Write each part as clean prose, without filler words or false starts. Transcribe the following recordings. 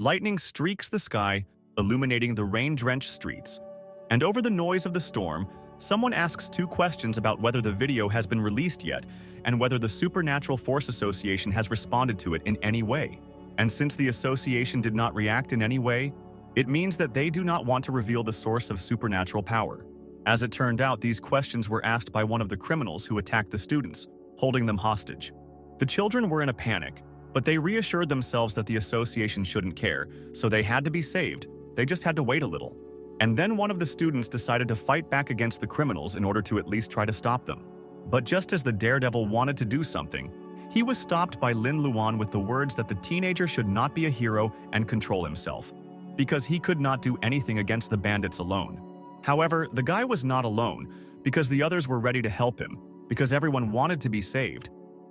Lightning streaks the sky, illuminating the rain-drenched streets. And over the noise of the storm, someone asks two questions about whether the video has been released yet and whether the Supernatural Force Association has responded to it in any way. And since the association did not react in any way, it means that they do not want to reveal the source of supernatural power. As it turned out, these questions were asked by one of the criminals who attacked the students, holding them hostage. The children were in a panic, but they reassured themselves that the association shouldn't care, so they had to be saved. They just had to wait a little. And then one of the students decided to fight back against the criminals in order to at least try to stop them. But just as the daredevil wanted to do something, he was stopped by Lin Luan with the words that the teenager should not be a hero and control himself, because he could not do anything against the bandits alone. However, the guy was not alone, because the others were ready to help him, because everyone wanted to be saved.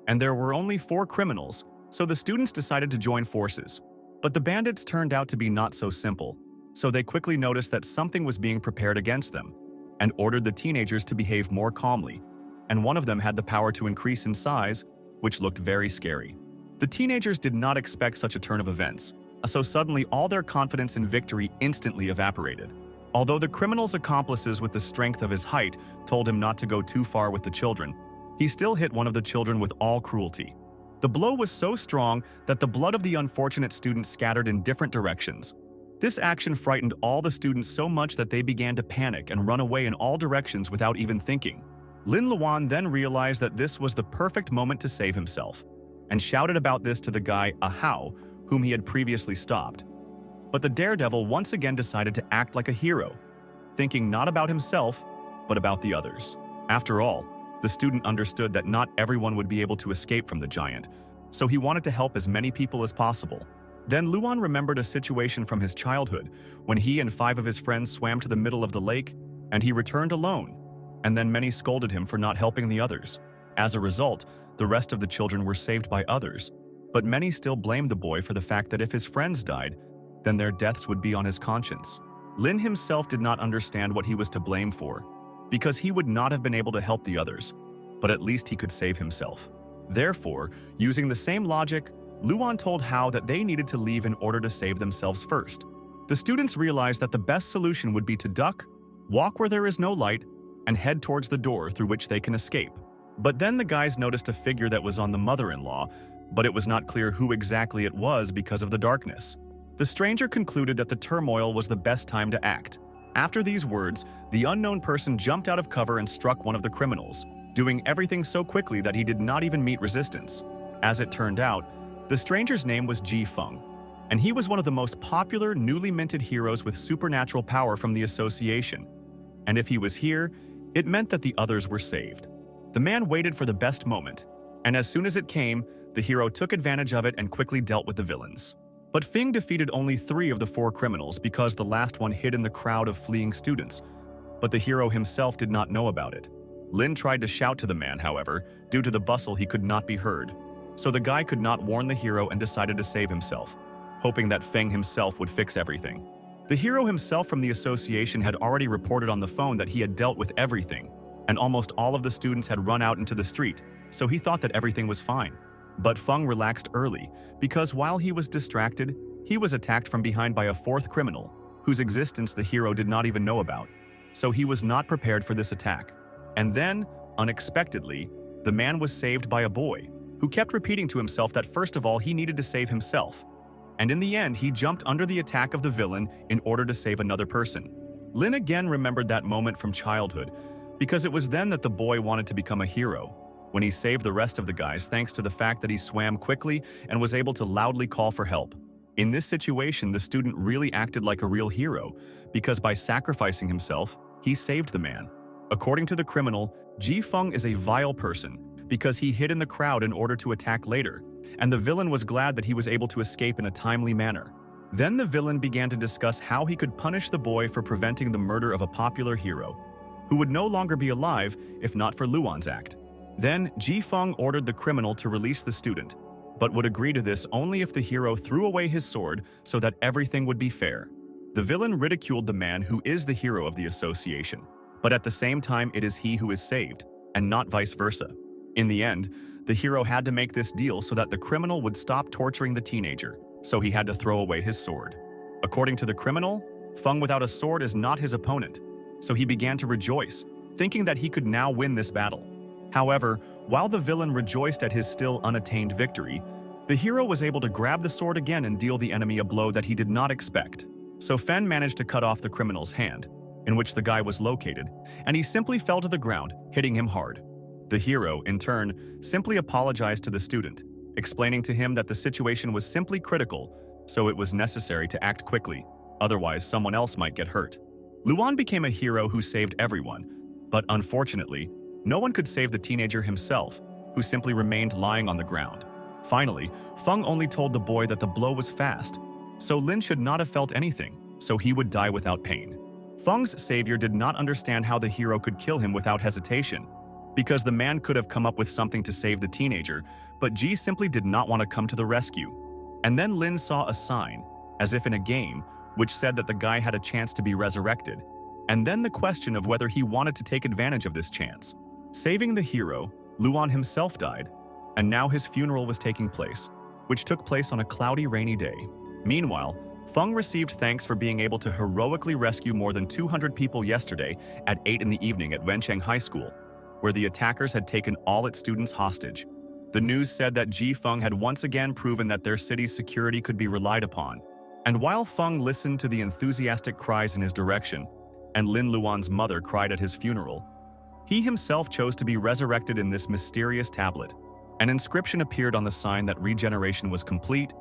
And there were only 4 criminals, so the students decided to join forces. But the bandits turned out to be not so simple, so they quickly noticed that something was being prepared against them, and ordered the teenagers to behave more calmly. And one of them had the power to increase in size, which looked very scary. The teenagers did not expect such a turn of events, so suddenly all their confidence in victory instantly evaporated. Although the criminal's accomplices with the strength of his height told him not to go too far with the children, he still hit one of the children with all cruelty. The blow was so strong that the blood of the unfortunate student scattered in different directions. This action frightened all the students so much that they began to panic and run away in all directions without even thinking. Lin Luan then realized that this was the perfect moment to save himself, and shouted about this to the guy, Ahao, whom he had previously stopped. But the daredevil once again decided to act like a hero, thinking not about himself, but about the others. After all, the student understood that not everyone would be able to escape from the giant, so he wanted to help as many people as possible. Then Luan remembered a situation from his childhood when he and 5 of his friends swam to the middle of the lake, and he returned alone, and then many scolded him for not helping the others. As a result, the rest of the children were saved by others, but many still blamed the boy for the fact that if his friends died, then their deaths would be on his conscience. Lin himself did not understand what he was to blame for, because he would not have been able to help the others, but at least he could save himself. Therefore, using the same logic, Luan told Hao that they needed to leave in order to save themselves first. The students realized that the best solution would be to duck, walk where there is no light, and head towards the door through which they can escape. But then the guys noticed a figure that was on the mother-in-law, but it was not clear who exactly it was because of the darkness. The stranger concluded that the turmoil was the best time to act. After these words, the unknown person jumped out of cover and struck one of the criminals, doing everything so quickly that he did not even meet resistance. As it turned out, the stranger's name was Ji Feng, and he was one of the most popular newly minted heroes with supernatural power from the association. And if he was here, it meant that the others were saved. The man waited for the best moment, and as soon as it came, the hero took advantage of it and quickly dealt with the villains. But Feng defeated only 3 of the 4 criminals because the last one hid in the crowd of fleeing students, but the hero himself did not know about it. Lin tried to shout to the man, however, due to the bustle he could not be heard. So the guy could not warn the hero and decided to save himself, hoping that Feng himself would fix everything. The hero himself from the association had already reported on the phone that he had dealt with everything, and almost all of the students had run out into the street, so he thought that everything was fine. But Feng relaxed early, because while he was distracted, he was attacked from behind by a 4th criminal, whose existence the hero did not even know about. So he was not prepared for this attack. And then, unexpectedly, the man was saved by a boy, who kept repeating to himself that first of all he needed to save himself. And in the end, he jumped under the attack of the villain in order to save another person. Lin again remembered that moment from childhood, because it was then that the boy wanted to become a hero, when he saved the rest of the guys thanks to the fact that he swam quickly and was able to loudly call for help. In this situation, the student really acted like a real hero, because by sacrificing himself, he saved the man. According to the criminal, Ji Feng is a vile person, because he hid in the crowd in order to attack later, and the villain was glad that he was able to escape in a timely manner. Then the villain began to discuss how he could punish the boy for preventing the murder of a popular hero, who would no longer be alive if not for Luan's act. Then Ji Feng ordered the criminal to release the student, but would agree to this only if the hero threw away his sword so that everything would be fair. The villain ridiculed the man who is the hero of the association, but at the same time it is he who is saved, and not vice versa. In the end, the hero had to make this deal so that the criminal would stop torturing the teenager, so he had to throw away his sword. According to the criminal, Feng without a sword is not his opponent, so he began to rejoice, thinking that he could now win this battle. However, while the villain rejoiced at his still unattained victory, the hero was able to grab the sword again and deal the enemy a blow that he did not expect. So Fen managed to cut off the criminal's hand, in which the guy was located, and he simply fell to the ground, hitting him hard. The hero, in turn, simply apologized to the student, explaining to him that the situation was simply critical, so it was necessary to act quickly, otherwise someone else might get hurt. Luan became a hero who saved everyone, but unfortunately, no one could save the teenager himself, who simply remained lying on the ground. Finally, Feng only told the boy that the blow was fast, so Lin should not have felt anything, so he would die without pain. Feng's savior did not understand how the hero could kill him without hesitation, because the man could have come up with something to save the teenager, but Ji simply did not want to come to the rescue. And then Lin saw a sign, as if in a game, which said that the guy had a chance to be resurrected, and then the question of whether he wanted to take advantage of this chance. Saving the hero, Luan himself died, and now his funeral was taking place, which took place on a cloudy, rainy day. Meanwhile, Feng received thanks for being able to heroically rescue more than 200 people yesterday at 8 in the evening at Wencheng High School, where the attackers had taken all its students hostage. The news said that Ji Feng had once again proven that their city's security could be relied upon. And while Feng listened to the enthusiastic cries in his direction, and Lin Luan's mother cried at his funeral, he himself chose to be resurrected in this mysterious tablet. An inscription appeared on the sign that regeneration was complete,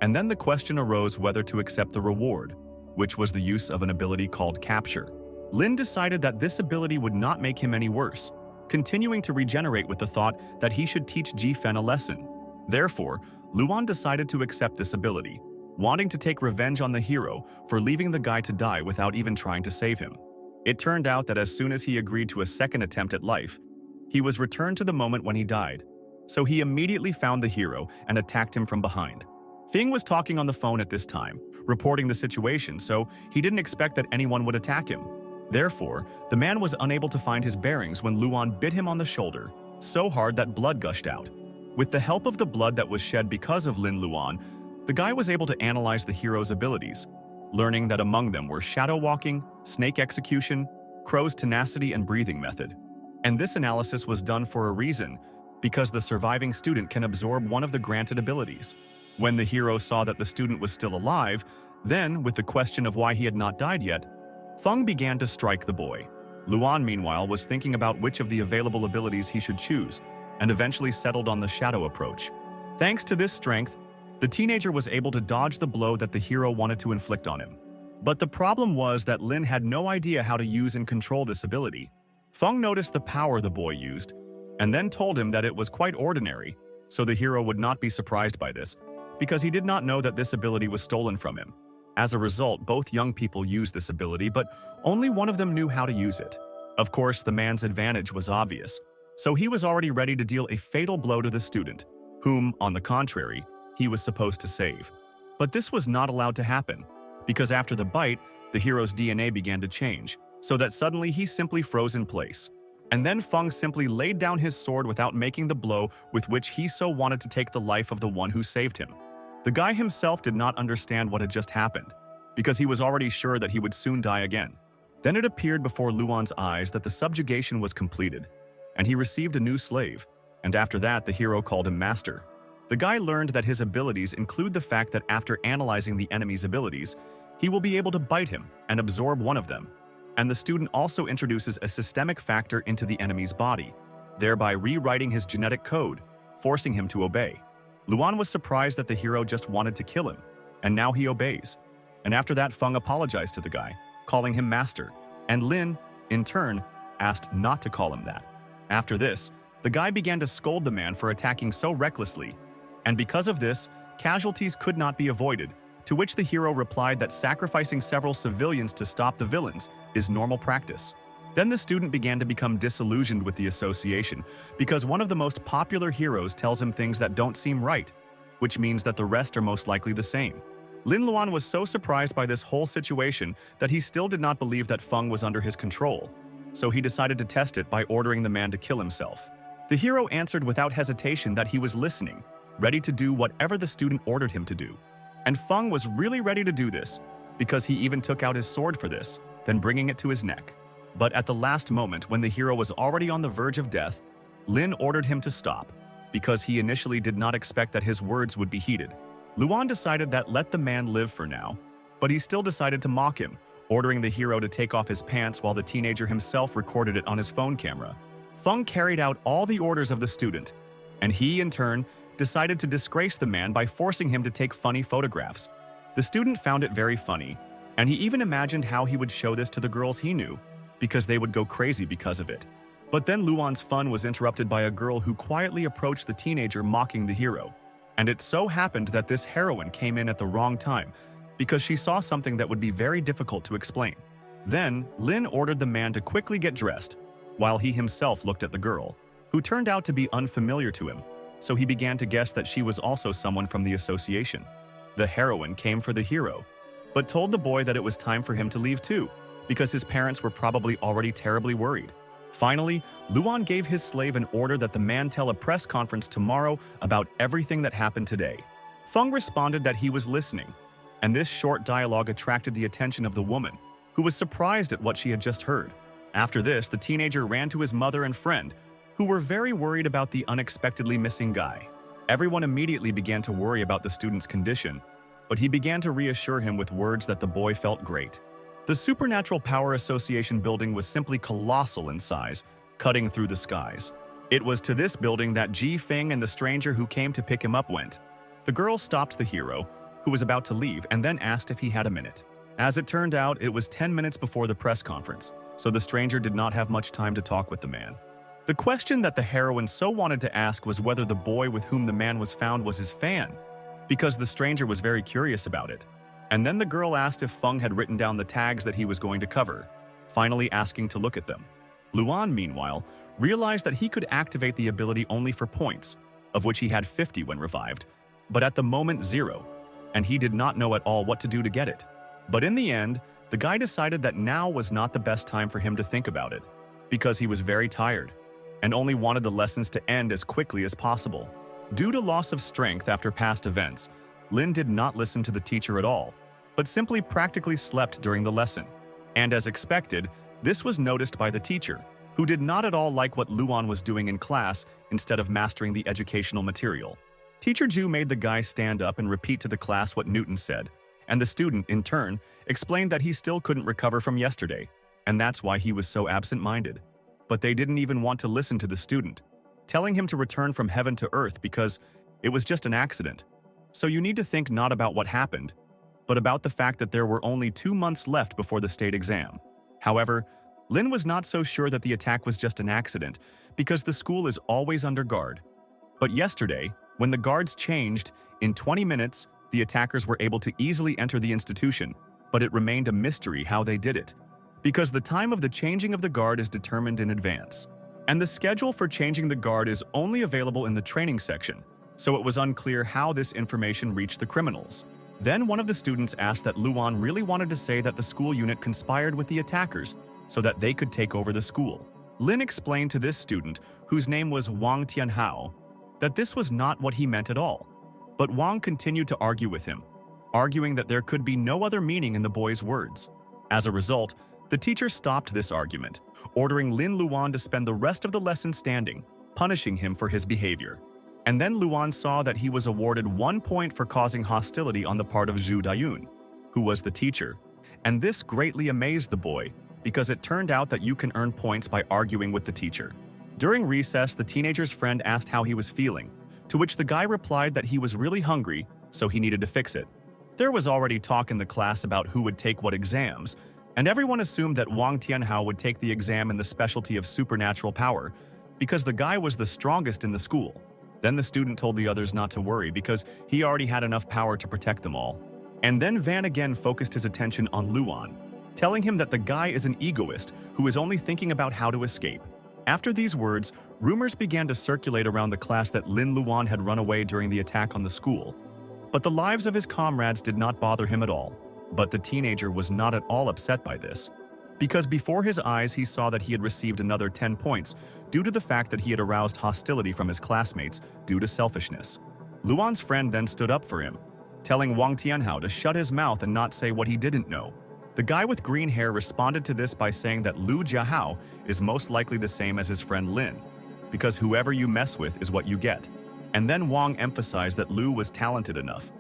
and then the question arose whether to accept the reward, which was the use of an ability called capture. Lin decided that this ability would not make him any worse, continuing to regenerate with the thought that he should teach Ji Fen a lesson. Therefore, Luan decided to accept this ability, wanting to take revenge on the hero for leaving the guy to die without even trying to save him. It turned out that as soon as he agreed to a second attempt at life, he was returned to the moment when he died. So he immediately found the hero and attacked him from behind. Fing was talking on the phone at this time, reporting the situation, so he didn't expect that anyone would attack him. Therefore, the man was unable to find his bearings when Luan bit him on the shoulder, so hard that blood gushed out. With the help of the blood that was shed because of Lin Luan, the guy was able to analyze the hero's abilities, learning that among them were shadow walking, snake execution, crow's tenacity, and breathing method. And this analysis was done for a reason, because the surviving student can absorb one of the granted abilities. When the hero saw that the student was still alive, then, with the question of why he had not died yet, Feng began to strike the boy. Luan, meanwhile, was thinking about which of the available abilities he should choose, and eventually settled on the shadow approach. Thanks to this strength, the teenager was able to dodge the blow that the hero wanted to inflict on him. But the problem was that Lin had no idea how to use and control this ability. Feng noticed the power the boy used, and then told him that it was quite ordinary, so the hero would not be surprised by this, because he did not know that this ability was stolen from him. As a result, both young people used this ability, but only one of them knew how to use it. Of course, the man's advantage was obvious, so he was already ready to deal a fatal blow to the student, whom, on the contrary, he was supposed to save. But this was not allowed to happen, because after the bite, the hero's DNA began to change, so that suddenly he simply froze in place. And then Feng simply laid down his sword without making the blow with which he so wanted to take the life of the one who saved him. The guy himself did not understand what had just happened, because he was already sure that he would soon die again. Then it appeared before Luan's eyes that the subjugation was completed, and he received a new slave, and after that the hero called him master. The guy learned that his abilities include the fact that after analyzing the enemy's abilities, he will be able to bite him and absorb one of them. And the student also introduces a systemic factor into the enemy's body, thereby rewriting his genetic code, forcing him to obey. Luan was surprised that the hero just wanted to kill him, and now he obeys. And after that, Feng apologized to the guy, calling him master, and Lin, in turn, asked not to call him that. After this, the guy began to scold the man for attacking so recklessly, and because of this, casualties could not be avoided, to which the hero replied that sacrificing several civilians to stop the villains is normal practice. Then the student began to become disillusioned with the association, because one of the most popular heroes tells him things that don't seem right, which means that the rest are most likely the same. Lin Luan was so surprised by this whole situation that he still did not believe that Feng was under his control, so he decided to test it by ordering the man to kill himself. The hero answered without hesitation that he was listening, ready to do whatever the student ordered him to do. And Feng was really ready to do this, because he even took out his sword for this, then bringing it to his neck. But at the last moment, when the hero was already on the verge of death, Lin ordered him to stop, because he initially did not expect that his words would be heeded. Luan decided that let the man live for now, but he still decided to mock him, ordering the hero to take off his pants while the teenager himself recorded it on his phone camera. Feng carried out all the orders of the student, and he, in turn, decided to disgrace the man by forcing him to take funny photographs. The student found it very funny, and he even imagined how he would show this to the girls he knew, because they would go crazy because of it. But then Luan's fun was interrupted by a girl who quietly approached the teenager mocking the hero. And it so happened that this heroine came in at the wrong time, because she saw something that would be very difficult to explain. Then, Lin ordered the man to quickly get dressed, while he himself looked at the girl, who turned out to be unfamiliar to him, so he began to guess that she was also someone from the association. The heroine came for the hero, but told the boy that it was time for him to leave too, because his parents were probably already terribly worried. Finally, Luan gave his slave an order that the man tell a press conference tomorrow about everything that happened today. Feng responded that he was listening, and this short dialogue attracted the attention of the woman, who was surprised at what she had just heard. After this, the teenager ran to his mother and friend, who were very worried about the unexpectedly missing guy. Everyone immediately began to worry about the student's condition, but he began to reassure him with words that the boy felt great. The Supernatural Power Association building was simply colossal in size, cutting through the skies. It was to this building that Ji Feng and the stranger who came to pick him up went. The girl stopped the hero, who was about to leave, and then asked if he had a minute. As it turned out, it was 10 minutes before the press conference, so the stranger did not have much time to talk with the man. The question that the heroine so wanted to ask was whether the boy with whom the man was found was his fan, because the stranger was very curious about it. And then the girl asked if Feng had written down the tags that he was going to cover, finally asking to look at them. Luan, meanwhile, realized that he could activate the ability only for points, of which he had 50 when revived, but at the moment 0, and he did not know at all what to do to get it. But in the end, the guy decided that now was not the best time for him to think about it, because he was very tired, and only wanted the lessons to end as quickly as possible. Due to loss of strength after past events, Lin did not listen to the teacher at all, but simply practically slept during the lesson. And as expected, this was noticed by the teacher, who did not at all like what Luan was doing in class instead of mastering the educational material. Teacher Ju made the guy stand up and repeat to the class what Newton said, and the student, in turn, explained that he still couldn't recover from yesterday, and that's why he was so absent-minded. But they didn't even want to listen to the student, telling him to return from heaven to earth because it was just an accident. So you need to think not about what happened, but about the fact that there were only 2 months left before the state exam. However, Lin was not so sure that the attack was just an accident, because the school is always under guard. But yesterday, when the guards changed, in 20 minutes, the attackers were able to easily enter the institution, but it remained a mystery how they did it, because the time of the changing of the guard is determined in advance, and the schedule for changing the guard is only available in the training section, so it was unclear how this information reached the criminals. Then one of the students asked that Luan really wanted to say that the school unit conspired with the attackers so that they could take over the school. Lin explained to this student, whose name was Wang Tianhao, that this was not what he meant at all. But Wang continued to argue with him, arguing that there could be no other meaning in the boy's words. As a result, the teacher stopped this argument, ordering Lin Luan to spend the rest of the lesson standing, punishing him for his behavior. And then Luan saw that he was awarded 1 point for causing hostility on the part of Zhu Dayun, who was the teacher. And this greatly amazed the boy, because it turned out that you can earn points by arguing with the teacher. During recess, the teenager's friend asked how he was feeling, to which the guy replied that he was really hungry, so he needed to fix it. There was already talk in the class about who would take what exams, and everyone assumed that Wang Tianhao would take the exam in the specialty of supernatural power, because the guy was the strongest in the school. Then the student told the others not to worry because he already had enough power to protect them all. And then Van again focused his attention on Luan, telling him that the guy is an egoist who is only thinking about how to escape. After these words, rumors began to circulate around the class that Lin Luan had run away during the attack on the school. But the lives of his comrades did not bother him at all. But the teenager was not at all upset by this, because before his eyes he saw that he had received another 10 points due to the fact that he had aroused hostility from his classmates due to selfishness. Luan's friend then stood up for him, telling Wang Tianhao to shut his mouth and not say what he didn't know. The guy with green hair responded to this by saying that Lu Jiahao is most likely the same as his friend Lin, because whoever you mess with is what you get. And then Wang emphasized that Lu was talented enough.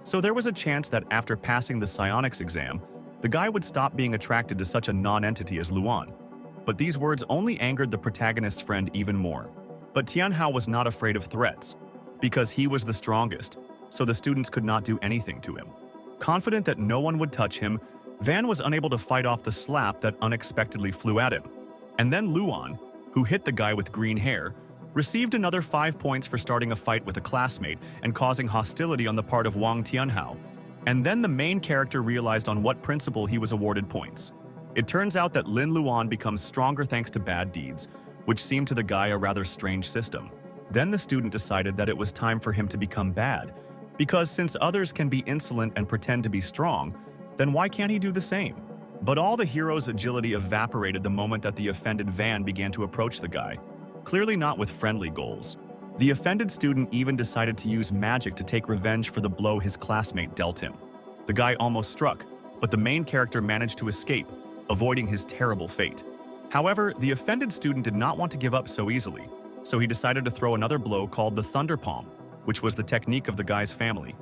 So there was a chance that after passing the psionics exam, the guy would stop being attracted to such a non-entity as Luan. But these words only angered the protagonist's friend even more. But Tianhao was not afraid of threats, because he was the strongest, so the students could not do anything to him. Confident that no one would touch him, Van was unable to fight off the slap that unexpectedly flew at him. And then Luan, who hit the guy with green hair, received another 5 points for starting a fight with a classmate and causing hostility on the part of Wang Tianhao. And then the main character realized on what principle he was awarded points. It turns out that Lin Luan becomes stronger thanks to bad deeds, which seemed to the guy a rather strange system. Then the student decided that it was time for him to become bad, because since others can be insolent and pretend to be strong, then why can't he do the same? But all the hero's agility evaporated the moment that the offended Van began to approach the guy, clearly not with friendly goals. The offended student even decided to use magic to take revenge for the blow his classmate dealt him. The guy almost struck, but the main character managed to escape, avoiding his terrible fate. However, the offended student did not want to give up so easily, so he decided to throw another blow called the Thunder Palm, which was the technique of the guy's family.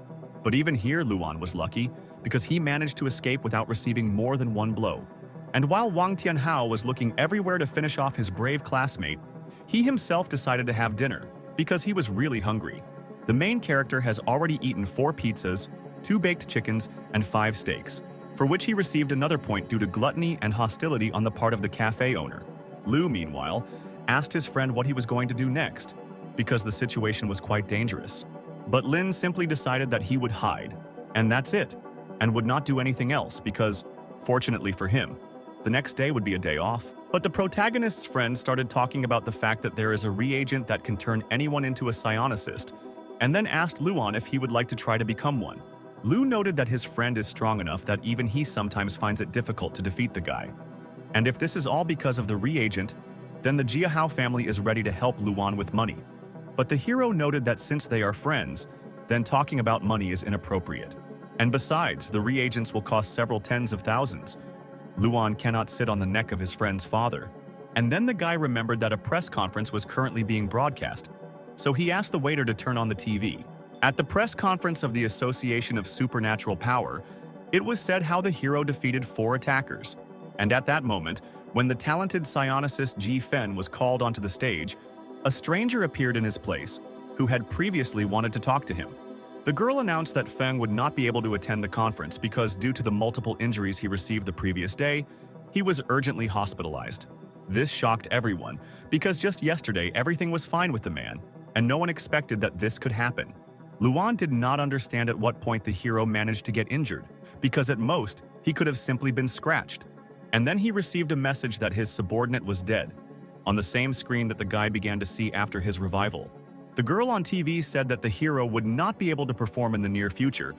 But even here Luan was lucky, because he managed to escape without receiving more than one blow. And while Wang Tianhao was looking everywhere to finish off his brave classmate, he himself decided to have dinner, because he was really hungry. The main character has already eaten 4 pizzas, 2 baked chickens, and 5 steaks, for which he received another point due to gluttony and hostility on the part of the cafe owner. Lu, meanwhile, asked his friend what he was going to do next, because the situation was quite dangerous. But Lin simply decided that he would hide, and that's it, and would not do anything else because, fortunately for him, the next day would be a day off. But the protagonist's friend started talking about the fact that there is a reagent that can turn anyone into a psionicist, and then asked Luan if he would like to try to become one. Lu noted that his friend is strong enough that even he sometimes finds it difficult to defeat the guy. And if this is all because of the reagent, then the Jiahao family is ready to help Luan with money. But the hero noted that since they are friends, then talking about money is inappropriate. And besides, the reagents will cost several tens of thousands. Luan cannot sit on the neck of his friend's father. And then the guy remembered that a press conference was currently being broadcast, so he asked the waiter to turn on the TV. At the press conference of the Association of Supernatural Power, it was said how the hero defeated 4 attackers. And at that moment, when the talented psionicist Ji Fen was called onto the stage, a stranger appeared in his place, who had previously wanted to talk to him. The girl announced that Feng would not be able to attend the conference because due to the multiple injuries he received the previous day, he was urgently hospitalized. This shocked everyone, because just yesterday everything was fine with the man, and no one expected that this could happen. Luan did not understand at what point the hero managed to get injured, because at most, he could have simply been scratched. And then he received a message that his subordinate was dead, on the same screen that the guy began to see after his revival. The girl on TV said that the hero would not be able to perform in the near future,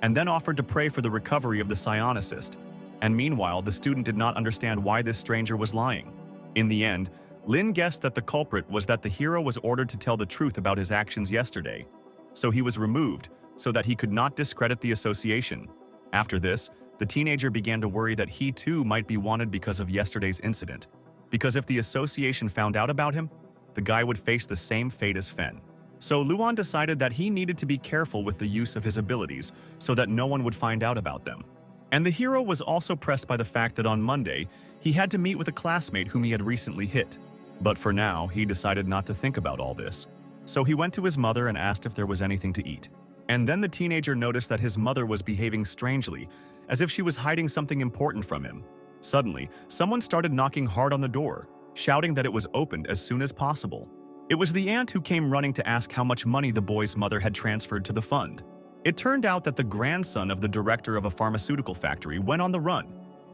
and then offered to pray for the recovery of the psionicist. And meanwhile, the student did not understand why this stranger was lying. In the end, Lin guessed that the culprit was that the hero was ordered to tell the truth about his actions yesterday, so he was removed so that he could not discredit the association. After this, the teenager began to worry that he too might be wanted because of yesterday's incident, because if the association found out about him, the guy would face the same fate as Fen. So Luan decided that he needed to be careful with the use of his abilities so that no one would find out about them. And the hero was also pressed by the fact that on Monday, he had to meet with a classmate whom he had recently hit. But for now, he decided not to think about all this. So he went to his mother and asked if there was anything to eat. And then the teenager noticed that his mother was behaving strangely, as if she was hiding something important from him. Suddenly, someone started knocking hard on the door, shouting that it was opened as soon as possible. It was the aunt who came running to ask how much money the boy's mother had transferred to the fund. It turned out that the grandson of the director of a pharmaceutical factory went on the run,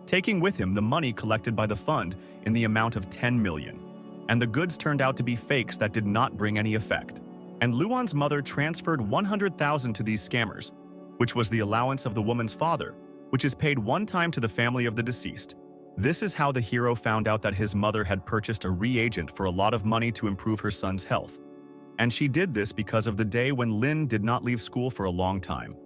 taking with him the money collected by the fund in the amount of 10 million. And the goods turned out to be fakes that did not bring any effect. And Luan's mother transferred 100,000 to these scammers, which was the allowance of the woman's father, which is paid one time to the family of the deceased. This is how the hero found out that his mother had purchased a reagent for a lot of money to improve her son's health. And she did this because of the day when Lin did not leave school for a long time.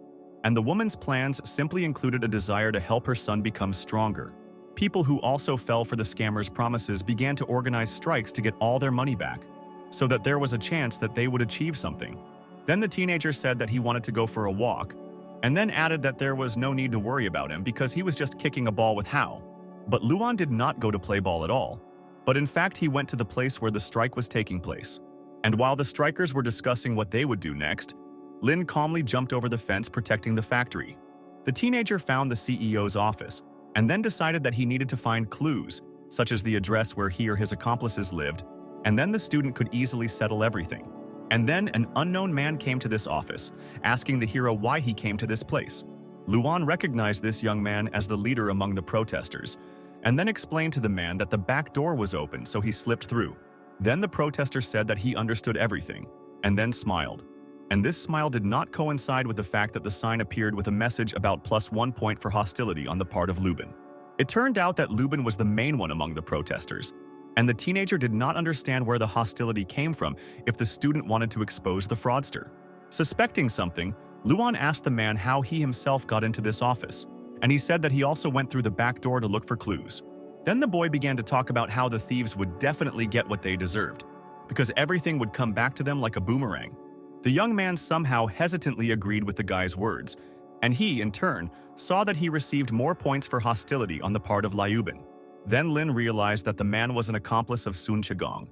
and the woman's plans simply included a desire to help her son become stronger. People who also fell for the scammer's promises began to organize strikes to get all their money back, so that there was a chance that they would achieve something. Then the teenager said that he wanted to go for a walk, and then added that there was no need to worry about him because he was just kicking a ball with Hao. But Luan did not go to play ball at all, but in fact he went to the place where the strike was taking place. And while the strikers were discussing what they would do next, Lin calmly jumped over the fence protecting the factory. The teenager found the CEO's office, and then decided that he needed to find clues, such as the address where he or his accomplices lived, and then the student could easily settle everything. And then an unknown man came to this office, asking the hero why he came to this place. Luan recognized this young man as the leader among the protesters, and then explained to the man that the back door was open, so he slipped through. Then the protester said that he understood everything, and then smiled. And this smile did not coincide with the fact that the sign appeared with a message about +1 point for hostility on the part of Lubin. It turned out that Lubin was the main one among the protesters, and the teenager did not understand where the hostility came from if the student wanted to expose the fraudster. Suspecting something, Luan asked the man how he himself got into this office, and he said that he also went through the back door to look for clues. Then the boy began to talk about how the thieves would definitely get what they deserved, because everything would come back to them like a boomerang. The young man somehow hesitantly agreed with the guy's words, and he, in turn, saw that he received more points for hostility on the part of Liubin. Then Lin realized that the man was an accomplice of Sun Chigong,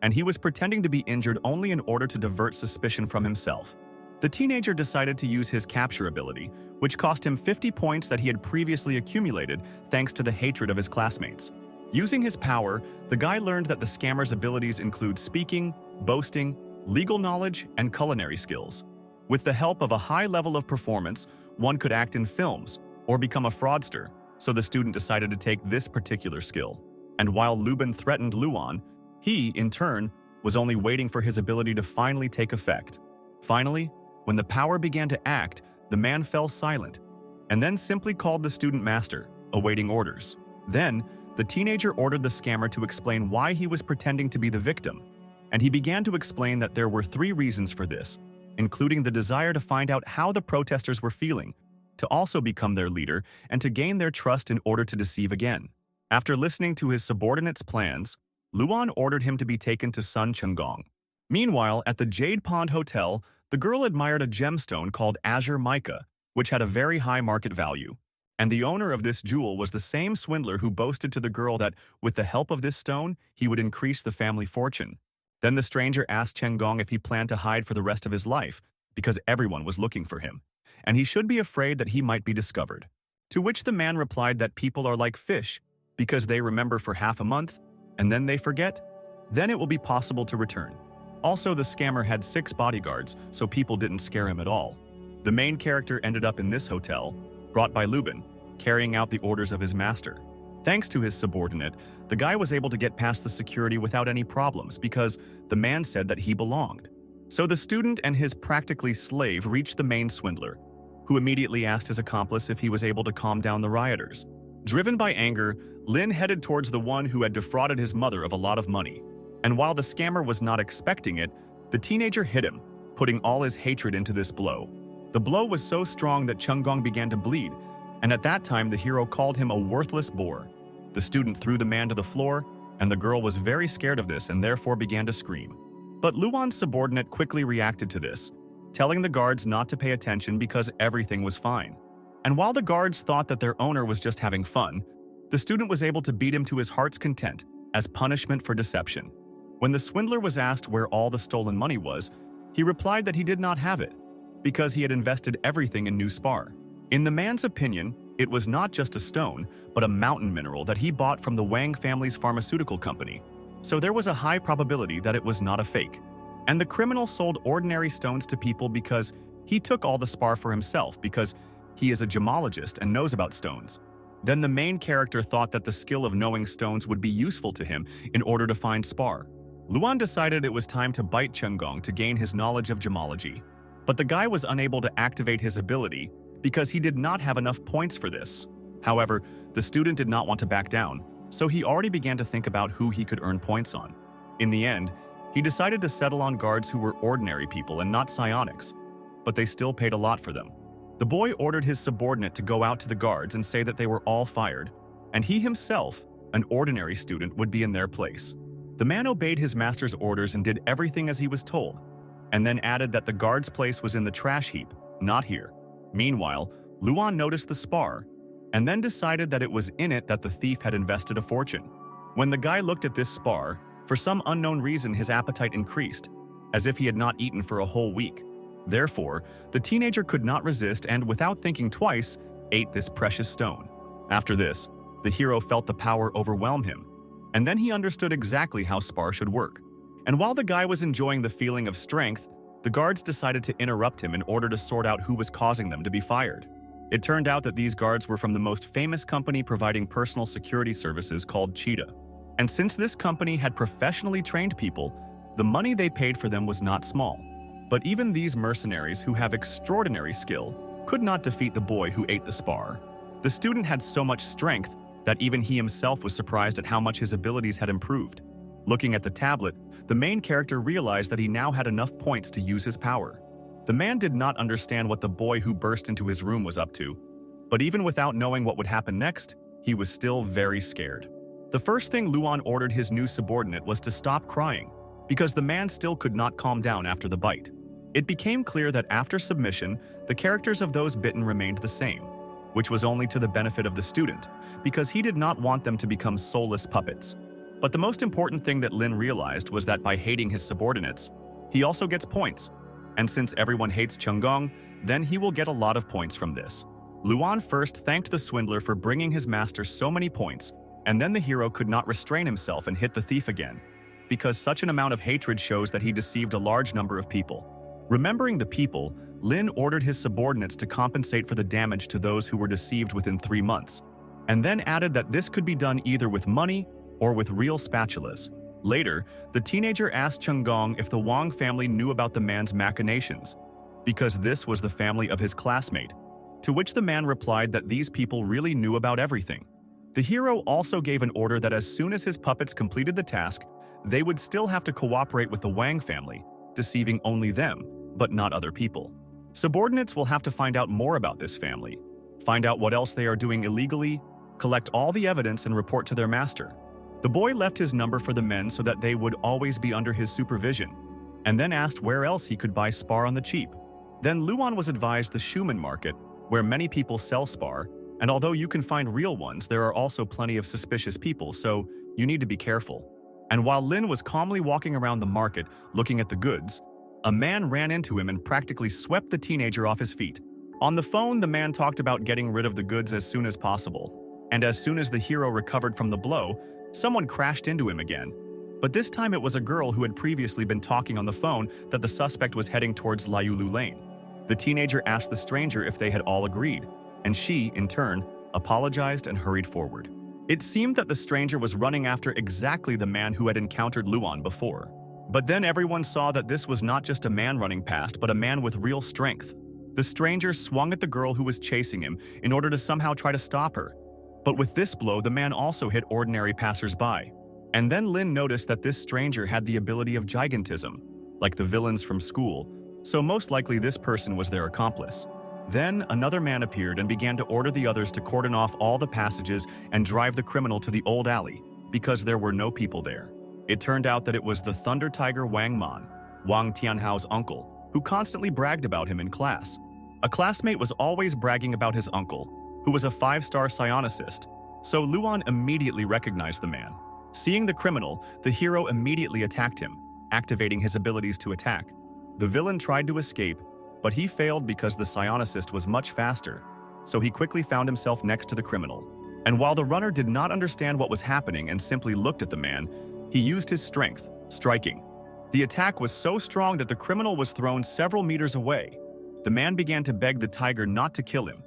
and he was pretending to be injured only in order to divert suspicion from himself. The teenager decided to use his capture ability, which cost him 50 points that he had previously accumulated thanks to the hatred of his classmates. Using his power, the guy learned that the scammer's abilities include speaking, boasting, legal knowledge, and culinary skills. With the help of a high level of performance, one could act in films or become a fraudster, so the student decided to take this particular skill. And while Lubin threatened Luan, he, in turn, was only waiting for his ability to finally take effect. Finally, when the power began to act, the man fell silent, and then simply called the student master, awaiting orders. Then, the teenager ordered the scammer to explain why he was pretending to be the victim, and he began to explain that there were 3 reasons for this, including the desire to find out how the protesters were feeling, to also become their leader, and to gain their trust in order to deceive again. After listening to his subordinates' plans, Luan ordered him to be taken to Sun Chunggong. Meanwhile, at the Jade Pond Hotel, the girl admired a gemstone called Azure Mica, which had a very high market value. And the owner of this jewel was the same swindler who boasted to the girl that, with the help of this stone, he would increase the family fortune. Then the stranger asked Chengong if he planned to hide for the rest of his life, because everyone was looking for him, and he should be afraid that he might be discovered. To which the man replied that people are like fish, because they remember for half a month, and then they forget. Then it will be possible to return. Also, the scammer had 6 bodyguards, so people didn't scare him at all. The main character ended up in this hotel, brought by Lubin, carrying out the orders of his master. Thanks to his subordinate, the guy was able to get past the security without any problems because the man said that he belonged. So the student and his practically slave reached the main swindler, who immediately asked his accomplice if he was able to calm down the rioters. Driven by anger, Lin headed towards the one who had defrauded his mother of a lot of money. And while the scammer was not expecting it, the teenager hit him, putting all his hatred into this blow. The blow was so strong that Chunggong began to bleed, and at that time the hero called him a worthless boor. The student threw the man to the floor, and the girl was very scared of this and therefore began to scream. But Luan's subordinate quickly reacted to this, telling the guards not to pay attention because everything was fine. And while the guards thought that their owner was just having fun, the student was able to beat him to his heart's content as punishment for deception. When the swindler was asked where all the stolen money was, he replied that he did not have it, because he had invested everything in new spar. In the man's opinion, it was not just a stone, but a mountain mineral that he bought from the Wang family's pharmaceutical company. So there was a high probability that it was not a fake. And the criminal sold ordinary stones to people because he took all the spar for himself because he is a gemologist and knows about stones. Then the main character thought that the skill of knowing stones would be useful to him in order to find spar. Luan decided it was time to bite Chunggong to gain his knowledge of gemology. But the guy was unable to activate his ability because he did not have enough points for this. However, the student did not want to back down, so he already began to think about who he could earn points on. In the end, he decided to settle on guards who were ordinary people and not psionics, but they still paid a lot for them. The boy ordered his subordinate to go out to the guards and say that they were all fired, and he himself, an ordinary student, would be in their place. The man obeyed his master's orders and did everything as he was told, and then added that the guard's place was in the trash heap, not here. Meanwhile, Luan noticed the spar, and then decided that it was in it that the thief had invested a fortune. When the guy looked at this spar, for some unknown reason his appetite increased, as if he had not eaten for a whole week. Therefore, the teenager could not resist and, without thinking twice, ate this precious stone. After this, the hero felt the power overwhelm him, and then he understood exactly how spar should work. And while the guy was enjoying the feeling of strength, the guards decided to interrupt him in order to sort out who was causing them to be fired. It turned out that these guards were from the most famous company providing personal security services called Cheetah. And since this company had professionally trained people, the money they paid for them was not small. But even these mercenaries who have extraordinary skill could not defeat the boy who ate the spar. The student had so much strength that even he himself was surprised at how much his abilities had improved. Looking at the tablet, the main character realized that he now had enough points to use his power. The man did not understand what the boy who burst into his room was up to, but even without knowing what would happen next, he was still very scared. The first thing Luan ordered his new subordinate was to stop crying, because the man still could not calm down after the bite. It became clear that after submission, the characters of those bitten remained the same, which was only to the benefit of the student, because he did not want them to become soulless puppets. But the most important thing that Lin realized was that by hating his subordinates, he also gets points. And since everyone hates Chunggong, then he will get a lot of points from this. Luan first thanked the swindler for bringing his master so many points, and then the hero could not restrain himself and hit the thief again, because such an amount of hatred shows that he deceived a large number of people. Remembering the people, Lin ordered his subordinates to compensate for the damage to those who were deceived within 3 months, and then added that this could be done either with money or with real spatulas. Later, the teenager asked Chunggong if the Wang family knew about the man's machinations, because this was the family of his classmate, to which the man replied that these people really knew about everything. The hero also gave an order that as soon as his puppets completed the task, they would still have to cooperate with the Wang family, deceiving only them, but not other people. Subordinates will have to find out more about this family, find out what else they are doing illegally, collect all the evidence and report to their master. The boy left his number for the men so that they would always be under his supervision, and then asked where else he could buy spar on the cheap. Then Luan was advised the Schumann market, where many people sell spar, and although you can find real ones, there are also plenty of suspicious people, so you need to be careful. And while Lin was calmly walking around the market looking at the goods, a man ran into him and practically swept the teenager off his feet. On the phone, the man talked about getting rid of the goods as soon as possible, and as soon as the hero recovered from the blow, someone crashed into him again. But this time it was a girl who had previously been talking on the phone that the suspect was heading towards Liulu Lane. The teenager asked the stranger if they had all agreed, and she, in turn, apologized and hurried forward. It seemed that the stranger was running after exactly the man who had encountered Luan before. But then everyone saw that this was not just a man running past, but a man with real strength. The stranger swung at the girl who was chasing him in order to somehow try to stop her. But with this blow, the man also hit ordinary passers-by. And then Lin noticed that this stranger had the ability of gigantism, like the villains from school, so most likely this person was their accomplice. Then another man appeared and began to order the others to cordon off all the passages and drive the criminal to the old alley, because there were no people there. It turned out that it was the Thunder Tiger Wang Man, Wang Tianhao's uncle, who constantly bragged about him in class. A classmate was always bragging about his uncle, who was a 5-star psionicist, so Luan immediately recognized the man. Seeing the criminal, the hero immediately attacked him, activating his abilities to attack. The villain tried to escape, but he failed because the psionicist was much faster, so he quickly found himself next to the criminal. And while the runner did not understand what was happening and simply looked at the man, he used his strength, striking. The attack was so strong that the criminal was thrown several meters away. The man began to beg the tiger not to kill him,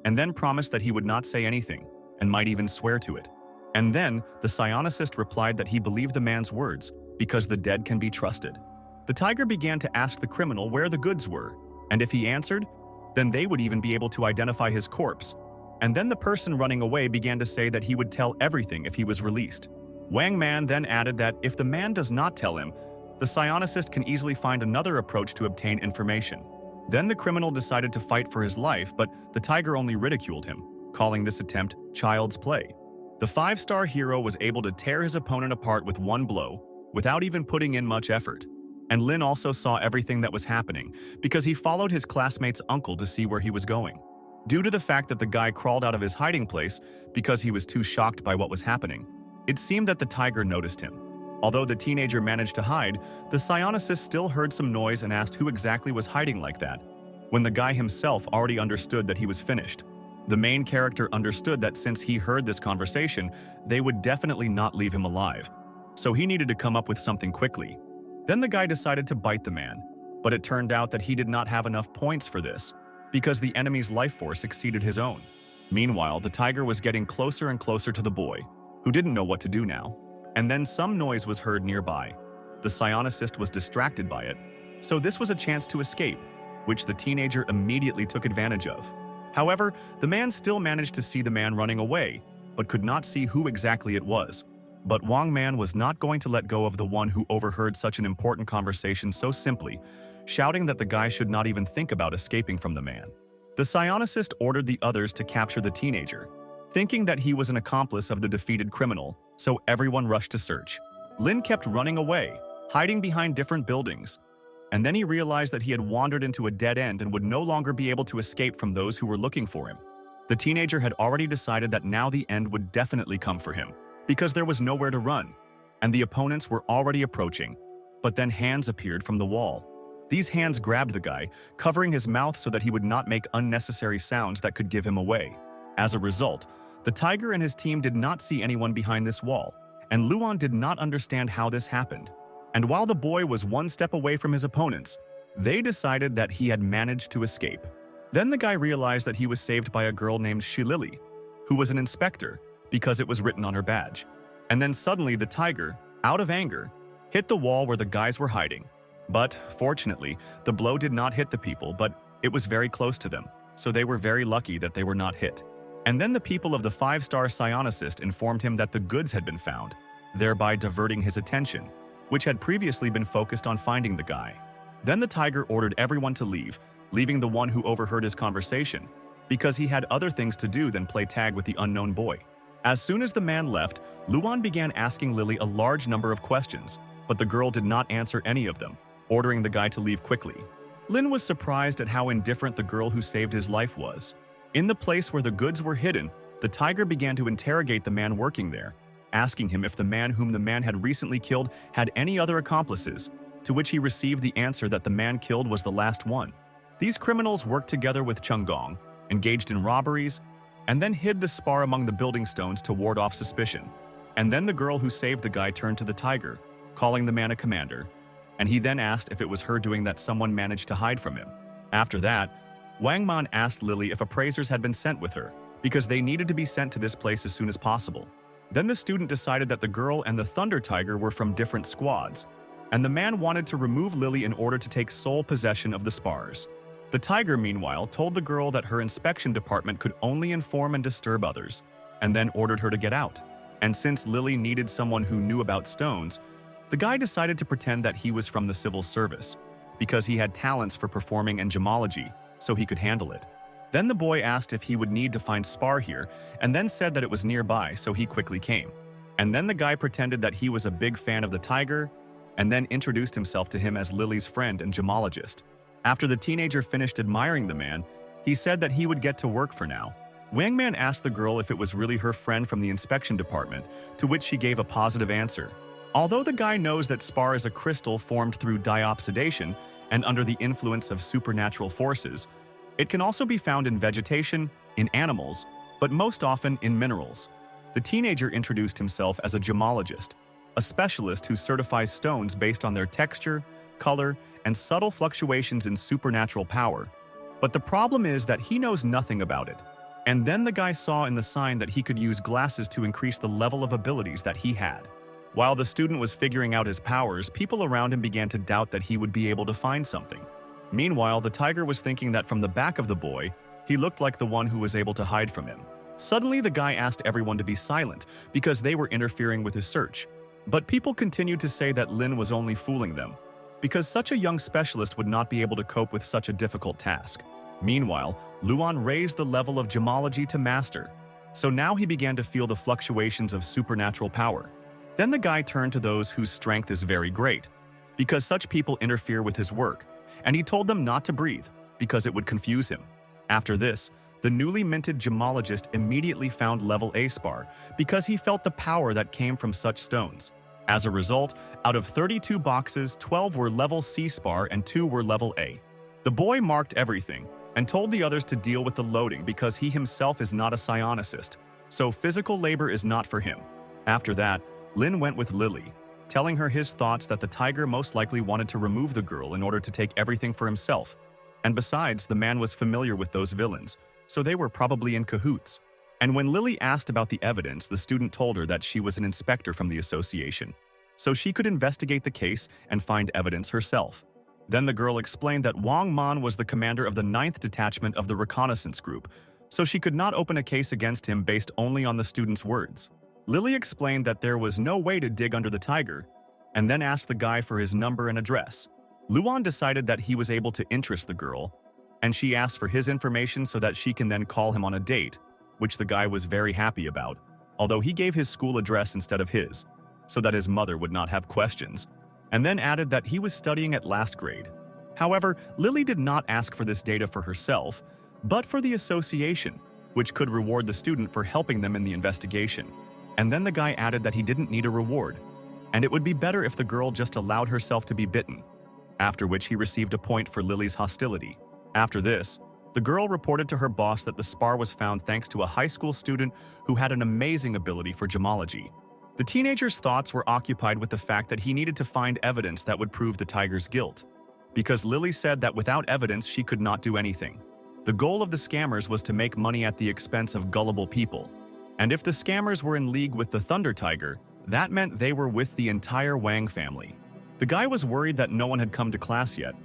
and then promised that he would not say anything, and might even swear to it. And then, the psionicist replied that he believed the man's words, because the dead can be trusted. The tiger began to ask the criminal where the goods were, and if he answered, then they would even be able to identify his corpse. And then the person running away began to say that he would tell everything if he was released. Wang Man then added that if the man does not tell him, the psionicist can easily find another approach to obtain information. Then the criminal decided to fight for his life, but the tiger only ridiculed him, calling this attempt child's play. The 5-star hero was able to tear his opponent apart with one blow, without even putting in much effort. And Lin also saw everything that was happening, because he followed his classmate's uncle to see where he was going. Due to the fact that the guy crawled out of his hiding place because he was too shocked by what was happening, it seemed that the tiger noticed him. Although the teenager managed to hide, the psionicist still heard some noise and asked who exactly was hiding like that, when the guy himself already understood that he was finished. The main character understood that since he heard this conversation, they would definitely not leave him alive. So he needed to come up with something quickly. Then the guy decided to bite the man, but it turned out that he did not have enough points for this, because the enemy's life force exceeded his own. Meanwhile, the tiger was getting closer and closer to the boy, who didn't know what to do now. And then some noise was heard nearby. The psionicist was distracted by it, so this was a chance to escape, which the teenager immediately took advantage of. However, the man still managed to see the man running away, but could not see who exactly it was. But Wang Man was not going to let go of the one who overheard such an important conversation so simply, shouting that the guy should not even think about escaping from the man. The psionicist ordered the others to capture the teenager, thinking that he was an accomplice of the defeated criminal, so everyone rushed to search. Lin kept running away, hiding behind different buildings, and then he realized that he had wandered into a dead end and would no longer be able to escape from those who were looking for him. The teenager had already decided that now the end would definitely come for him, because there was nowhere to run, and the opponents were already approaching. But then hands appeared from the wall. These hands grabbed the guy, covering his mouth so that he would not make unnecessary sounds that could give him away. As a result, the tiger and his team did not see anyone behind this wall, and Luan did not understand how this happened. And while the boy was one step away from his opponents, they decided that he had managed to escape. Then the guy realized that he was saved by a girl named Shilili, who was an inspector, because it was written on her badge. And then suddenly the tiger, out of anger, hit the wall where the guys were hiding. But fortunately, the blow did not hit the people, but it was very close to them, so they were very lucky that they were not hit. And then the people of the 5-star psionicist informed him that the goods had been found, thereby diverting his attention, which had previously been focused on finding the guy. Then the tiger ordered everyone to leave, leaving the one who overheard his conversation, because he had other things to do than play tag with the unknown boy. As soon as the man left, Luan began asking Lily a large number of questions, but the girl did not answer any of them, ordering the guy to leave quickly. Lin was surprised at how indifferent the girl who saved his life was. In the place where the goods were hidden, the tiger began to interrogate the man working there, asking him if the man whom the man had recently killed had any other accomplices, to which he received the answer that the man killed was the last one. These criminals worked together with Chunggong, engaged in robberies, and then hid the spar among the building stones to ward off suspicion. And then the girl who saved the guy turned to the tiger, calling the man a commander, and he then asked if it was her doing that someone managed to hide from him. After that, Wang Man asked Lily if appraisers had been sent with her, because they needed to be sent to this place as soon as possible. Then the student decided that the girl and the Thunder Tiger were from different squads, and the man wanted to remove Lily in order to take sole possession of the spars. The tiger, meanwhile, told the girl that her inspection department could only inform and disturb others, and then ordered her to get out. And since Lily needed someone who knew about stones, the guy decided to pretend that he was from the civil service, because he had talents for performing and gemology, so he could handle it. Then the boy asked if he would need to find spar here, and then said that it was nearby, so he quickly came. And then the guy pretended that he was a big fan of the tiger, and then introduced himself to him as Lily's friend and gemologist. After the teenager finished admiring the man, he said that he would get to work for now. Wang Man asked the girl if it was really her friend from the inspection department, to which she gave a positive answer. Although the guy knows that spar is a crystal formed through diopsidation and under the influence of supernatural forces, it can also be found in vegetation, in animals, but most often in minerals. The teenager introduced himself as a gemologist, a specialist who certifies stones based on their texture, color, and subtle fluctuations in supernatural power. But the problem is that he knows nothing about it. And then the guy saw in the sign that he could use glasses to increase the level of abilities that he had. While the student was figuring out his powers, people around him began to doubt that he would be able to find something. Meanwhile, the tiger was thinking that from the back of the boy, he looked like the one who was able to hide from him. Suddenly, the guy asked everyone to be silent because they were interfering with his search. But people continued to say that Lin was only fooling them. because such a young specialist would not be able to cope with such a difficult task. Meanwhile, Luan raised the level of gemology to master, so now he began to feel the fluctuations of supernatural power. Then the guy turned to those whose strength is very great, because such people interfere with his work, and he told them not to breathe, because it would confuse him. After this, the newly minted gemologist immediately found level A spar, because he felt the power that came from such stones. As a result, out of 32 boxes, 12 were level C spar and 2 were level A. The boy marked everything, and told the others to deal with the loading because he himself is not a psionicist, so physical labor is not for him. After that, Lin went with Lily, telling her his thoughts that the tiger most likely wanted to remove the girl in order to take everything for himself. And besides, the man was familiar with those villains, so they were probably in cahoots. And when Lily asked about the evidence, the student told her that she was an inspector from the association, so she could investigate the case and find evidence herself. Then the girl explained that Wang Man was the commander of the 9th detachment of the reconnaissance group, so she could not open a case against him based only on the student's words. Lily explained that there was no way to dig under the tiger, and then asked the guy for his number and address. Luan decided that he was able to interest the girl, and she asked for his information so that she can then call him on a date, which the guy was very happy about, although he gave his school address instead of his, so that his mother would not have questions, and then added that he was studying at last grade. However, Lily did not ask for this data for herself, but for the association, which could reward the student for helping them in the investigation. And then the guy added that he didn't need a reward, and it would be better if the girl just allowed herself to be bitten, after which he received a point for Lily's hostility. After this, the girl reported to her boss that the spar was found thanks to a high school student who had an amazing ability for gemology. The teenager's thoughts were occupied with the fact that he needed to find evidence that would prove the tiger's guilt, because Lily said that without evidence she could not do anything. The goal of the scammers was to make money at the expense of gullible people, and if the scammers were in league with the Thunder Tiger, that meant they were with the entire Wang family. The guy was worried that no one had come to class yet,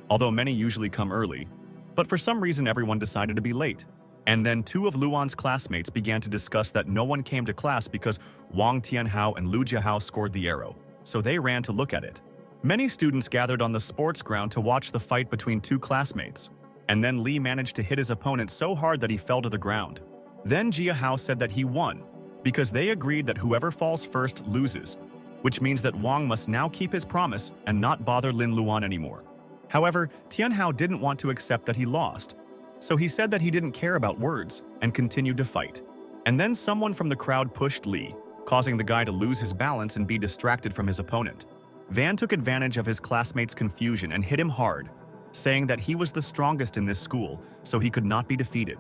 although many usually come early, but for some reason everyone decided to be late. And then 2 of Luan's classmates began to discuss that no one came to class because Wang Tianhao and Lu Jiahao scored the arrow, so they ran to look at it. Many students gathered on the sports ground to watch the fight between 2 classmates, and then Li managed to hit his opponent so hard that he fell to the ground. Then Jiahao said that he won, because they agreed that whoever falls first loses, which means that Wang must now keep his promise and not bother Lin Luan anymore. However, Tianhao didn't want to accept that he lost, so he said that he didn't care about words and continued to fight. And then someone from the crowd pushed Li, causing the guy to lose his balance and be distracted from his opponent. Van took advantage of his classmates' confusion and hit him hard, saying that he was the strongest in this school, so he could not be defeated.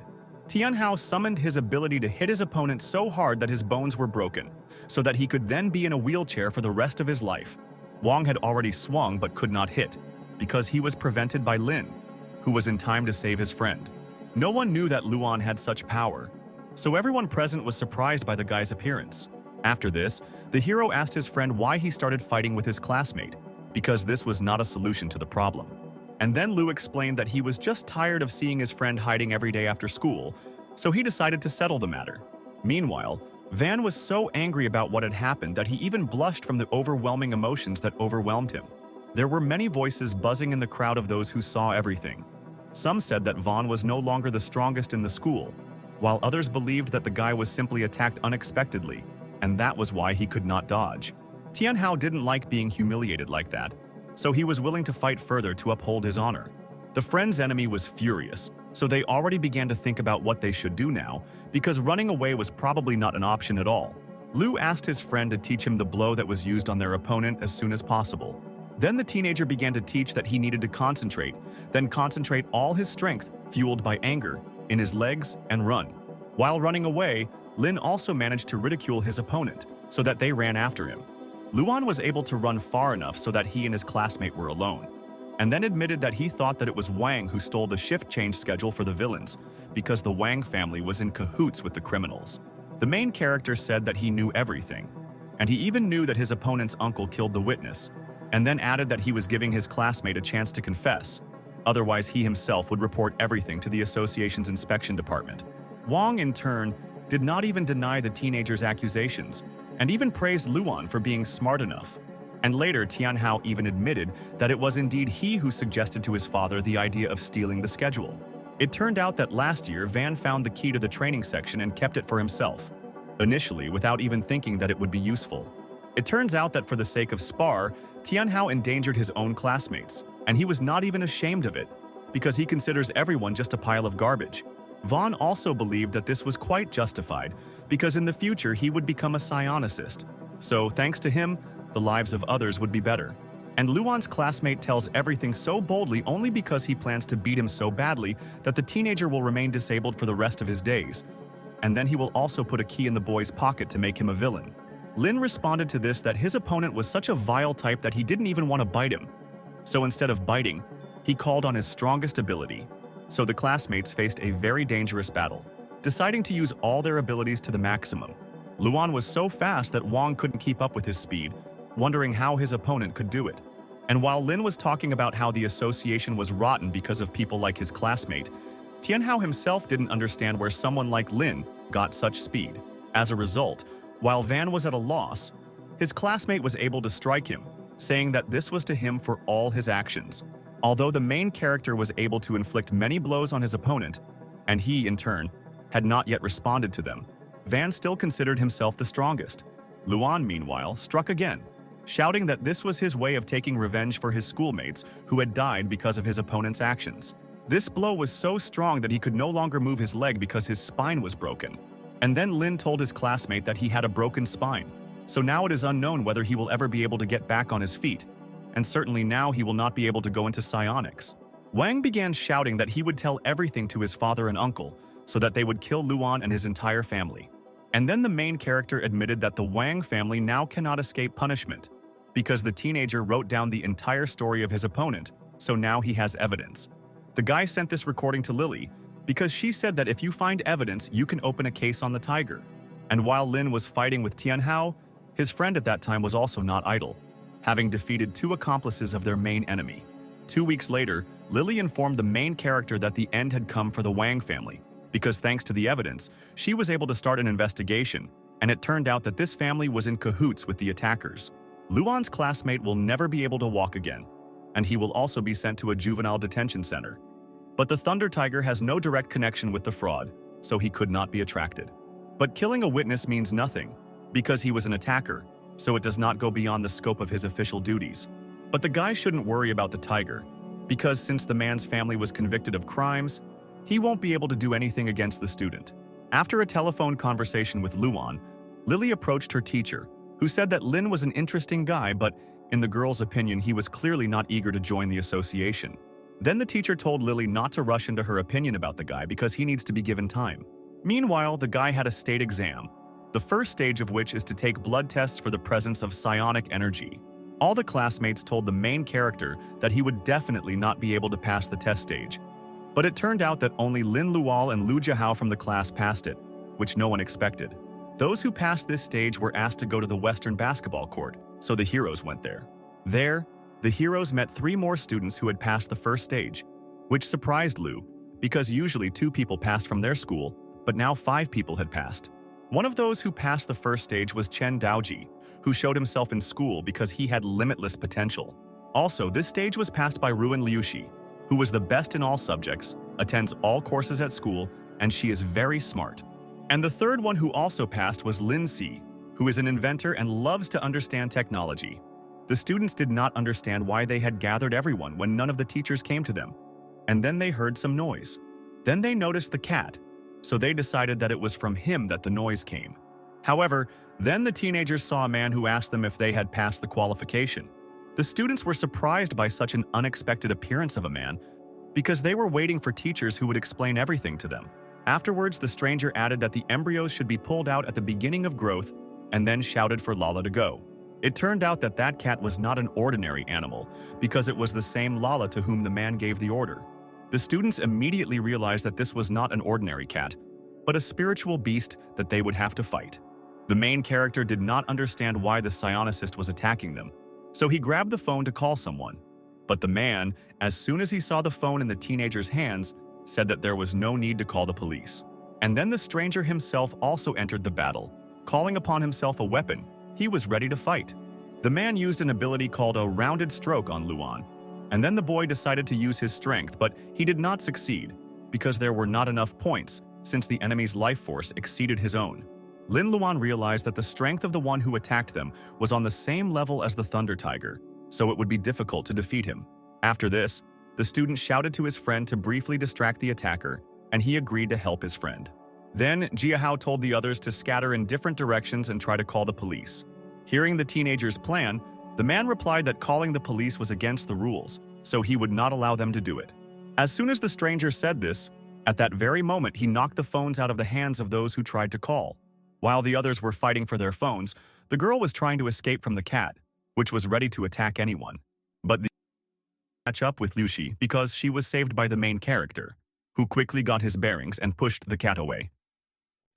Tianhao summoned his ability to hit his opponent so hard that his bones were broken, so that he could then be in a wheelchair for the rest of his life. Wang had already swung but could not hit, because he was prevented by Lin, who was in time to save his friend. No one knew that Luan had such power, so everyone present was surprised by the guy's appearance. After this, the hero asked his friend why he started fighting with his classmate, because this was not a solution to the problem. And then Lu explained that he was just tired of seeing his friend hiding every day after school, so he decided to settle the matter. Meanwhile, Van was so angry about what had happened that he even blushed from the overwhelming emotions that overwhelmed him. There were many voices buzzing in the crowd of those who saw everything. Some said that Vaughn was no longer the strongest in the school, while others believed that the guy was simply attacked unexpectedly, and that was why he could not dodge. Tianhao didn't like being humiliated like that, so he was willing to fight further to uphold his honor. The friend's enemy was furious, so they already began to think about what they should do now, because running away was probably not an option at all. Lu asked his friend to teach him the blow that was used on their opponent as soon as possible. Then the teenager began to teach that he needed to concentrate, then concentrate all his strength, fueled by anger, in his legs and run. While running away, Lin also managed to ridicule his opponent, so that they ran after him. Luan was able to run far enough so that he and his classmate were alone, and then admitted that he thought that it was Wang who stole the shift change schedule for the villains, because the Wang family was in cahoots with the criminals. The main character said that he knew everything, and he even knew that his opponent's uncle killed the witness, and then added that he was giving his classmate a chance to confess, otherwise he himself would report everything to the association's inspection department. Wang, in turn, did not even deny the teenager's accusations, and even praised Luan for being smart enough. And later, Tianhao even admitted that it was indeed he who suggested to his father the idea of stealing the schedule. It turned out that last year, Van found the key to the training section and kept it for himself, initially without even thinking that it would be useful. It turns out that for the sake of Spar, Tianhao endangered his own classmates, and he was not even ashamed of it, because he considers everyone just a pile of garbage. Vaughn also believed that this was quite justified, because in the future he would become a psionicist. So, thanks to him, the lives of others would be better. And Luan's classmate tells everything so boldly only because he plans to beat him so badly that the teenager will remain disabled for the rest of his days. And then he will also put a key in the boy's pocket to make him a villain. Lin responded to this that his opponent was such a vile type that he didn't even want to bite him. So instead of biting, he called on his strongest ability. So the classmates faced a very dangerous battle, deciding to use all their abilities to the maximum. Luan was so fast that Wang couldn't keep up with his speed, wondering how his opponent could do it. And while Lin was talking about how the association was rotten because of people like his classmate, Tianhao himself didn't understand where someone like Lin got such speed. As a result, while Van was at a loss, his classmate was able to strike him, saying that this was to him for all his actions. Although the main character was able to inflict many blows on his opponent, and he, in turn, had not yet responded to them, Van still considered himself the strongest. Luan, meanwhile, struck again, shouting that this was his way of taking revenge for his schoolmates who had died because of his opponent's actions. This blow was so strong that he could no longer move his leg because his spine was broken. And then Lin told his classmate that he had a broken spine, so now it is unknown whether he will ever be able to get back on his feet, and certainly now he will not be able to go into psionics. Wang began shouting that he would tell everything to his father and uncle, so that they would kill Luan and his entire family. And then the main character admitted that the Wang family now cannot escape punishment, because the teenager wrote down the entire story of his opponent, so now he has evidence. The guy sent this recording to Lily, because she said that if you find evidence, you can open a case on the tiger. And while Lin was fighting with Tianhao, his friend at that time was also not idle, having defeated 2 accomplices of their main enemy. 2 weeks later, Lily informed the main character that the end had come for the Wang family, because thanks to the evidence, she was able to start an investigation, and it turned out that this family was in cahoots with the attackers. Luan's classmate will never be able to walk again, and he will also be sent to a juvenile detention center. But the Thunder Tiger has no direct connection with the fraud, so he could not be attracted. But killing a witness means nothing, because he was an attacker, so it does not go beyond the scope of his official duties. But the guy shouldn't worry about the tiger, because since the man's family was convicted of crimes, he won't be able to do anything against the student. After a telephone conversation with Luan, Lily approached her teacher, who said that Lin was an interesting guy, but in the girl's opinion, he was clearly not eager to join the association. Then the teacher told Lily not to rush into her opinion about the guy because he needs to be given time. Meanwhile, the guy had a state exam, the first stage of which is to take blood tests for the presence of psionic energy. All the classmates told the main character that he would definitely not be able to pass the test stage. But it turned out that only Lin Lual and Lu Jiahao from the class passed it, which no one expected. Those who passed this stage were asked to go to the Western basketball court, so the heroes went there. There, the heroes met 3 more students who had passed the first stage, which surprised Lu, because usually 2 people passed from their school, but now 5 people had passed. One of those who passed the first stage was Chen Daoji, who showed himself in school because he had limitless potential. Also, this stage was passed by Ruin Liuxi, who was the best in all subjects, attends all courses at school, and she is very smart. And the third one who also passed was Lin Si, who is an inventor and loves to understand technology. The students did not understand why they had gathered everyone when none of the teachers came to them. And then they heard some noise. Then they noticed the cat, so they decided that it was from him that the noise came. However, then the teenagers saw a man who asked them if they had passed the qualification. The students were surprised by such an unexpected appearance of a man, because they were waiting for teachers who would explain everything to them. Afterwards, the stranger added that the embryos should be pulled out at the beginning of growth and then shouted for Lala to go. It turned out that that cat was not an ordinary animal, because it was the same Lala to whom the man gave the order. The students immediately realized that this was not an ordinary cat, but a spiritual beast that they would have to fight. The main character did not understand why the psionicist was attacking them, so he grabbed the phone to call someone. But the man, as soon as he saw the phone in the teenager's hands, said that there was no need to call the police. And then the stranger himself also entered the battle, calling upon himself a weapon. He was ready to fight. The man used an ability called a rounded stroke on Luan, and then the boy decided to use his strength, but he did not succeed because there were not enough points since the enemy's life force exceeded his own. Lin Luan realized that the strength of the one who attacked them was on the same level as the Thunder Tiger, so it would be difficult to defeat him. After this, the student shouted to his friend to briefly distract the attacker, and he agreed to help his friend. Then, Jiahao told the others to scatter in different directions and try to call the police. Hearing the teenager's plan, the man replied that calling the police was against the rules, so he would not allow them to do it. As soon as the stranger said this, at that very moment he knocked the phones out of the hands of those who tried to call. While the others were fighting for their phones, the girl was trying to escape from the cat, which was ready to attack anyone. But the catch up with Lucy because she was saved by the main character, who quickly got his bearings and pushed the cat away.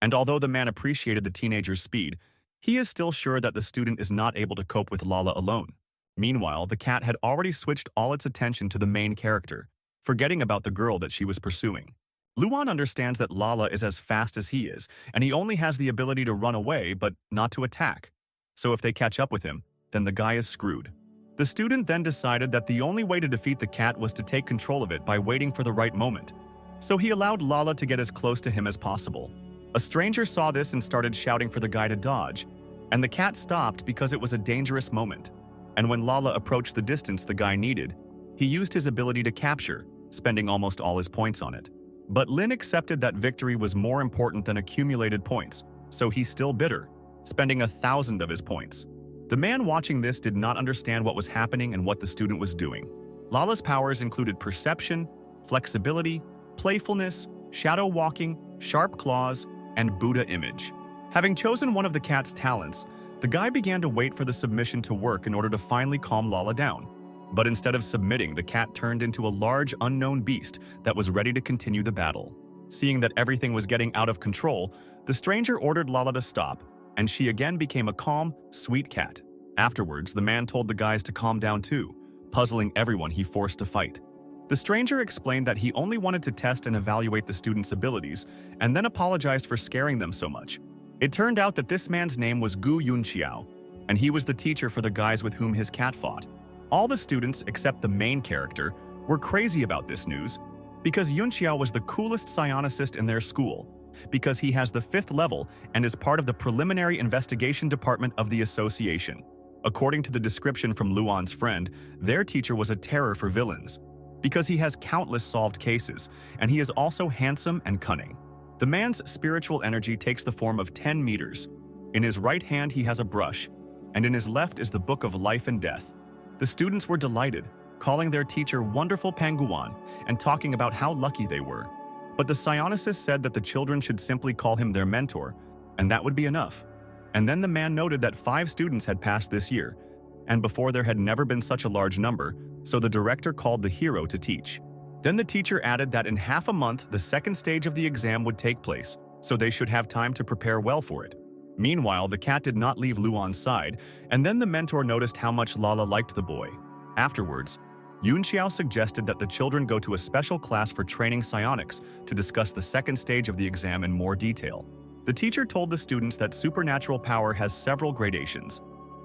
And although the man appreciated the teenager's speed, he is still sure that the student is not able to cope with Lala alone. Meanwhile, the cat had already switched all its attention to the main character, forgetting about the girl that she was pursuing. Luan understands that Lala is as fast as he is, and he only has the ability to run away but not to attack. So if they catch up with him, then the guy is screwed. The student then decided that the only way to defeat the cat was to take control of it by waiting for the right moment. So he allowed Lala to get as close to him as possible. A stranger saw this and started shouting for the guy to dodge, and the cat stopped because it was a dangerous moment. And when Lala approached the distance the guy needed, he used his ability to capture, spending almost all his points on it. But Lin accepted that victory was more important than accumulated points, so he's still bitter, spending 1,000 of his points. The man watching this did not understand what was happening and what the student was doing. Lala's powers included perception, flexibility, playfulness, shadow walking, sharp claws, and Buddha image. Having chosen one of the cat's talents, the guy began to wait for the submission to work in order to finally calm Lala down. But instead of submitting, the cat turned into a large, unknown beast that was ready to continue the battle. Seeing that everything was getting out of control, the stranger ordered Lala to stop, and she again became a calm, sweet cat. Afterwards, the man told the guys to calm down too, puzzling everyone he forced to fight. The stranger explained that he only wanted to test and evaluate the students' abilities, and then apologized for scaring them so much. It turned out that this man's name was Gu Yunqiao, and he was the teacher for the guys with whom his cat fought. All the students, except the main character, were crazy about this news, because Yunqiao was the coolest psionicist in their school, because he has the 5th level and is part of the preliminary investigation department of the association. According to the description from Luan's friend, their teacher was a terror for villains, because he has countless solved cases, and he is also handsome and cunning. The man's spiritual energy takes the form of 10 meters. In his right hand he has a brush, and in his left is the Book of Life and Death. The students were delighted, calling their teacher Wonderful Panguan and talking about how lucky they were. But the psionicist said that the children should simply call him their mentor, and that would be enough. And then the man noted that 5 students had passed this year, and before there had never been such a large number, so the director called the hero to teach. Then the teacher added that in half a month the second stage of the exam would take place, so they should have time to prepare well for it. Meanwhile, the cat did not leave Luan's side, and then the mentor noticed how much Lala liked the boy. Afterwards, Yunqiao suggested that the children go to a special class for training psionics to discuss the second stage of the exam in more detail. The teacher told the students that supernatural power has several gradations,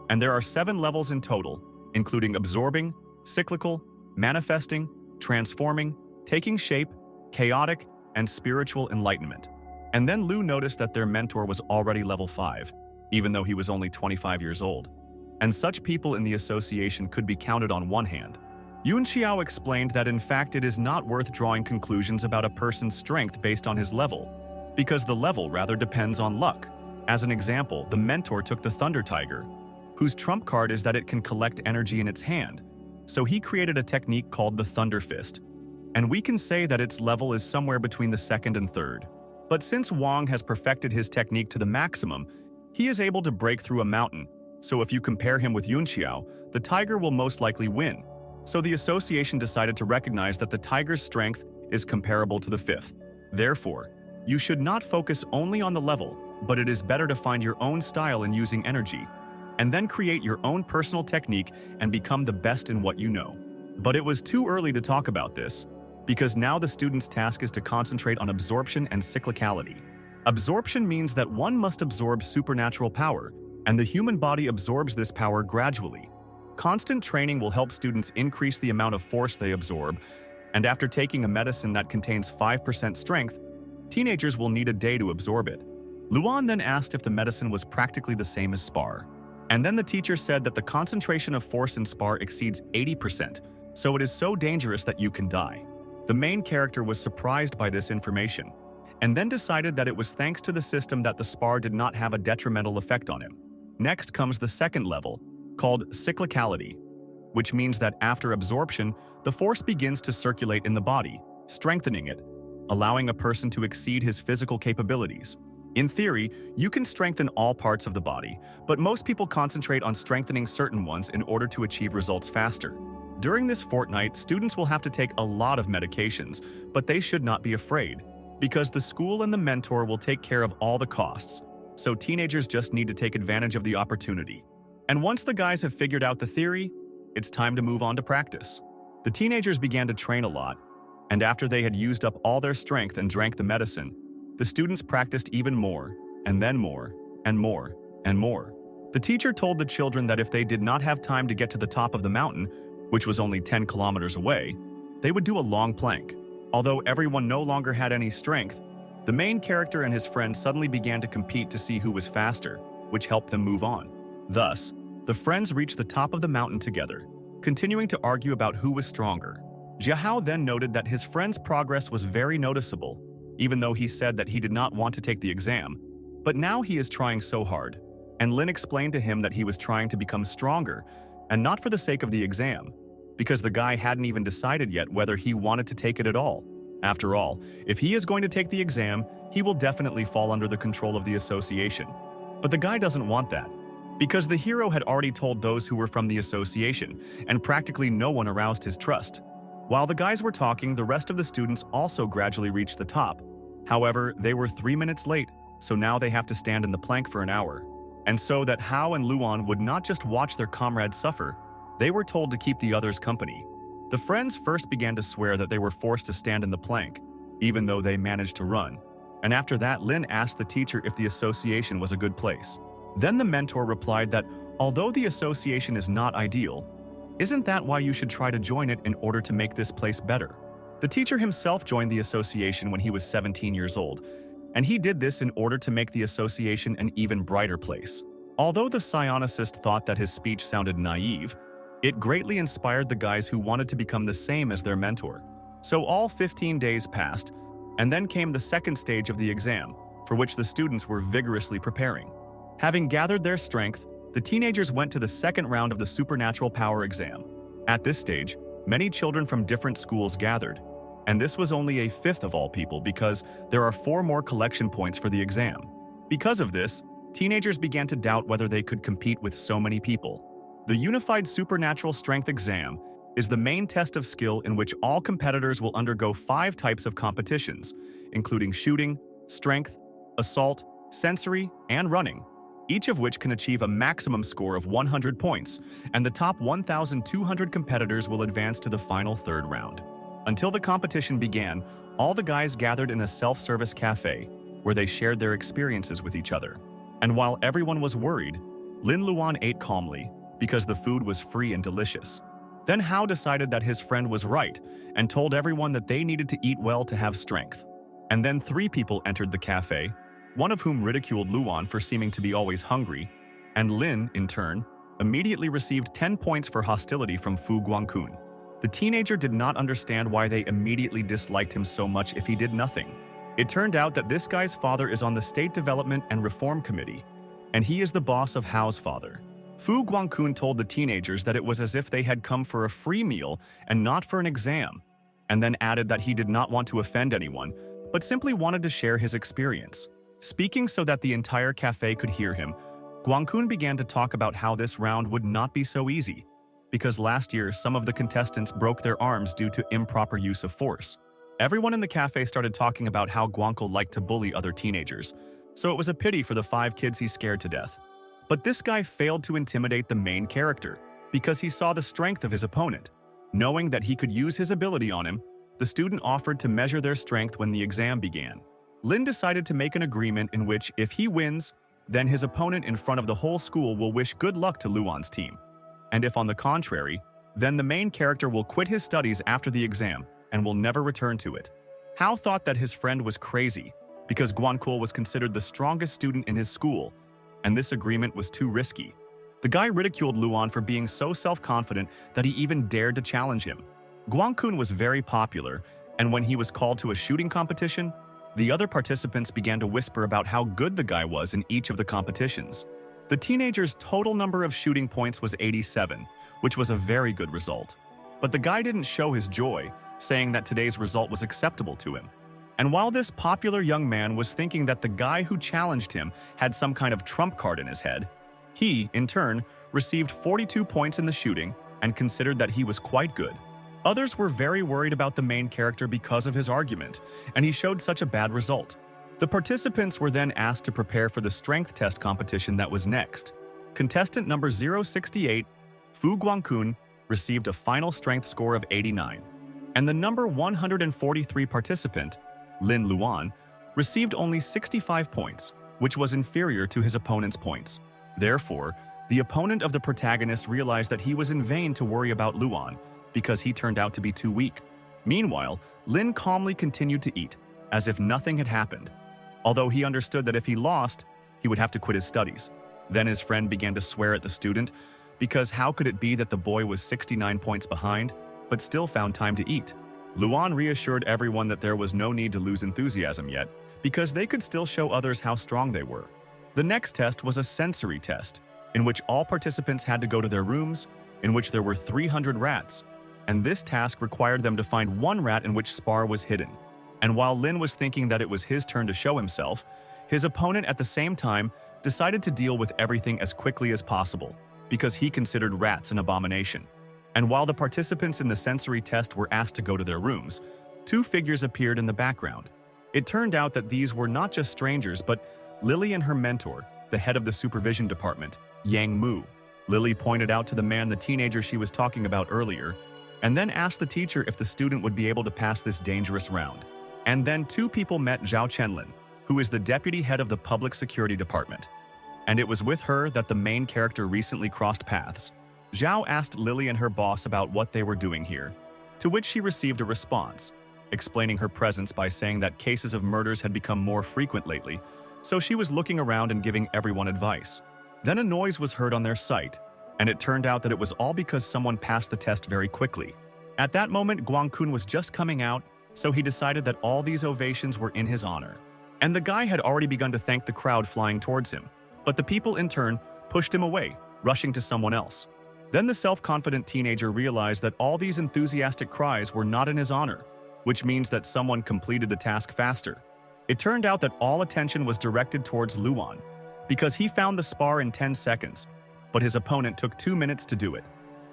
and there are 7 levels in total, including absorbing, cyclical, manifesting, transforming, taking shape, chaotic, and spiritual enlightenment. And then Lu noticed that their mentor was already level 5, even though he was only 25 years old. And such people in the association could be counted on one hand. Yunqiao explained that in fact it is not worth drawing conclusions about a person's strength based on his level, because the level rather depends on luck. As an example, the mentor took the Thunder Tiger, whose trump card is that it can collect energy in its hand, so he created a technique called the Thunder Fist, and we can say that its level is somewhere between the 2nd and 3rd. But since Wang has perfected his technique to the maximum, he is able to break through a mountain, so if you compare him with Yunqiao, the tiger will most likely win. So the association decided to recognize that the tiger's strength is comparable to the 5th. Therefore, you should not focus only on the level, but it is better to find your own style in using energy, and then create your own personal technique and become the best in what you know. But it was too early to talk about this, because now the student's task is to concentrate on absorption and cyclicality. Absorption means that one must absorb supernatural power, and the human body absorbs this power gradually. Constant training will help students increase the amount of force they absorb, and after taking a medicine that contains 5% strength, teenagers will need a day to absorb it. Luan then asked if the medicine was practically the same as spar. And then the teacher said that the concentration of force in spar exceeds 80%, so it is so dangerous that you can die. The main character was surprised by this information, and then decided that it was thanks to the system that the spar did not have a detrimental effect on him. Next comes the second level, called cyclicality, which means that after absorption, the force begins to circulate in the body, strengthening it, allowing a person to exceed his physical capabilities. In theory, you can strengthen all parts of the body, but most people concentrate on strengthening certain ones in order to achieve results faster. During this fortnight, students will have to take a lot of medications, but they should not be afraid, because the school and the mentor will take care of all the costs, so teenagers just need to take advantage of the opportunity. And once the guys have figured out the theory, it's time to move on to practice. The teenagers began to train a lot, and after they had used up all their strength and drank the medicine, the students practiced even more, and then more, and more, and more. The teacher told the children that if they did not have time to get to the top of the mountain, which was only 10 kilometers away, they would do a long plank. Although everyone no longer had any strength, the main character and his friends suddenly began to compete to see who was faster, which helped them move on. Thus, the friends reached the top of the mountain together, continuing to argue about who was stronger. Yahello then noted that his friend's progress was very noticeable, even though he said that he did not want to take the exam, but now he is trying so hard. And Lin explained to him that he was trying to become stronger, and not for the sake of the exam, because the guy hadn't even decided yet whether he wanted to take it at all. After all, if he is going to take the exam, he will definitely fall under the control of the association. But the guy doesn't want that, because the hero had already told those who were from the association, and practically no one aroused his trust. While the guys were talking, the rest of the students also gradually reached the top. However, they were 3 minutes late, so now they have to stand in the plank for an hour. And so that Hao and Luan would not just watch their comrades suffer, they were told to keep the others company. The friends first began to swear that they were forced to stand in the plank, even though they managed to run. And after that, Lin asked the teacher if the association was a good place. Then the mentor replied that although the association is not ideal, isn't that why you should try to join it in order to make this place better? The teacher himself joined the association when he was 17 years old, and he did this in order to make the association an even brighter place. Although the psionicist thought that his speech sounded naive, it greatly inspired the guys who wanted to become the same as their mentor. So all 15 days passed, and then came the second stage of the exam, for which the students were vigorously preparing. Having gathered their strength, the teenagers went to the second round of the supernatural power exam. At this stage, many children from different schools gathered, and this was only a fifth of all people because there are 4 more collection points for the exam. Because of this, teenagers began to doubt whether they could compete with so many people. The Unified Supernatural Strength Exam is the main test of skill in which all competitors will undergo 5 types of competitions, including shooting, strength, assault, sensory, and running, each of which can achieve a maximum score of 100 points, and the top 1,200 competitors will advance to the final third round. Until the competition began, all the guys gathered in a self-service cafe, where they shared their experiences with each other. And while everyone was worried, Lin Luan ate calmly, because the food was free and delicious. Then Hao decided that his friend was right, and told everyone that they needed to eat well to have strength. And then 3 people entered the cafe, one of whom ridiculed Luan for seeming to be always hungry, and Lin, in turn, immediately received 10 points for hostility from Fu Guangkun. The teenager did not understand why they immediately disliked him so much if he did nothing. It turned out that this guy's father is on the State Development and Reform Committee, and he is the boss of Hao's father. Fu Guangkun told the teenagers that it was as if they had come for a free meal and not for an exam, and then added that he did not want to offend anyone, but simply wanted to share his experience. Speaking so that the entire cafe could hear him, Guangkun began to talk about how this round would not be so easy, because last year some of the contestants broke their arms due to improper use of force. Everyone in the cafe started talking about how Guangkun liked to bully other teenagers, so it was a pity for the 5 kids he scared to death. But this guy failed to intimidate the main character, because he saw the strength of his opponent. Knowing that he could use his ability on him, the student offered to measure their strength when the exam began. Lin decided to make an agreement in which, if he wins, then his opponent in front of the whole school will wish good luck to Luan's team. And if on the contrary, then the main character will quit his studies after the exam and will never return to it. Hao thought that his friend was crazy because Guankul was considered the strongest student in his school, and this agreement was too risky. The guy ridiculed Luan for being so self-confident that he even dared to challenge him. Guankun was very popular, and when he was called to a shooting competition, the other participants began to whisper about how good the guy was in each of the competitions. The teenager's total number of shooting points was 87, which was a very good result. But the guy didn't show his joy, saying that today's result was acceptable to him. And while this popular young man was thinking that the guy who challenged him had some kind of trump card in his head, he, in turn, received 42 points in the shooting and considered that he was quite good. Others were very worried about the main character because of his argument, and he showed such a bad result. The participants were then asked to prepare for the strength test competition that was next. Contestant number 068, Fu Guangkun, received a final strength score of 89. And the number 143 participant, Lin Luan, received only 65 points, which was inferior to his opponent's points. Therefore, the opponent of the protagonist realized that he was in vain to worry about Luan because he turned out to be too weak. Meanwhile, Lin calmly continued to eat, as if nothing had happened, although he understood that if he lost, he would have to quit his studies. Then his friend began to swear at the student, because how could it be that the boy was 69 points behind, but still found time to eat? Luan reassured everyone that there was no need to lose enthusiasm yet, because they could still show others how strong they were. The next test was a sensory test, in which all participants had to go to their rooms, in which there were 300 rats, and this task required them to find one rat in which Spar was hidden. And while Lin was thinking that it was his turn to show himself, his opponent at the same time decided to deal with everything as quickly as possible, because he considered rats an abomination. And while the participants in the sensory test were asked to go to their rooms, two figures appeared in the background. It turned out that these were not just strangers, but Lily and her mentor, the head of the supervision department, Yang Mu. Lily pointed out to the man the teenager she was talking about earlier, and then asked the teacher if the student would be able to pass this dangerous round. And then two people met Zhao Chenlin, who is the deputy head of the public security department. And it was with her that the main character recently crossed paths. Zhao asked Lily and her boss about what they were doing here, to which she received a response, explaining her presence by saying that cases of murders had become more frequent lately, so she was looking around and giving everyone advice. Then a noise was heard on their site, and it turned out that it was all because someone passed the test very quickly. At that moment, Guangkun was just coming out, so he decided that all these ovations were in his honor. And the guy had already begun to thank the crowd flying towards him, but the people in turn pushed him away, rushing to someone else. Then the self-confident teenager realized that all these enthusiastic cries were not in his honor, which means that someone completed the task faster. It turned out that all attention was directed towards Luan, because he found the spar in 10 seconds, but his opponent took 2 minutes to do it.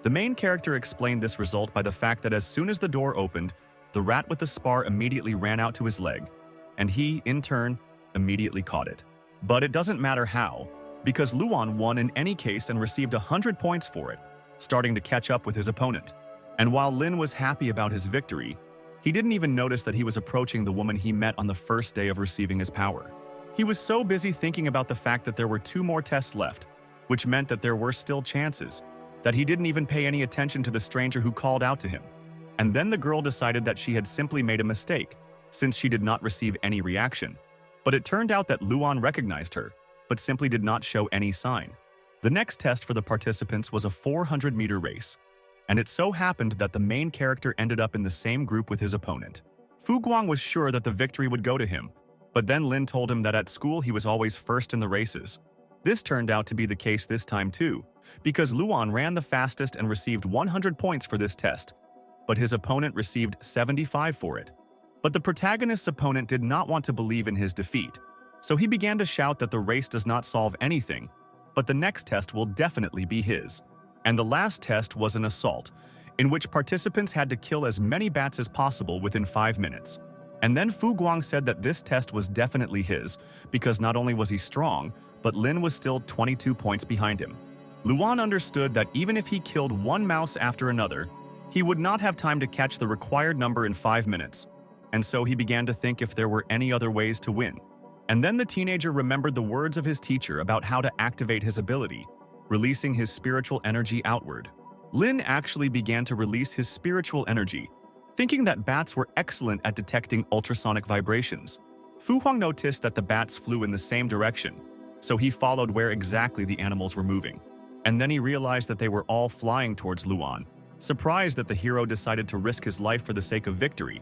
The main character explained this result by the fact that as soon as the door opened, the rat with the spar immediately ran out to his leg, and he, in turn, immediately caught it. But it doesn't matter how, because Luan won in any case and received 100 points for it, starting to catch up with his opponent. And while Lin was happy about his victory, he didn't even notice that he was approaching the woman he met on the first day of receiving his power. He was so busy thinking about the fact that there were 2 more tests left, which meant that there were still chances, that he didn't even pay any attention to the stranger who called out to him. And then the girl decided that she had simply made a mistake, since she did not receive any reaction. But it turned out that Luan recognized her, but simply did not show any sign. The next test for the participants was a 400-meter race, and it so happened that the main character ended up in the same group with his opponent. Fu Guang was sure that the victory would go to him, but then Lin told him that at school he was always first in the races. This turned out to be the case this time too, because Luan ran the fastest and received 100 points for this test, but his opponent received 75 for it. But the protagonist's opponent did not want to believe in his defeat, so he began to shout that the race does not solve anything, but the next test will definitely be his. And the last test was an assault, in which participants had to kill as many bats as possible within 5 minutes. And then Fu Guang said that this test was definitely his, because not only was he strong, but Lin was still 22 points behind him. Luan understood that even if he killed one mouse after another, he would not have time to catch the required number in 5 minutes, and so he began to think if there were any other ways to win. And then the teenager remembered the words of his teacher about how to activate his ability, releasing his spiritual energy outward. Lin actually began to release his spiritual energy, thinking that bats were excellent at detecting ultrasonic vibrations. Fu Huang noticed that the bats flew in the same direction, so he followed where exactly the animals were moving. And then he realized that they were all flying towards Luan, surprised that the hero decided to risk his life for the sake of victory,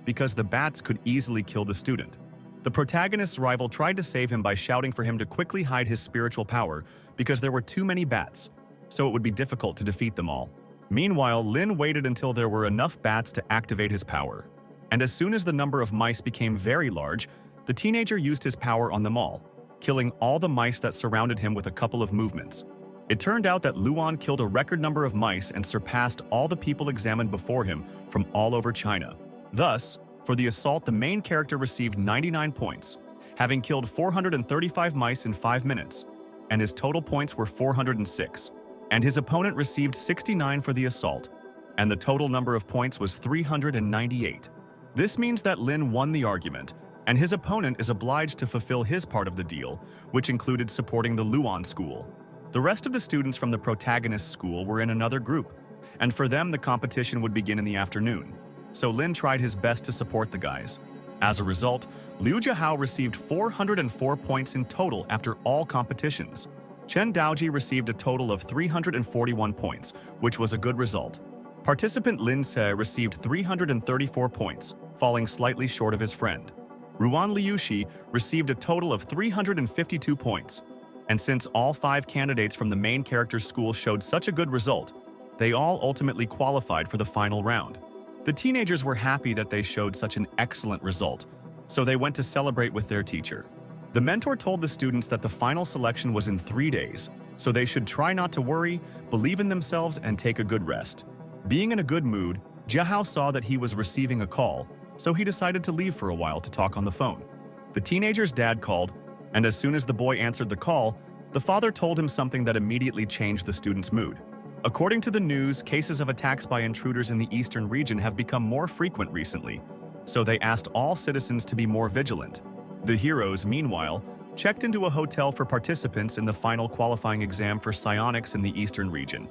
because the bats could easily kill the student. The protagonist's rival tried to save him by shouting for him to quickly hide his spiritual power because there were too many bats, so it would be difficult to defeat them all. Meanwhile, Lin waited until there were enough bats to activate his power. And as soon as the number of mice became very large, the teenager used his power on them all, killing all the mice that surrounded him with a couple of movements. It turned out that Luan killed a record number of mice and surpassed all the people examined before him from all over China. Thus, for the assault, the main character received 99 points, having killed 435 mice in 5 minutes, and his total points were 406. And his opponent received 69 for the assault, and the total number of points was 398. This means that Lin won the argument, and his opponent is obliged to fulfill his part of the deal, which included supporting the Luan school. The rest of the students from the protagonist's school were in another group, and for them the competition would begin in the afternoon. So Lin tried his best to support the guys. As a result, Liu Jiahao received 404 points in total after all competitions. Chen Daoji received a total of 341 points, which was a good result. Participant Lin Se received 334 points, falling slightly short of his friend. Ruan Liuxi received a total of 352 points. And since all 5 candidates from the main character's school showed such a good result, they all ultimately qualified for the final round. The teenagers were happy that they showed such an excellent result, so they went to celebrate with their teacher. The mentor told the students that the final selection was in 3 days, so they should try not to worry, believe in themselves, and take a good rest. Being in a good mood, Jiahao saw that he was receiving a call, so he decided to leave for a while to talk on the phone. The teenager's dad called, and as soon as the boy answered the call, the father told him something that immediately changed the student's mood. According to the news, cases of attacks by intruders in the eastern region have become more frequent recently, so they asked all citizens to be more vigilant. The heroes, meanwhile, checked into a hotel for participants in the final qualifying exam for psionics in the eastern region,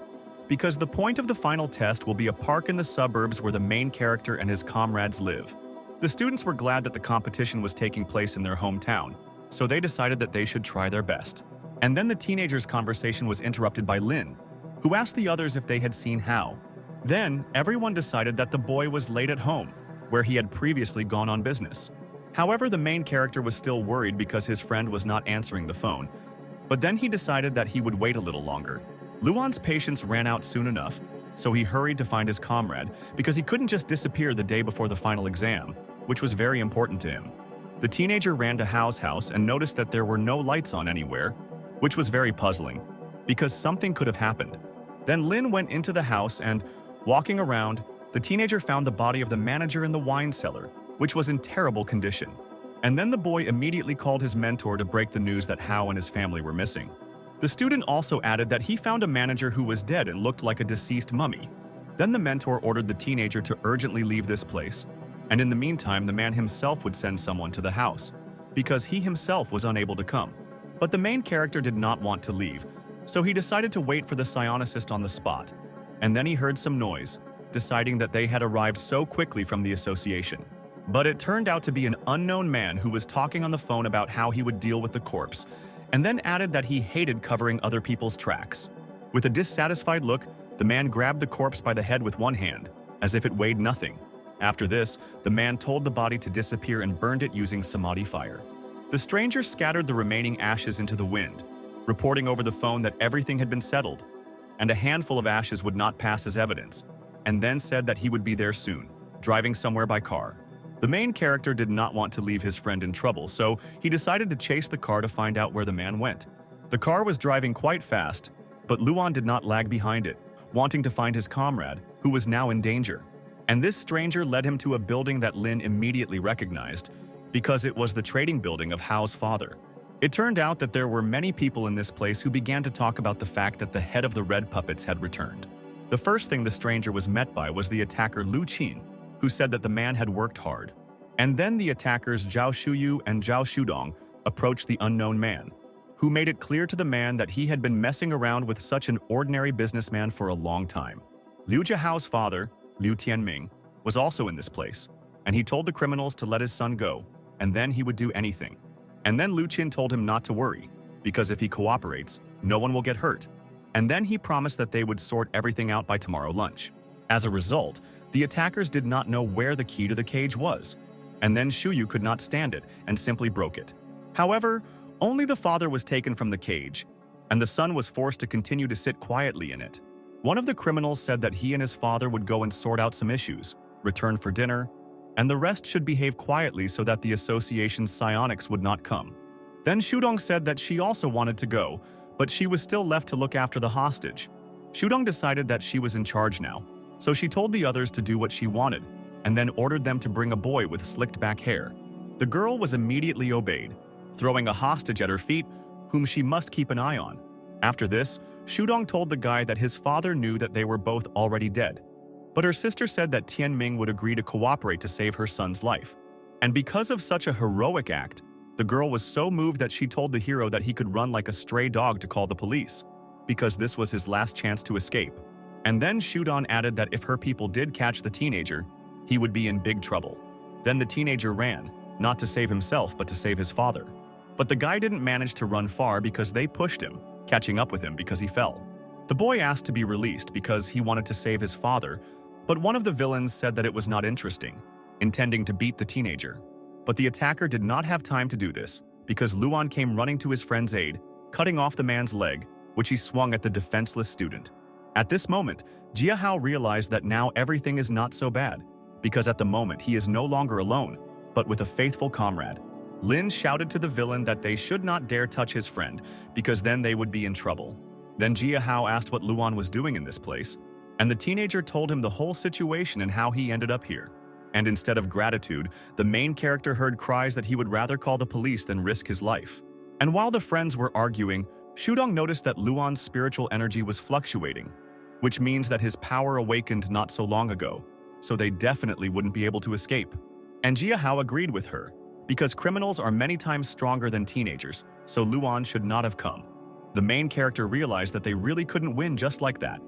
because the point of the final test will be a park in the suburbs where the main character and his comrades live. The students were glad that the competition was taking place in their hometown, so they decided that they should try their best. And then the teenagers' conversation was interrupted by Lin, who asked the others if they had seen Hao. Then, everyone decided that the boy was late at home, where he had previously gone on business. However, the main character was still worried because his friend was not answering the phone, but then he decided that he would wait a little longer. Luan's patience ran out soon enough, so he hurried to find his comrade because he couldn't just disappear the day before the final exam, which was very important to him. The teenager ran to Hao's house and noticed that there were no lights on anywhere, which was very puzzling, because something could have happened. Then Lin went into the house and, walking around, the teenager found the body of the manager in the wine cellar, which was in terrible condition. And then the boy immediately called his mentor to break the news that Hao and his family were missing. The student also added that he found a manager who was dead and looked like a deceased mummy. Then the mentor ordered the teenager to urgently leave this place, and in the meantime the man himself would send someone to the house, because he himself was unable to come. But the main character did not want to leave, so he decided to wait for the psionicist on the spot. And then he heard some noise, deciding that they had arrived so quickly from the association. But it turned out to be an unknown man who was talking on the phone about how he would deal with the corpse, and then added that he hated covering other people's tracks. With a dissatisfied look, the man grabbed the corpse by the head with one hand, as if it weighed nothing. After this, the man told the body to disappear and burned it using samadhi fire. The stranger scattered the remaining ashes into the wind, reporting over the phone that everything had been settled, and a handful of ashes would not pass as evidence, and then said that he would be there soon, driving somewhere by car. The main character did not want to leave his friend in trouble, so he decided to chase the car to find out where the man went. The car was driving quite fast, but Luan did not lag behind it, wanting to find his comrade, who was now in danger. And this stranger led him to a building that Lin immediately recognized, because it was the trading building of Hao's father. It turned out that there were many people in this place who began to talk about the fact that the head of the red puppets had returned. The first thing the stranger was met by was the attacker Lu Qin, who said that the man had worked hard. And then the attackers Zhao Shuyu and Zhao Shudong approached the unknown man, who made it clear to the man that he had been messing around with such an ordinary businessman for a long time. Liu Jiahao's father, Liu Tianming, was also in this place, and he told the criminals to let his son go, and then he would do anything. And then Liu Qin told him not to worry, because if he cooperates, no one will get hurt. And then he promised that they would sort everything out by tomorrow lunch. As a result, the attackers did not know where the key to the cage was, and then Shuyu could not stand it and simply broke it. However, only the father was taken from the cage, and the son was forced to continue to sit quietly in it. One of the criminals said that he and his father would go and sort out some issues, return for dinner, and the rest should behave quietly so that the association's psionics would not come. Then Shudong said that she also wanted to go, but she was still left to look after the hostage. Shudong decided that she was in charge now, so she told the others to do what she wanted, and then ordered them to bring a boy with slicked back hair. The girl was immediately obeyed, throwing a hostage at her feet, whom she must keep an eye on. After this, Shudong told the guy that his father knew that they were both already dead. But her sister said that Tianming would agree to cooperate to save her son's life. And because of such a heroic act, the girl was so moved that she told the hero that he could run like a stray dog to call the police, because this was his last chance to escape. And then Shudong added that if her people did catch the teenager, he would be in big trouble. Then the teenager ran, not to save himself but to save his father. But the guy didn't manage to run far because they pushed him, catching up with him because he fell. The boy asked to be released because he wanted to save his father, but one of the villains said that it was not interesting, intending to beat the teenager. But the attacker did not have time to do this because Luan came running to his friend's aid, cutting off the man's leg, which he swung at the defenseless student. At this moment, Jiahao realized that now everything is not so bad, because at the moment he is no longer alone, but with a faithful comrade. Lin shouted to the villain that they should not dare touch his friend, because then they would be in trouble. Then Jiahao asked what Luan was doing in this place, and the teenager told him the whole situation and how he ended up here. And instead of gratitude, the main character heard cries that he would rather call the police than risk his life. And while the friends were arguing, Shudong noticed that Luan's spiritual energy was fluctuating, which means that his power awakened not so long ago, so they definitely wouldn't be able to escape. And Jiahao agreed with her, because criminals are many times stronger than teenagers, so Luan should not have come. The main character realized that they really couldn't win just like that,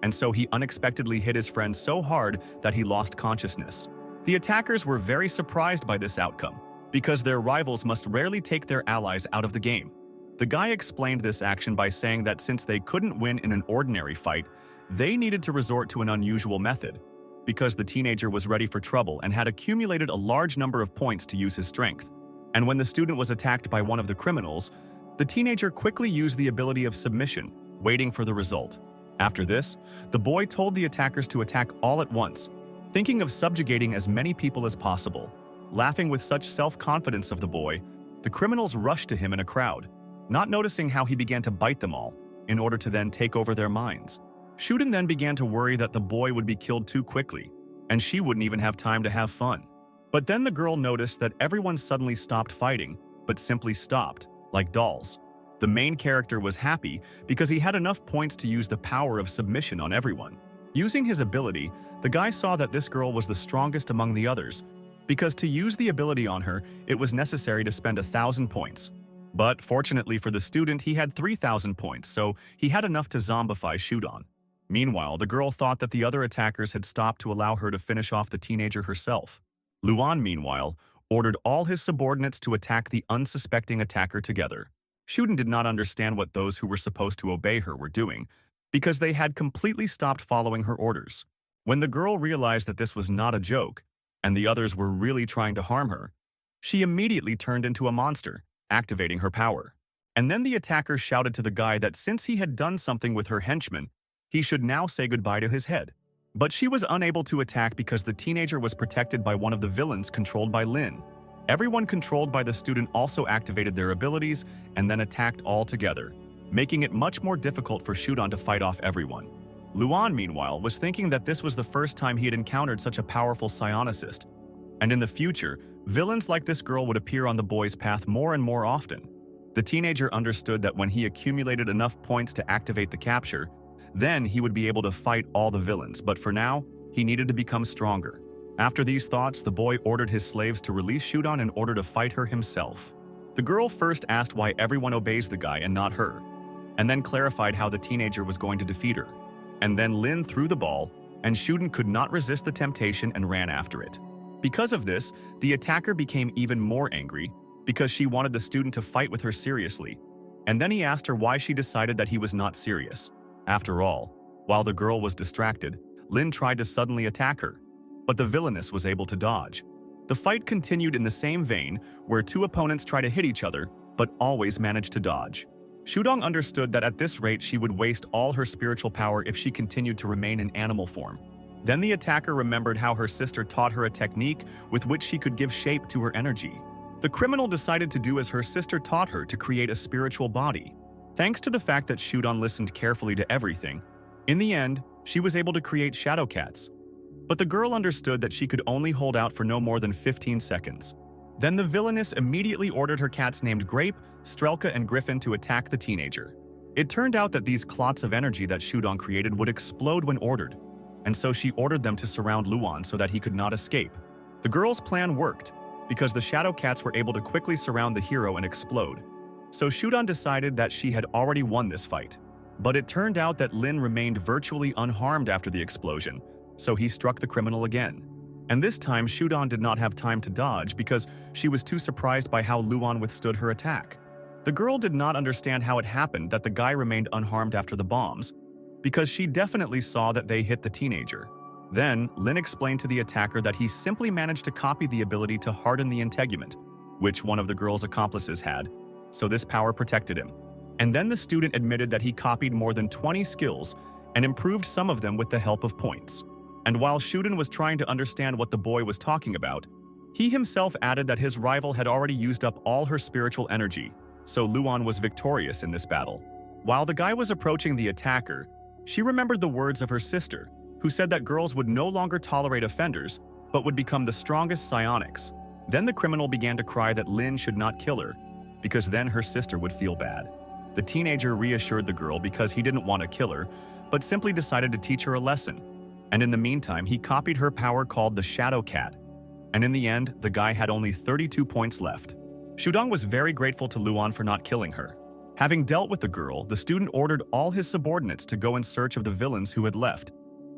and so he unexpectedly hit his friend so hard that he lost consciousness. The attackers were very surprised by this outcome, because their rivals must rarely take their allies out of the game. The guy explained this action by saying that since they couldn't win in an ordinary fight, they needed to resort to an unusual method, because the teenager was ready for trouble and had accumulated a large number of points to use his strength. And when the student was attacked by one of the criminals, the teenager quickly used the ability of submission, waiting for the result. After this, the boy told the attackers to attack all at once, thinking of subjugating as many people as possible. Laughing with such self-confidence of the boy, the criminals rushed to him in a crowd, not noticing how he began to bite them all, in order to then take over their minds. Shuden then began to worry that the boy would be killed too quickly, and she wouldn't even have time to have fun. But then the girl noticed that everyone suddenly stopped fighting, but simply stopped, like dolls. The main character was happy because he had enough points to use the power of submission on everyone. Using his ability, the guy saw that this girl was the strongest among the others, because to use the ability on her, it was necessary to spend 1,000 points. But fortunately for the student, he had 3,000 points, so he had enough to zombify Shudong. Meanwhile, the girl thought that the other attackers had stopped to allow her to finish off the teenager herself. Luan, meanwhile, ordered all his subordinates to attack the unsuspecting attacker together. Shuden did not understand what those who were supposed to obey her were doing, because they had completely stopped following her orders. When the girl realized that this was not a joke, and the others were really trying to harm her, she immediately turned into a monster, activating her power. And then the attacker shouted to the guy that since he had done something with her henchman, he should now say goodbye to his head. But she was unable to attack because the teenager was protected by one of the villains controlled by Lin. Everyone controlled by the student also activated their abilities and then attacked all together, making it much more difficult for Shudong to fight off everyone. Luan, meanwhile, was thinking that this was the first time he had encountered such a powerful psionicist, and in the future, villains like this girl would appear on the boy's path more and more often. The teenager understood that when he accumulated enough points to activate the capture, then he would be able to fight all the villains, but for now, he needed to become stronger. After these thoughts, the boy ordered his slaves to release Shudong in order to fight her himself. The girl first asked why everyone obeys the guy and not her, and then clarified how the teenager was going to defeat her. And then Lin threw the ball, and Shuden could not resist the temptation and ran after it. Because of this, the attacker became even more angry because she wanted the student to fight with her seriously. And then he asked her why she decided that he was not serious. After all, while the girl was distracted, Lin tried to suddenly attack her, but the villainess was able to dodge. The fight continued in the same vein, where two opponents try to hit each other, but always managed to dodge. Shudong understood that at this rate she would waste all her spiritual power if she continued to remain in animal form. Then the attacker remembered how her sister taught her a technique with which she could give shape to her energy. The criminal decided to do as her sister taught her to create a spiritual body. Thanks to the fact that Shudong listened carefully to everything, in the end, she was able to create shadow cats. But the girl understood that she could only hold out for no more than 15 seconds. Then the villainess immediately ordered her cats named Grape, Strelka, and Griffin to attack the teenager. It turned out that these clots of energy that Shudong created would explode when ordered, and so she ordered them to surround Luan so that he could not escape. The girl's plan worked, because the shadow cats were able to quickly surround the hero and explode. So Shudong decided that she had already won this fight. But it turned out that Lin remained virtually unharmed after the explosion, so he struck the criminal again. And this time, Shudong did not have time to dodge because she was too surprised by how Luan withstood her attack. The girl did not understand how it happened that the guy remained unharmed after the bombs, because she definitely saw that they hit the teenager. Then, Lin explained to the attacker that he simply managed to copy the ability to harden the integument, which one of the girl's accomplices had, so this power protected him. And then the student admitted that he copied more than 20 skills and improved some of them with the help of points. And while Shuden was trying to understand what the boy was talking about, he himself added that his rival had already used up all her spiritual energy, so Luan was victorious in this battle. While the guy was approaching the attacker, she remembered the words of her sister, who said that girls would no longer tolerate offenders, but would become the strongest psionics. Then the criminal began to cry that Lin should not kill her, because then her sister would feel bad. The teenager reassured the girl because he didn't want to kill her, but simply decided to teach her a lesson. And in the meantime, he copied her power called the Shadow Cat. And in the end, the guy had only 32 points left. Shudong was very grateful to Luan for not killing her. Having dealt with the girl, the student ordered all his subordinates to go in search of the villains who had left.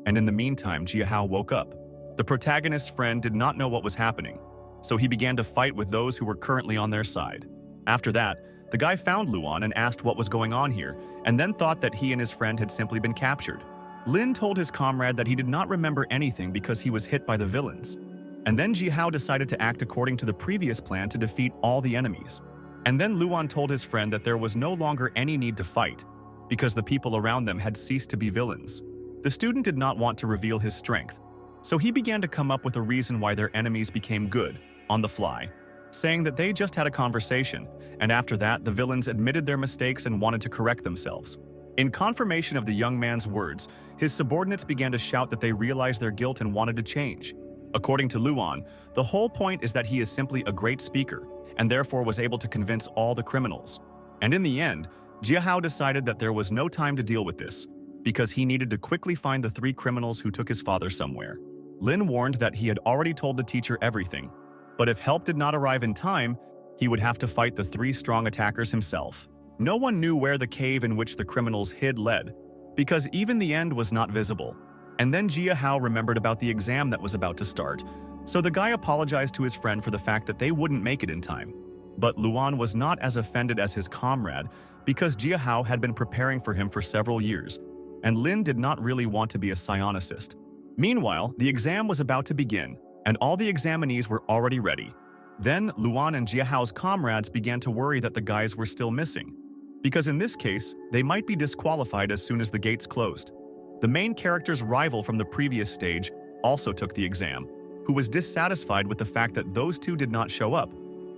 And in the meantime, Jiahao woke up. The protagonist's friend did not know what was happening, so he began to fight with those who were currently on their side. After that, the guy found Luan and asked what was going on here, and then thought that he and his friend had simply been captured. Lin told his comrade that he did not remember anything because he was hit by the villains. And then Jiahao decided to act according to the previous plan to defeat all the enemies. And then Luan told his friend that there was no longer any need to fight, because the people around them had ceased to be villains. The student did not want to reveal his strength, so he began to come up with a reason why their enemies became good, on the fly, saying that they just had a conversation, and after that the villains admitted their mistakes and wanted to correct themselves. In confirmation of the young man's words, his subordinates began to shout that they realized their guilt and wanted to change. According to Luan, the whole point is that he is simply a great speaker, and therefore was able to convince all the criminals. And in the end, Jiahao decided that there was no time to deal with this, because he needed to quickly find the 3 criminals who took his father somewhere. Lin warned that he had already told the teacher everything, but if help did not arrive in time, he would have to fight the 3 strong attackers himself. No one knew where the cave in which the criminals hid led, because even the end was not visible. And then Jiahao remembered about the exam that was about to start, so the guy apologized to his friend for the fact that they wouldn't make it in time. But Luan was not as offended as his comrade, because Jiahao had been preparing for him for several years, and Lin did not really want to be a psionicist. Meanwhile, the exam was about to begin, and all the examinees were already ready. Then Luan and Jiahao's comrades began to worry that the guys were still missing, because in this case, they might be disqualified as soon as the gates closed. The main character's rival from the previous stage also took the exam, who was dissatisfied with the fact that those 2 did not show up,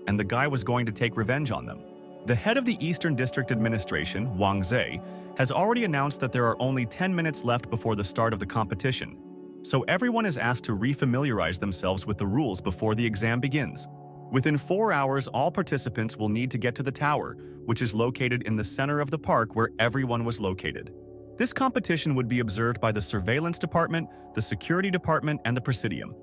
and the guy was going to take revenge on them. The head of the Eastern District Administration, Wang Zhe, has already announced that there are only 10 minutes left before the start of the competition, so everyone is asked to refamiliarize themselves with the rules before the exam begins. Within 4 hours, all participants will need to get to the tower, which is located in the center of the park where everyone was located. This competition would be observed by the Surveillance Department, the Security Department, and the Presidium.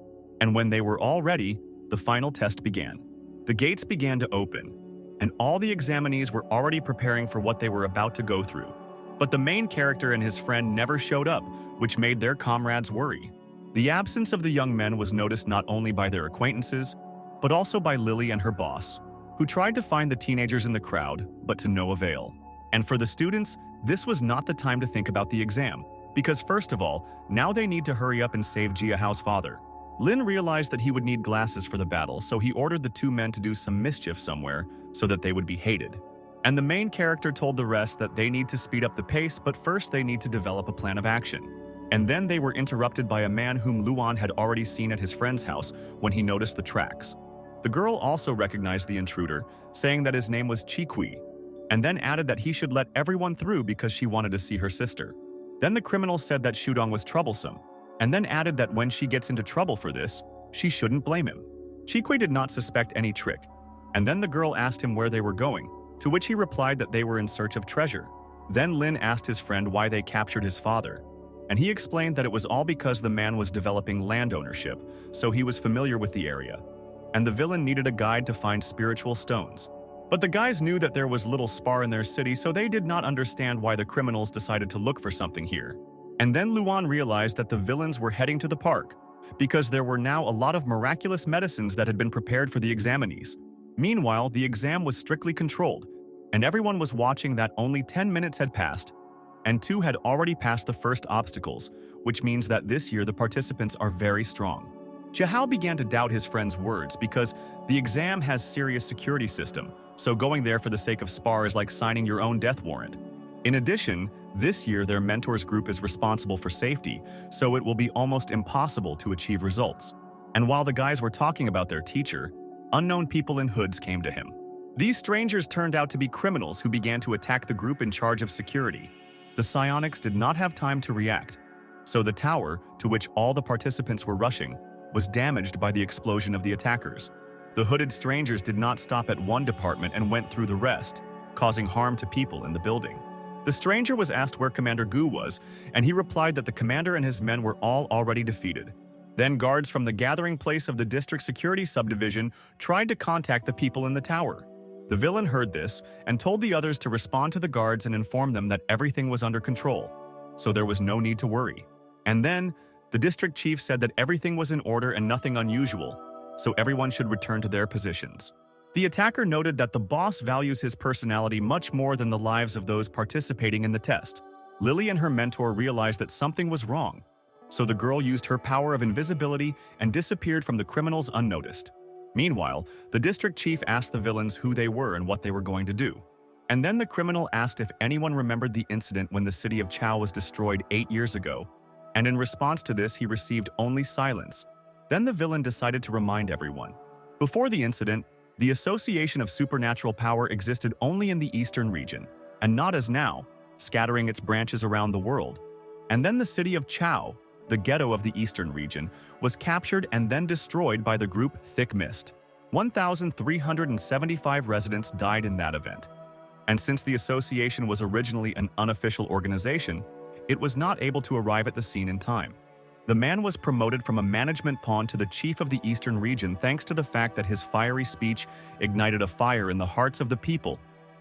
And when they were all ready, the final test began. The gates began to open, and all the examinees were already preparing for what they were about to go through. But the main character and his friend never showed up, which made their comrades worry. The absence of the young men was noticed not only by their acquaintances, but also by Lily and her boss, who tried to find the teenagers in the crowd, but to no avail. And for the students, this was not the time to think about the exam, because first of all, now they need to hurry up and save Jiahao's father. Lin realized that he would need glasses for the battle, so he ordered the two men to do some mischief somewhere so that they would be hated. And the main character told the rest that they need to speed up the pace, but first they need to develop a plan of action. And then they were interrupted by a man whom Luan had already seen at his friend's house when he noticed the tracks. The girl also recognized the intruder, saying that his name was Qikui, and then added that he should let everyone through because she wanted to see her sister. Then the criminal said that Shudong was troublesome, and then added that when she gets into trouble for this, she shouldn't blame him. Qikui did not suspect any trick, and then the girl asked him where they were going, to which he replied that they were in search of treasure. Then Lin asked his friend why they captured his father, and he explained that it was all because the man was developing land ownership, so he was familiar with the area, and the villain needed a guide to find spiritual stones. But the guys knew that there was little spar in their city, so they did not understand why the criminals decided to look for something here. And then Luan realized that the villains were heading to the park, because there were now a lot of miraculous medicines that had been prepared for the examinees. Meanwhile, the exam was strictly controlled, and everyone was watching that only 10 minutes had passed, and 2 had already passed the first obstacles, which means that this year the participants are very strong. Jiahao began to doubt his friend's words because the exam has serious security system, so going there for the sake of spar is like signing your own death warrant. In addition, this year their mentors group is responsible for safety, so it will be almost impossible to achieve results. And while the guys were talking about their teacher, unknown people in hoods came to him. These strangers turned out to be criminals who began to attack the group in charge of security. The psionics did not have time to react, so the tower, to which all the participants were rushing, was damaged by the explosion of the attackers. The hooded strangers did not stop at one department and went through the rest, causing harm to people in the building. The stranger was asked where Commander Gu was, and he replied that the commander and his men were all already defeated. Then guards from the gathering place of the district security subdivision tried to contact the people in the tower. The villain heard this and told the others to respond to the guards and inform them that everything was under control, so there was no need to worry. And then, the district chief said that everything was in order and nothing unusual, so everyone should return to their positions. The attacker noted that the boss values his personality much more than the lives of those participating in the test. Lily and her mentor realized that something was wrong, so the girl used her power of invisibility and disappeared from the criminals unnoticed. Meanwhile, the district chief asked the villains who they were and what they were going to do. And then the criminal asked if anyone remembered the incident when the city of Chao was destroyed 8 years ago, and in response to this he received only silence. Then the villain decided to remind everyone. Before the incident, the association of supernatural power existed only in the eastern region, and not as now, scattering its branches around the world. And then the city of Chao, the ghetto of the eastern region, was captured and then destroyed by the group Thick Mist. 1,375 residents died in that event. And since the association was originally an unofficial organization, it was not able to arrive at the scene in time. The man was promoted from a management pawn to the chief of the eastern region thanks to the fact that his fiery speech ignited a fire in the hearts of the people,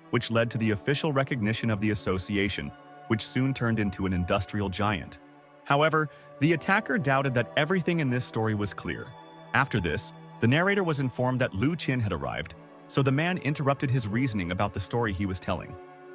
which led to the official recognition of the association, which soon turned into an industrial giant. However, the attacker doubted that everything in this story was clear. After this, the narrator was informed that Lu Qin had arrived, so the man interrupted his reasoning about the story he was telling.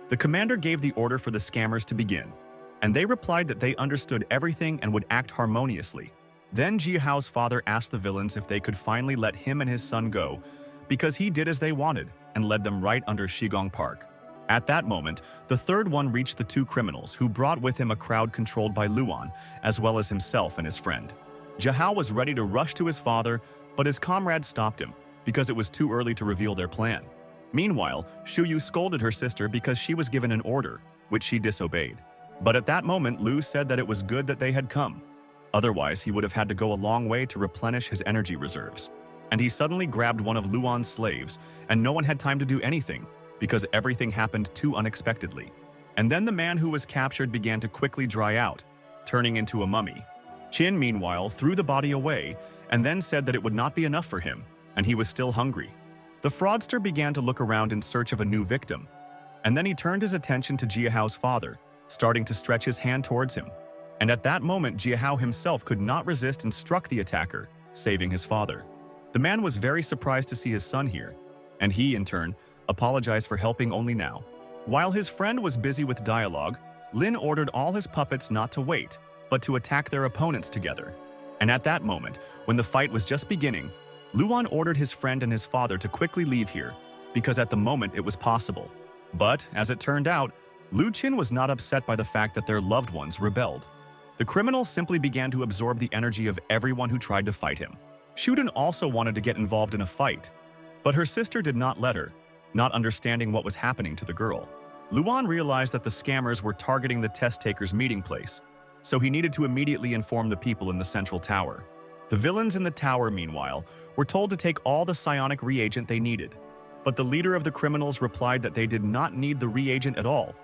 The commander gave the order for the scammers to begin, and they replied that they understood everything and would act harmoniously. Then Jiahao's father asked the villains if they could finally let him and his son go, because he did as they wanted and led them right under Shigong Park. At that moment, the third one reached the 2 criminals, who brought with him a crowd controlled by Luan, as well as himself and his friend. Jiahao was ready to rush to his father, but his comrades stopped him, because it was too early to reveal their plan. Meanwhile, Shuyu scolded her sister because she was given an order, which she disobeyed. But at that moment, Lu said that it was good that they had come. Otherwise, he would have had to go a long way to replenish his energy reserves. And he suddenly grabbed one of Luan's slaves, and no one had time to do anything, because everything happened too unexpectedly. And then the man who was captured began to quickly dry out, turning into a mummy. Qin, meanwhile, threw the body away, and then said that it would not be enough for him, and he was still hungry. The fraudster began to look around in search of a new victim, and then he turned his attention to Jiahao's father, starting to stretch his hand towards him. And at that moment, Jiahao himself could not resist and struck the attacker, saving his father. The man was very surprised to see his son here, and he, in turn, apologized for helping only now. While his friend was busy with dialogue, Lin ordered all his puppets not to wait, but to attack their opponents together. And at that moment, when the fight was just beginning, Luan ordered his friend and his father to quickly leave here, because at the moment it was possible. But, as it turned out, Lu Qin was not upset by the fact that their loved ones rebelled. The criminal simply began to absorb the energy of everyone who tried to fight him. Shuden also wanted to get involved in a fight, but her sister did not let her, not understanding what was happening to the girl. Luan realized that the scammers were targeting the test-takers' meeting place, so he needed to immediately inform the people in the central tower. The villains in the tower, meanwhile, were told to take all the psionic reagent they needed, but the leader of the criminals replied that they did not need the reagent at all,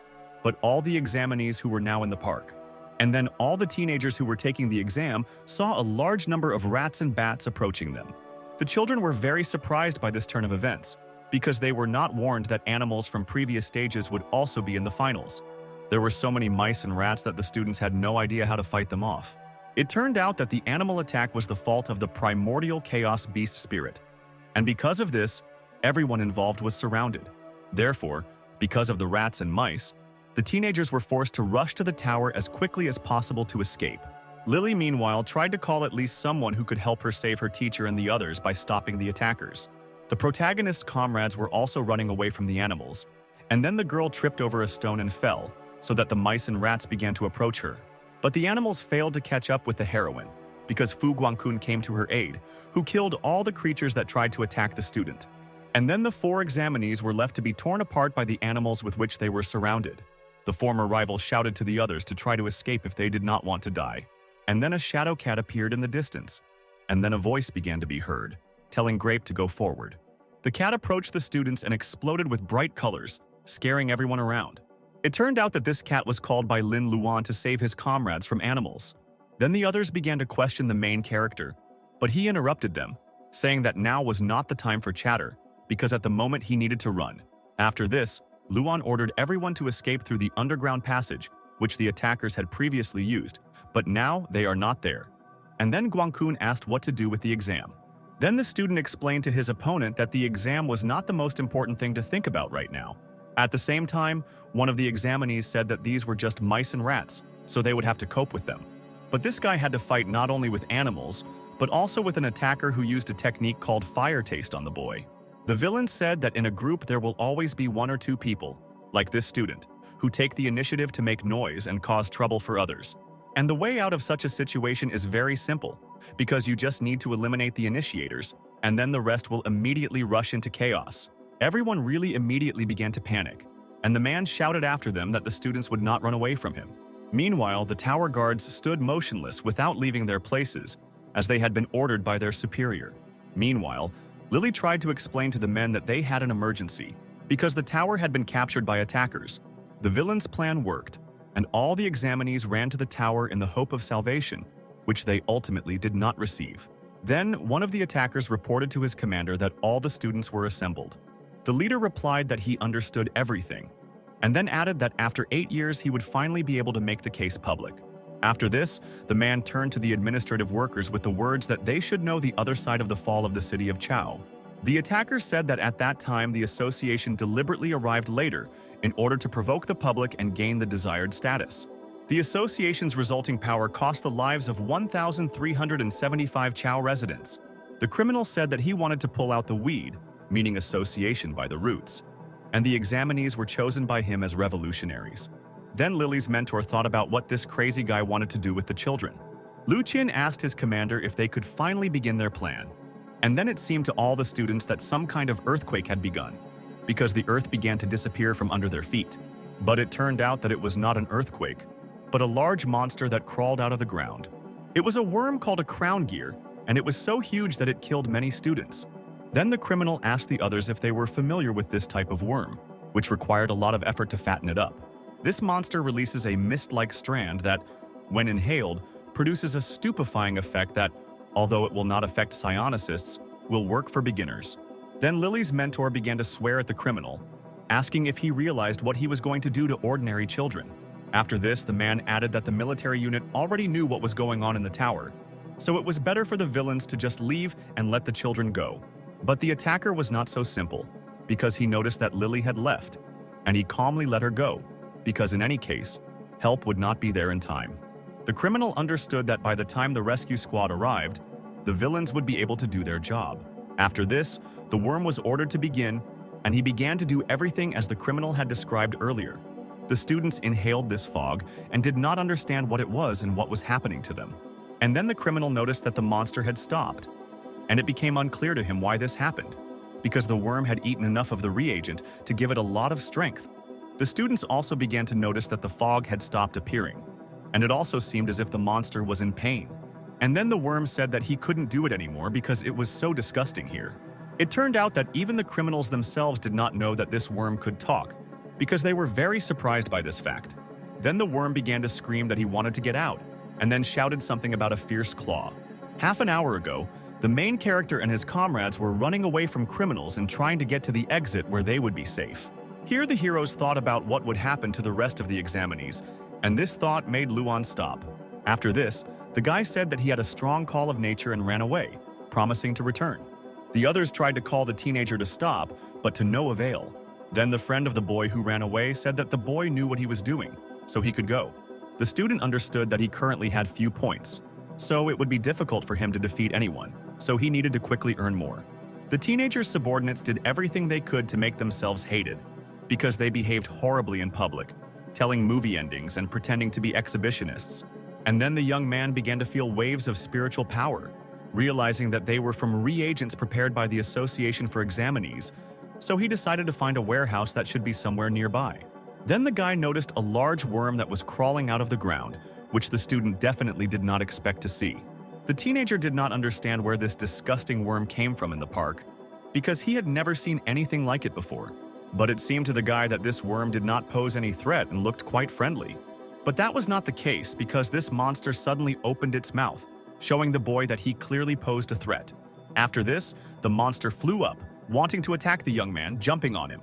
but all the examinees who were now in the park. And then all the teenagers who were taking the exam saw a large number of rats and bats approaching them. The children were very surprised by this turn of events, because they were not warned that animals from previous stages would also be in the finals. There were so many mice and rats that the students had no idea how to fight them off. It turned out that the animal attack was the fault of the primordial chaos beast spirit, and because of this, everyone involved was surrounded. Therefore, because of the rats and mice, the teenagers were forced to rush to the tower as quickly as possible to escape. Lily, meanwhile, tried to call at least someone who could help her save her teacher and the others by stopping the attackers. The protagonist's comrades were also running away from the animals, and then the girl tripped over a stone and fell, so that the mice and rats began to approach her. But the animals failed to catch up with the heroine, because Fu Guangkun came to her aid, who killed all the creatures that tried to attack the student. And then the 4 examinees were left to be torn apart by the animals with which they were surrounded. The former rival shouted to the others to try to escape if they did not want to die. And then a shadow cat appeared in the distance, and then a voice began to be heard, telling Grape to go forward. The cat approached the students and exploded with bright colors, scaring everyone around. It turned out that this cat was called by Lin Luan to save his comrades from animals. Then the others began to question the main character, but he interrupted them, saying that now was not the time for chatter, because at the moment he needed to run. After this, Luan ordered everyone to escape through the underground passage, which the attackers had previously used, but now they are not there. And then Guangkun asked what to do with the exam. Then the student explained to his opponent that the exam was not the most important thing to think about right now. At the same time, one of the examinees said that these were just mice and rats, so they would have to cope with them. But this guy had to fight not only with animals, but also with an attacker who used a technique called fire taste on the boy. The villain said that in a group there will always be 1 or 2 people, like this student, who take the initiative to make noise and cause trouble for others. And the way out of such a situation is very simple, because you just need to eliminate the initiators, and then the rest will immediately rush into chaos. Everyone really immediately began to panic, and the man shouted after them that the students would not run away from him. Meanwhile, the tower guards stood motionless without leaving their places, as they had been ordered by their superior. Meanwhile, Lily tried to explain to the men that they had an emergency, because the tower had been captured by attackers. The villain's plan worked, and all the examinees ran to the tower in the hope of salvation, which they ultimately did not receive. Then, one of the attackers reported to his commander that all the students were assembled. The leader replied that he understood everything, and then added that after 8 years he would finally be able to make the case public. After this, the man turned to the administrative workers with the words that they should know the other side of the fall of the city of Chao. The attacker said that at that time the association deliberately arrived later in order to provoke the public and gain the desired status. The association's resulting power cost the lives of 1,375 Chao residents. The criminal said that he wanted to pull out the weed, meaning association, by the roots, and the examinees were chosen by him as revolutionaries. Then Lily's mentor thought about what this crazy guy wanted to do with the children. Lu Qin asked his commander if they could finally begin their plan. And then it seemed to all the students that some kind of earthquake had begun, because the earth began to disappear from under their feet. But it turned out that it was not an earthquake, but a large monster that crawled out of the ground. It was a worm called a crown gear, and it was so huge that it killed many students. Then the criminal asked the others if they were familiar with this type of worm, which required a lot of effort to fatten it up. This monster releases a mist-like strand that, when inhaled, produces a stupefying effect that, although it will not affect psionicists, will work for beginners. Then Lily's mentor began to swear at the criminal, asking if he realized what he was going to do to ordinary children. After this, the man added that the military unit already knew what was going on in the tower, so it was better for the villains to just leave and let the children go. But the attacker was not so simple, because he noticed that Lily had left, and he calmly let her go, because in any case, help would not be there in time. The criminal understood that by the time the rescue squad arrived, the villains would be able to do their job. After this, the worm was ordered to begin, and he began to do everything as the criminal had described earlier. The students inhaled this fog and did not understand what it was and what was happening to them. And then the criminal noticed that the monster had stopped, and it became unclear to him why this happened, because the worm had eaten enough of the reagent to give it a lot of strength. The students also began to notice that the fog had stopped appearing, and it also seemed as if the monster was in pain. And then the worm said that he couldn't do it anymore because it was so disgusting here. It turned out that even the criminals themselves did not know that this worm could talk, because they were very surprised by this fact. Then the worm began to scream that he wanted to get out, and then shouted something about a fierce claw. Half an hour ago, the main character and his comrades were running away from criminals and trying to get to the exit where they would be safe. Here the heroes thought about what would happen to the rest of the examinees, and this thought made Luan stop. After this, the guy said that he had a strong call of nature and ran away, promising to return. The others tried to call the teenager to stop, but to no avail. Then the friend of the boy who ran away said that the boy knew what he was doing, so he could go. The student understood that he currently had few points, so it would be difficult for him to defeat anyone, so he needed to quickly earn more. The teenager's subordinates did everything they could to make themselves hated, because they behaved horribly in public, telling movie endings and pretending to be exhibitionists. And then the young man began to feel waves of spiritual power, realizing that they were from reagents prepared by the Association for Examinees, so he decided to find a warehouse that should be somewhere nearby. Then the guy noticed a large worm that was crawling out of the ground, which the student definitely did not expect to see. The teenager did not understand where this disgusting worm came from in the park, because he had never seen anything like it before. But it seemed to the guy that this worm did not pose any threat and looked quite friendly. But that was not the case, because this monster suddenly opened its mouth, showing the boy that he clearly posed a threat. After this, the monster flew up, wanting to attack the young man, jumping on him.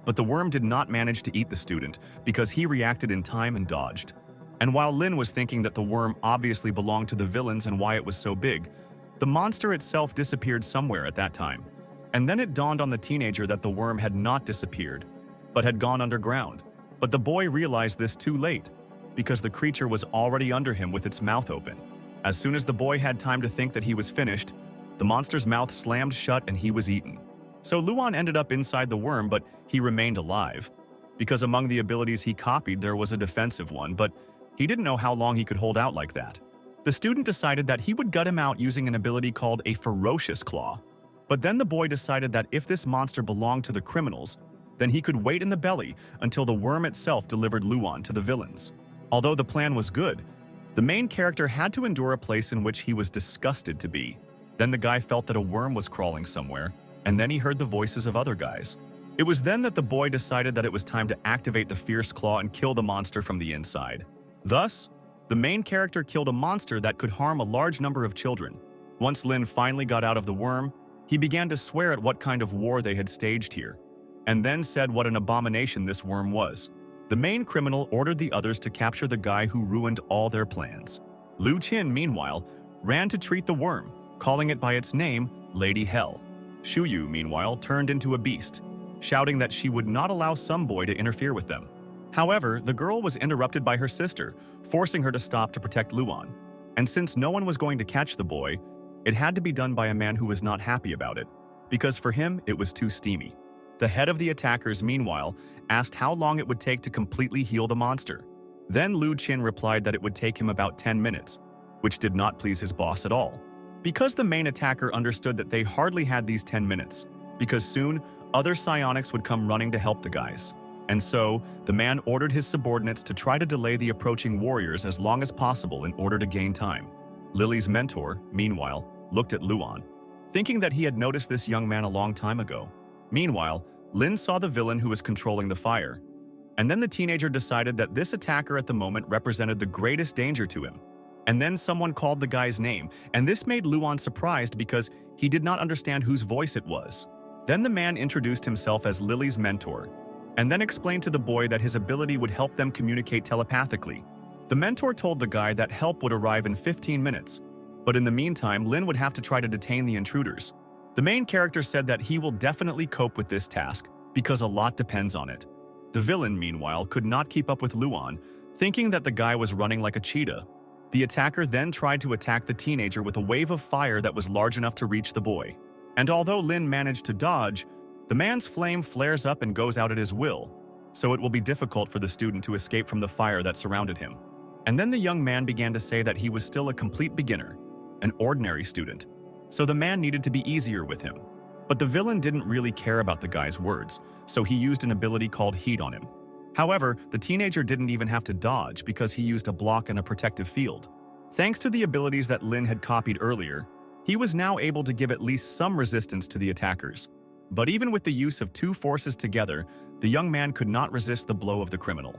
But the worm did not manage to eat the student because he reacted in time and dodged. And while Lin was thinking that the worm obviously belonged to the villains and why it was so big, the monster itself disappeared somewhere at that time. And then it dawned on the teenager that the worm had not disappeared, but had gone underground. But the boy realized this too late, because the creature was already under him with its mouth open. As soon as the boy had time to think that he was finished, the monster's mouth slammed shut and he was eaten. So Luan ended up inside the worm, but he remained alive, because among the abilities he copied there was a defensive one, but he didn't know how long he could hold out like that. The student decided that he would gut him out using an ability called a ferocious claw. But then the boy decided that if this monster belonged to the criminals, then he could wait in the belly until the worm itself delivered Luan to the villains. Although the plan was good, the main character had to endure a place in which he was disgusted to be. Then the guy felt that a worm was crawling somewhere, and then he heard the voices of other guys. It was then that the boy decided that it was time to activate the fierce claw and kill the monster from the inside. Thus, the main character killed a monster that could harm a large number of children. Once Lin finally got out of the worm, he began to swear at what kind of war they had staged here, and then said what an abomination this worm was. The main criminal ordered the others to capture the guy who ruined all their plans. Lu Qin, meanwhile, ran to treat the worm, calling it by its name, Lady Hell. Shu Yu, meanwhile, turned into a beast, shouting that she would not allow some boy to interfere with them. However, the girl was interrupted by her sister, forcing her to stop to protect Luan. And since no one was going to catch the boy, it had to be done by a man who was not happy about it, because for him it was too steamy. The head of the attackers, meanwhile, asked how long it would take to completely heal the monster. Then Lu Qin replied that it would take him about 10 minutes, which did not please his boss at all. Because the main attacker understood that they hardly had these 10 minutes, because soon other psionics would come running to help the guys. And so, the man ordered his subordinates to try to delay the approaching warriors as long as possible in order to gain time. Lily's mentor, meanwhile, looked at Luan, thinking that he had noticed this young man a long time ago. Meanwhile, Lin saw the villain who was controlling the fire. And then the teenager decided that this attacker at the moment represented the greatest danger to him. And then someone called the guy's name, and this made Luan surprised because he did not understand whose voice it was. Then the man introduced himself as Lily's mentor, and then explained to the boy that his ability would help them communicate telepathically. The mentor told the guy that help would arrive in 15 minutes, but in the meantime, Lin would have to try to detain the intruders. The main character said that he will definitely cope with this task, because a lot depends on it. The villain, meanwhile, could not keep up with Luan, thinking that the guy was running like a cheetah. The attacker then tried to attack the teenager with a wave of fire that was large enough to reach the boy. And although Lin managed to dodge, the man's flame flares up and goes out at his will, so it will be difficult for the student to escape from the fire that surrounded him. And then the young man began to say that he was still a complete beginner, an ordinary student, so the man needed to be easier with him. But the villain didn't really care about the guy's words, so he used an ability called Heat on him. However, the teenager didn't even have to dodge because he used a block and a protective field. Thanks to the abilities that Lin had copied earlier, he was now able to give at least some resistance to the attackers. But even with the use of two forces together, the young man could not resist the blow of the criminal.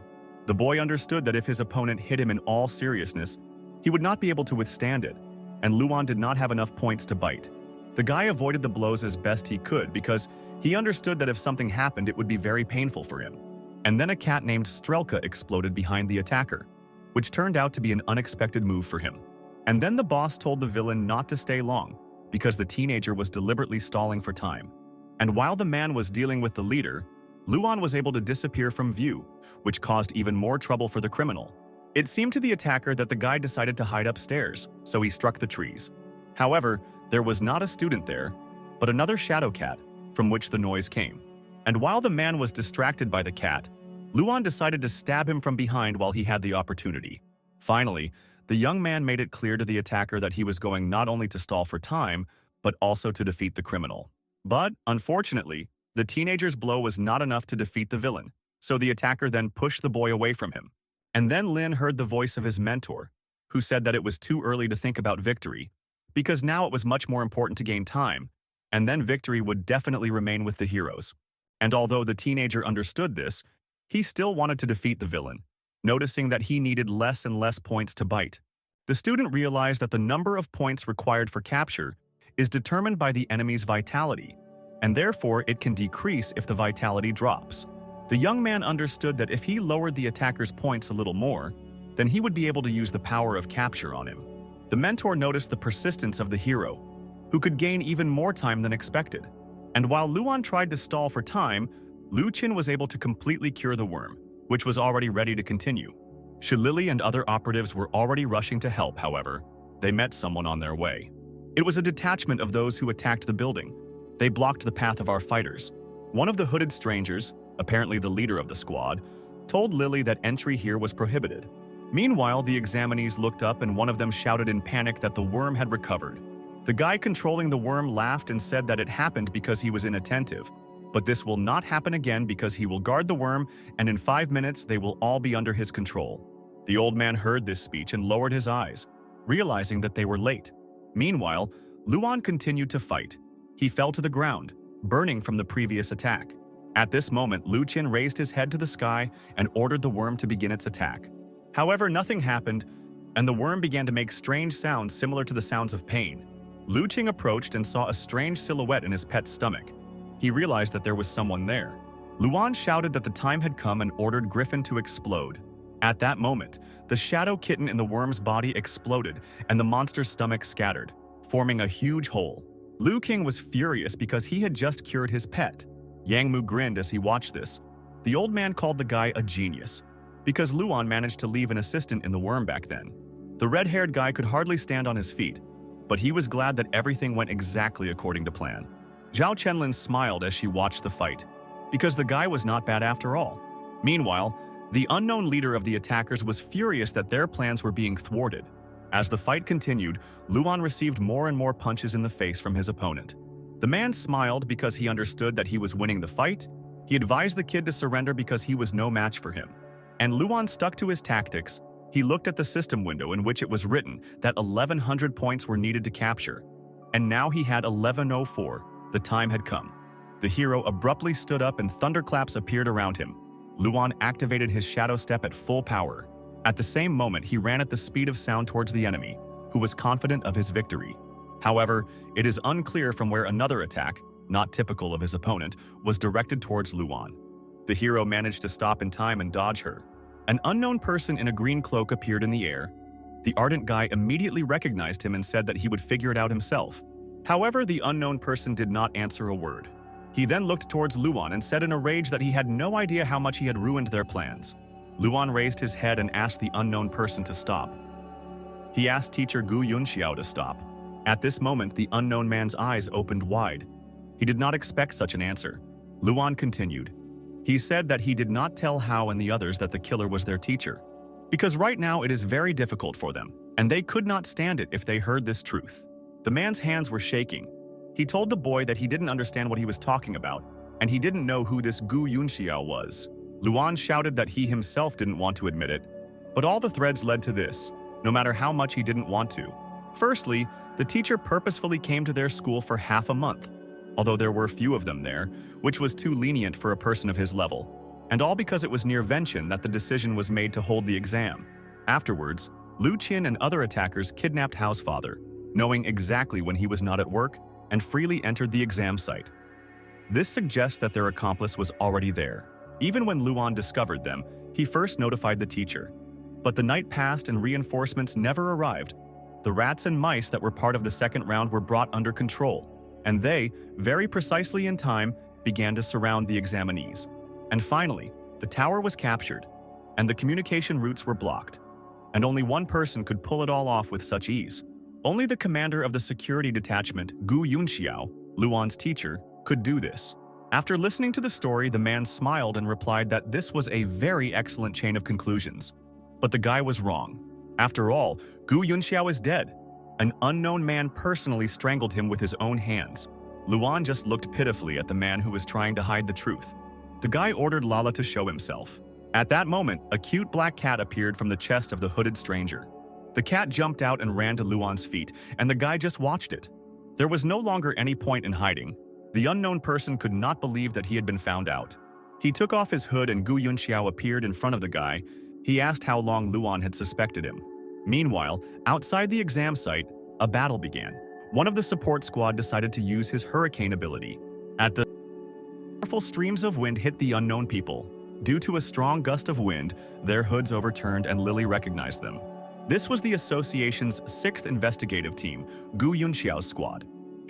The boy understood that if his opponent hit him in all seriousness, he would not be able to withstand it, and Luan did not have enough points to bite. The guy avoided the blows as best he could because he understood that if something happened, it would be very painful for him. And then a cat named Strelka exploded behind the attacker, which turned out to be an unexpected move for him. And then the boss told the villain not to stay long, because the teenager was deliberately stalling for time. And while the man was dealing with the leader, Luan was able to disappear from view, which caused even more trouble for the criminal. It seemed to the attacker that the guy decided to hide upstairs, so he struck the trees. However, there was not a student there, but another shadow cat, from which the noise came. And while the man was distracted by the cat, Luan decided to stab him from behind while he had the opportunity. Finally, the young man made it clear to the attacker that he was going not only to stall for time, but also to defeat the criminal. But, unfortunately, the teenager's blow was not enough to defeat the villain, so the attacker then pushed the boy away from him. And then Lin heard the voice of his mentor, who said that it was too early to think about victory, because now it was much more important to gain time, and then victory would definitely remain with the heroes. And although the teenager understood this, he still wanted to defeat the villain, noticing that he needed less and less points to bite. The student realized that the number of points required for capture is determined by the enemy's vitality, and therefore it can decrease if the vitality drops. The young man understood that if he lowered the attacker's points a little more, then he would be able to use the power of capture on him. The mentor noticed the persistence of the hero, who could gain even more time than expected. And while Luan tried to stall for time, Lu Qin was able to completely cure the worm, which was already ready to continue. Shilili and other operatives were already rushing to help, however. They met someone on their way. It was a detachment of those who attacked the building. They blocked the path of our fighters. One of the hooded strangers, apparently the leader of the squad, told Lily that entry here was prohibited. Meanwhile, the examinees looked up and one of them shouted in panic that the worm had recovered. The guy controlling the worm laughed and said that it happened because he was inattentive. But this will not happen again because he will guard the worm, and in 5 minutes they will all be under his control. The old man heard this speech and lowered his eyes, realizing that they were late. Meanwhile, Luan continued to fight. He fell to the ground, burning from the previous attack. At this moment, Lu Qin raised his head to the sky and ordered the worm to begin its attack. However, nothing happened, and the worm began to make strange sounds similar to the sounds of pain. Lu Qin approached and saw a strange silhouette in his pet's stomach. He realized that there was someone there. Luan shouted that the time had come and ordered Griffin to explode. At that moment, the shadow kitten in the worm's body exploded and the monster's stomach scattered, forming a huge hole. Lu King was furious because he had just cured his pet. Yang Mu grinned as he watched this. The old man called the guy a genius, because Luan managed to leave an assistant in the worm back then. The red-haired guy could hardly stand on his feet, but he was glad that everything went exactly according to plan. Zhao Chenlin smiled as she watched the fight, because the guy was not bad after all. Meanwhile, the unknown leader of the attackers was furious that their plans were being thwarted. As the fight continued, Luan received more and more punches in the face from his opponent. The man smiled because he understood that he was winning the fight. He advised the kid to surrender because he was no match for him. And Luan stuck to his tactics. He looked at the system window in which it was written that 1100 points were needed to capture. And now he had 1104. The time had come. The hero abruptly stood up and thunderclaps appeared around him. Luan activated his shadow step at full power. At the same moment, he ran at the speed of sound towards the enemy, who was confident of his victory. However, it is unclear from where another attack, not typical of his opponent, was directed towards Luan. The hero managed to stop in time and dodge her. An unknown person in a green cloak appeared in the air. The ardent guy immediately recognized him and said that he would figure it out himself. However, the unknown person did not answer a word. He then looked towards Luan and said in a rage that he had no idea how much he had ruined their plans. Luan raised his head and asked the unknown person to stop. He asked teacher Gu Yunxiao to stop. At this moment, the unknown man's eyes opened wide. He did not expect such an answer. Luan continued. He said that he did not tell Hao and the others that the killer was their teacher, because right now it is very difficult for them, and they could not stand it if they heard this truth. The man's hands were shaking. He told the boy that he didn't understand what he was talking about, and he didn't know who this Gu Yunxiao was. Luan shouted that he himself didn't want to admit it, but all the threads led to this, no matter how much he didn't want to. Firstly, the teacher purposefully came to their school for half a month, although there were few of them there, which was too lenient for a person of his level, and all because it was near Vention that the decision was made to hold the exam. Afterwards, Lu Qin and other attackers kidnapped Hao's father, knowing exactly when he was not at work, and freely entered the exam site. This suggests that their accomplice was already there. Even when Luan discovered them, he first notified the teacher. But the night passed and reinforcements never arrived. The rats and mice that were part of the second round were brought under control, and they, very precisely in time, began to surround the examinees. And finally, the tower was captured, and the communication routes were blocked. And only one person could pull it all off with such ease. Only the commander of the security detachment, Gu Yunxiao, Luan's teacher, could do this. After listening to the story, the man smiled and replied that this was a very excellent chain of conclusions. But the guy was wrong. After all, Gu Yunxiao is dead. An unknown man personally strangled him with his own hands. Luan just looked pitifully at the man who was trying to hide the truth. The guy ordered Lala to show himself. At that moment, a cute black cat appeared from the chest of the hooded stranger. The cat jumped out and ran to Luan's feet, and the guy just watched it. There was no longer any point in hiding. The unknown person could not believe that he had been found out. He took off his hood and Gu Yunxiao appeared in front of the guy. He asked how long Luan had suspected him. Meanwhile, outside the exam site, a battle began. One of the support squad decided to use his hurricane ability. At the powerful streams of wind hit the unknown people. Due to a strong gust of wind, their hoods overturned and Lily recognized them. This was the association's 6th investigative team, Gu Yunxiao's squad.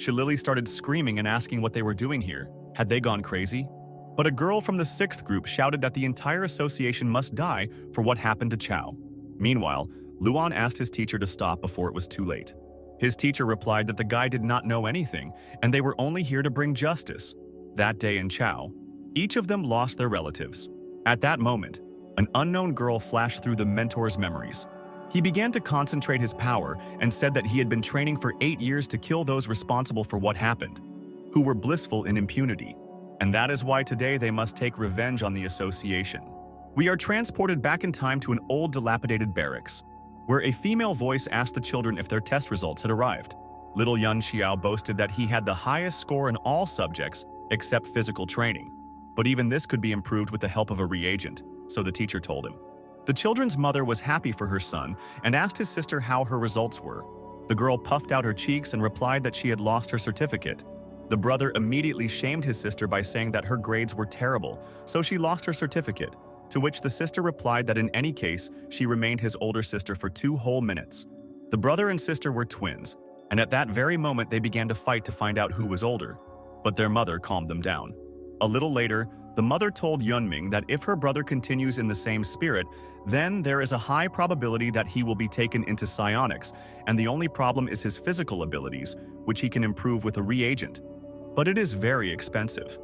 Lily started screaming and asking what they were doing here. Had they gone crazy? But a girl from the 6th group shouted that the entire association must die for what happened to Chao. Meanwhile, Luan asked his teacher to stop before it was too late. His teacher replied that the guy did not know anything, and they were only here to bring justice. That day in Chao, each of them lost their relatives. At that moment, an unknown girl flashed through the mentor's memories. He began to concentrate his power and said that he had been training for 8 years to kill those responsible for what happened, who were blissful in impunity. And that is why today they must take revenge on the association. We are transported back in time to an old dilapidated barracks, where a female voice asked the children if their test results had arrived. Little Yun Xiao boasted that he had the highest score in all subjects except physical training. But even this could be improved with the help of a reagent, so the teacher told him. The children's mother was happy for her son and asked his sister how her results were. The girl puffed out her cheeks and replied that she had lost her certificate. The brother immediately shamed his sister by saying that her grades were terrible, so she lost her certificate, to which the sister replied that in any case, she remained his older sister for 2 whole minutes. The brother and sister were twins, and at that very moment they began to fight to find out who was older, but their mother calmed them down. A little later, the mother told Yunming that if her brother continues in the same spirit, then there is a high probability that he will be taken into psionics, and the only problem is his physical abilities, which he can improve with a reagent. But it is very expensive.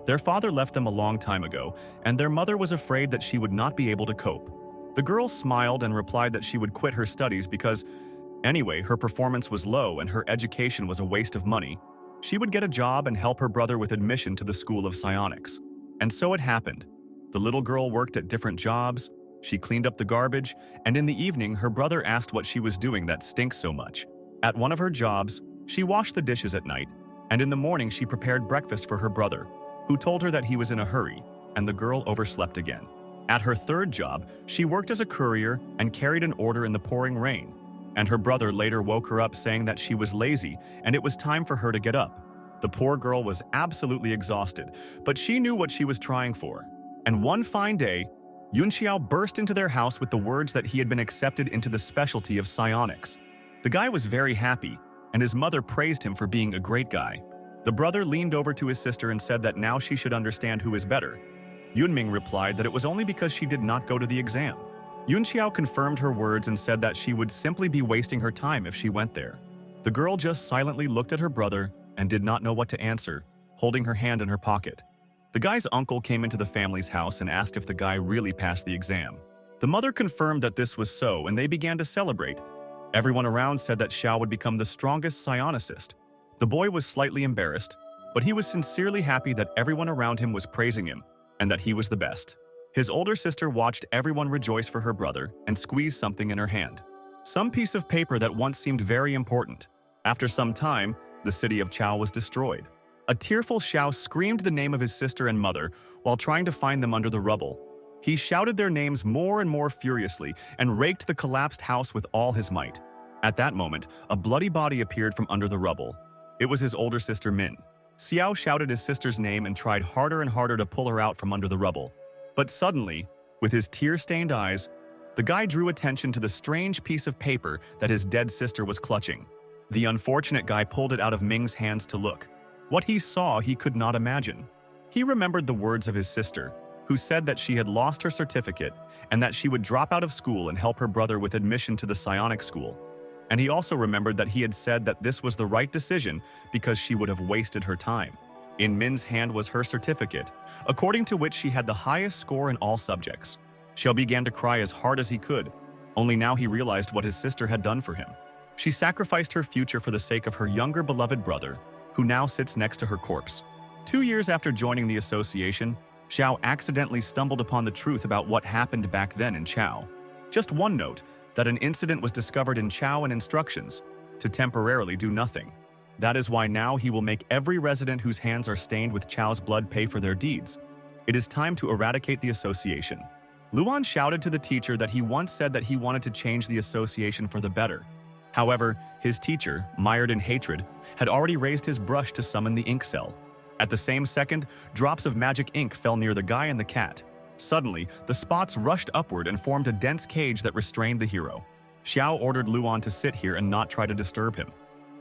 Their father left them a long time ago, and their mother was afraid that she would not be able to cope. The girl smiled and replied that she would quit her studies because, anyway, her performance was low and her education was a waste of money. She would get a job and help her brother with admission to the School of Psionics. And so it happened. The little girl worked at different jobs, she cleaned up the garbage, and in the evening her brother asked what she was doing that stinks so much. At one of her jobs, she washed the dishes at night, and in the morning she prepared breakfast for her brother, who told her that he was in a hurry, and the girl overslept again. At her 3rd job, she worked as a courier and carried an order in the pouring rain, and her brother later woke her up saying that she was lazy and it was time for her to get up. The poor girl was absolutely exhausted, but she knew what she was trying for. And one fine day, Yunxiao burst into their house with the words that he had been accepted into the specialty of psionics. The guy was very happy, and his mother praised him for being a great guy. The brother leaned over to his sister and said that now she should understand who is better. Yunming replied that it was only because she did not go to the exam. Yunxiao confirmed her words and said that she would simply be wasting her time if she went there. The girl just silently looked at her brother and did not know what to answer, holding her hand in her pocket. The guy's uncle came into the family's house and asked if the guy really passed the exam. The mother confirmed that this was so, and they began to celebrate. Everyone around said that Xiao would become the strongest psionicist. The boy was slightly embarrassed, but he was sincerely happy that everyone around him was praising him and that he was the best. His older sister watched everyone rejoice for her brother and squeezed something in her hand. Some piece of paper that once seemed very important. After some time, the city of Chao was destroyed. A tearful Xiao screamed the name of his sister and mother while trying to find them under the rubble. He shouted their names more and more furiously and raked the collapsed house with all his might. At that moment, a bloody body appeared from under the rubble. It was his older sister Min. Xiao shouted his sister's name and tried harder and harder to pull her out from under the rubble. But suddenly, with his tear-stained eyes, the guy drew attention to the strange piece of paper that his dead sister was clutching. The unfortunate guy pulled it out of Ming's hands to look. What he saw, he could not imagine. He remembered the words of his sister, who said that she had lost her certificate and that she would drop out of school and help her brother with admission to the psionic school. And he also remembered that he had said that this was the right decision because she would have wasted her time. In Min's hand was her certificate, according to which she had the highest score in all subjects. Xiao began to cry as hard as he could, only now he realized what his sister had done for him. She sacrificed her future for the sake of her younger beloved brother, who now sits next to her corpse. 2 years after joining the association, Xiao accidentally stumbled upon the truth about what happened back then in Chao. Just one note, that an incident was discovered in Chao and instructions to temporarily do nothing. That is why now he will make every resident whose hands are stained with Chao's blood pay for their deeds. It is time to eradicate the association. Luan shouted to the teacher that he once said that he wanted to change the association for the better. However, his teacher, mired in hatred, had already raised his brush to summon the ink cell. At the same second, drops of magic ink fell near the guy and the cat. Suddenly, the spots rushed upward and formed a dense cage that restrained the hero. Xiao ordered Luan to sit here and not try to disturb him.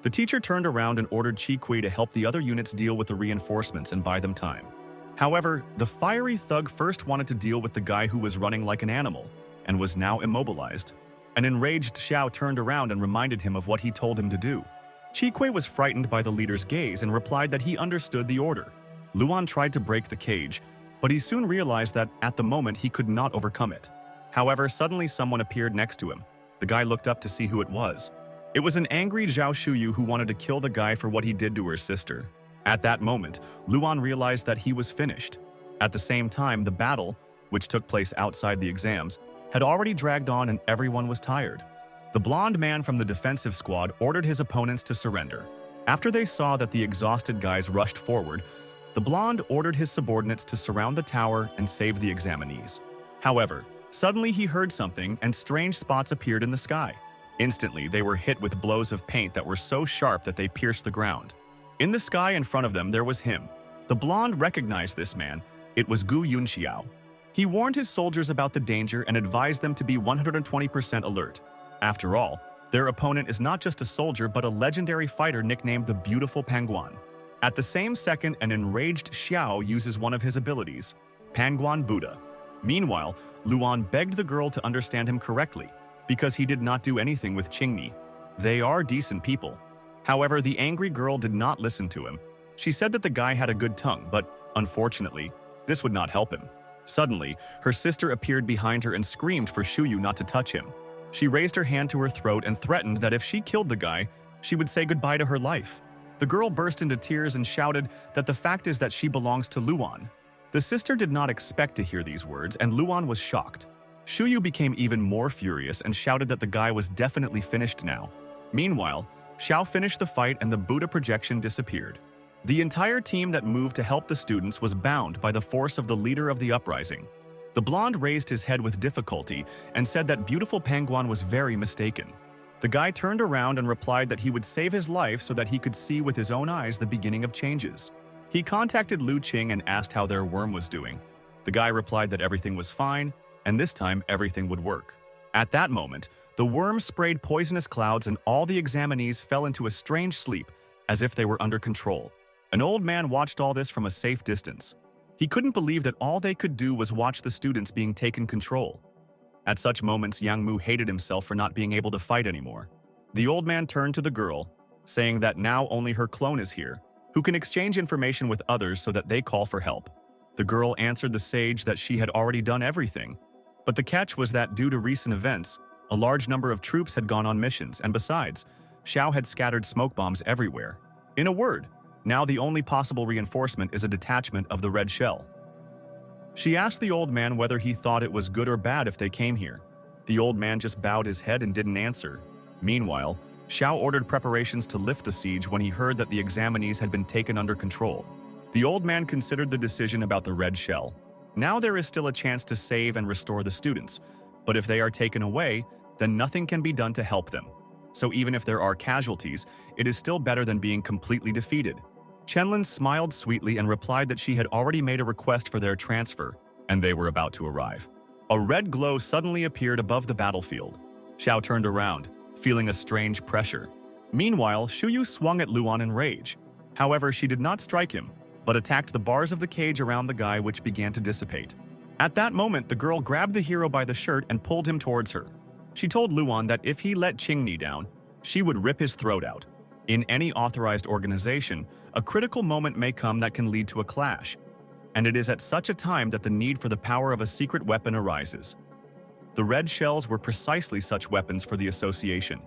The teacher turned around and ordered Qi Kui to help the other units deal with the reinforcements and buy them time. However, the fiery thug first wanted to deal with the guy who was running like an animal and was now immobilized. An enraged Xiao turned around and reminded him of what he told him to do. Qi Kui was frightened by the leader's gaze and replied that he understood the order. Luan tried to break the cage, but he soon realized that at the moment he could not overcome it. However, suddenly someone appeared next to him. The guy looked up to see who it was. It was an angry Zhao Shuyu who wanted to kill the guy for what he did to her sister. At that moment, Luan realized that he was finished. At the same time, the battle, which took place outside the exams, had already dragged on and everyone was tired. The blonde man from the defensive squad ordered his opponents to surrender. After they saw that the exhausted guys rushed forward, the blonde ordered his subordinates to surround the tower and save the examinees. However, suddenly he heard something and strange spots appeared in the sky. Instantly, they were hit with blows of paint that were so sharp that they pierced the ground. In the sky in front of them, there was him. The blonde recognized this man. It was Gu Yunxiao. He warned his soldiers about the danger and advised them to be 120% alert. After all, their opponent is not just a soldier but a legendary fighter nicknamed the Beautiful Panguan. At the same second, an enraged Xiao uses one of his abilities, Panguan Buddha. Meanwhile, Luan begged the girl to understand him correctly, because he did not do anything with Qingni. They are decent people. However, the angry girl did not listen to him. She said that the guy had a good tongue, but unfortunately, this would not help him. Suddenly, her sister appeared behind her and screamed for Shuyu not to touch him. She raised her hand to her throat and threatened that if she killed the guy, she would say goodbye to her life. The girl burst into tears and shouted that the fact is that she belongs to Luan. The sister did not expect to hear these words, and Luan was shocked. Shuyu became even more furious and shouted that the guy was definitely finished now. Meanwhile, Xiao finished the fight and the Buddha projection disappeared. The entire team that moved to help the students was bound by the force of the leader of the uprising. The blonde raised his head with difficulty and said that Beautiful Panguan was very mistaken. The guy turned around and replied that he would save his life so that he could see with his own eyes the beginning of changes. He contacted Lu Qing and asked how their worm was doing. The guy replied that everything was fine, and this time everything would work. At that moment, the worm sprayed poisonous clouds and all the examinees fell into a strange sleep, as if they were under control. An old man watched all this from a safe distance. He couldn't believe that all they could do was watch the students being taken control. At such moments, Yang Mu hated himself for not being able to fight anymore. The old man turned to the girl, saying that now only her clone is here, who can exchange information with others so that they call for help. The girl answered the sage that she had already done everything. But the catch was that due to recent events, a large number of troops had gone on missions, and besides, Xiao had scattered smoke bombs everywhere. In a word, now the only possible reinforcement is a detachment of the red shell. She asked the old man whether he thought it was good or bad if they came here. The old man just bowed his head and didn't answer. Meanwhile, Xiao ordered preparations to lift the siege when he heard that the examinees had been taken under control. The old man considered the decision about the red shell. Now there is still a chance to save and restore the students, but if they are taken away, then nothing can be done to help them. So even if there are casualties, it is still better than being completely defeated. Chenlin smiled sweetly and replied that she had already made a request for their transfer, and they were about to arrive. A red glow suddenly appeared above the battlefield. Xiao turned around, feeling a strange pressure. Meanwhile, Shuyu swung at Luan in rage. However, she did not strike him, but attacked the bars of the cage around the guy, which began to dissipate. At that moment, the girl grabbed the hero by the shirt and pulled him towards her. She told Luan that if he let Qingni down, she would rip his throat out. In any authorized organization, a critical moment may come that can lead to a clash, and it is at such a time that the need for the power of a secret weapon arises. The red shells were precisely such weapons for the association,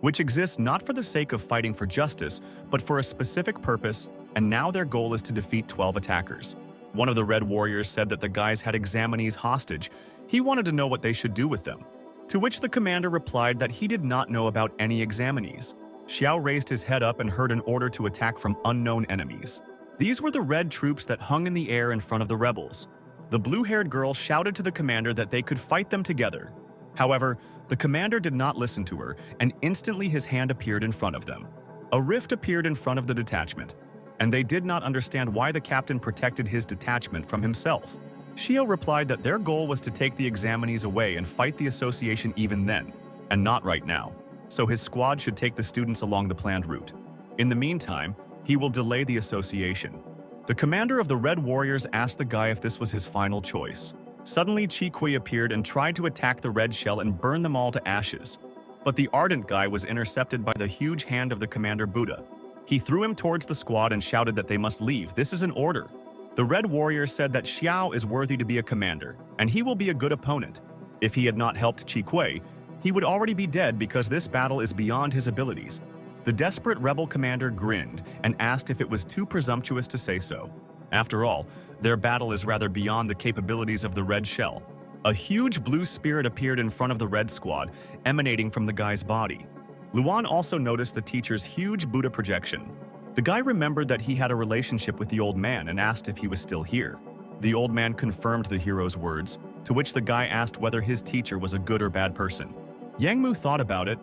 which exist not for the sake of fighting for justice, but for a specific purpose, and now their goal is to defeat 12 attackers. One of the red warriors said that the guys had examinees hostage. He wanted to know what they should do with them, to which the commander replied that he did not know about any examinees. Xiao raised his head up and heard an order to attack from unknown enemies. These were the red troops that hung in the air in front of the rebels. The blue-haired girl shouted to the commander that they could fight them together. However, the commander did not listen to her, and instantly his hand appeared in front of them. A rift appeared in front of the detachment, and they did not understand why the captain protected his detachment from himself. Xiao replied that their goal was to take the examinees away and fight the association even then, and not right now. So his squad should take the students along the planned route. In the meantime, he will delay the association. The commander of the Red Warriors asked the guy if this was his final choice. Suddenly, Chi Kui appeared and tried to attack the red shell and burn them all to ashes. But the ardent guy was intercepted by the huge hand of the commander Buddha. He threw him towards the squad and shouted that they must leave. This is an order. The Red Warrior said that Xiao is worthy to be a commander, and he will be a good opponent. If he had not helped Chi Kui, he would already be dead because this battle is beyond his abilities. The desperate rebel commander grinned and asked if it was too presumptuous to say so. After all, their battle is rather beyond the capabilities of the red shell. A huge blue spirit appeared in front of the red squad, emanating from the guy's body. Luan also noticed the teacher's huge Buddha projection. The guy remembered that he had a relationship with the old man and asked if he was still here. The old man confirmed the hero's words, to which the guy asked whether his teacher was a good or bad person. Yang Mu thought about it.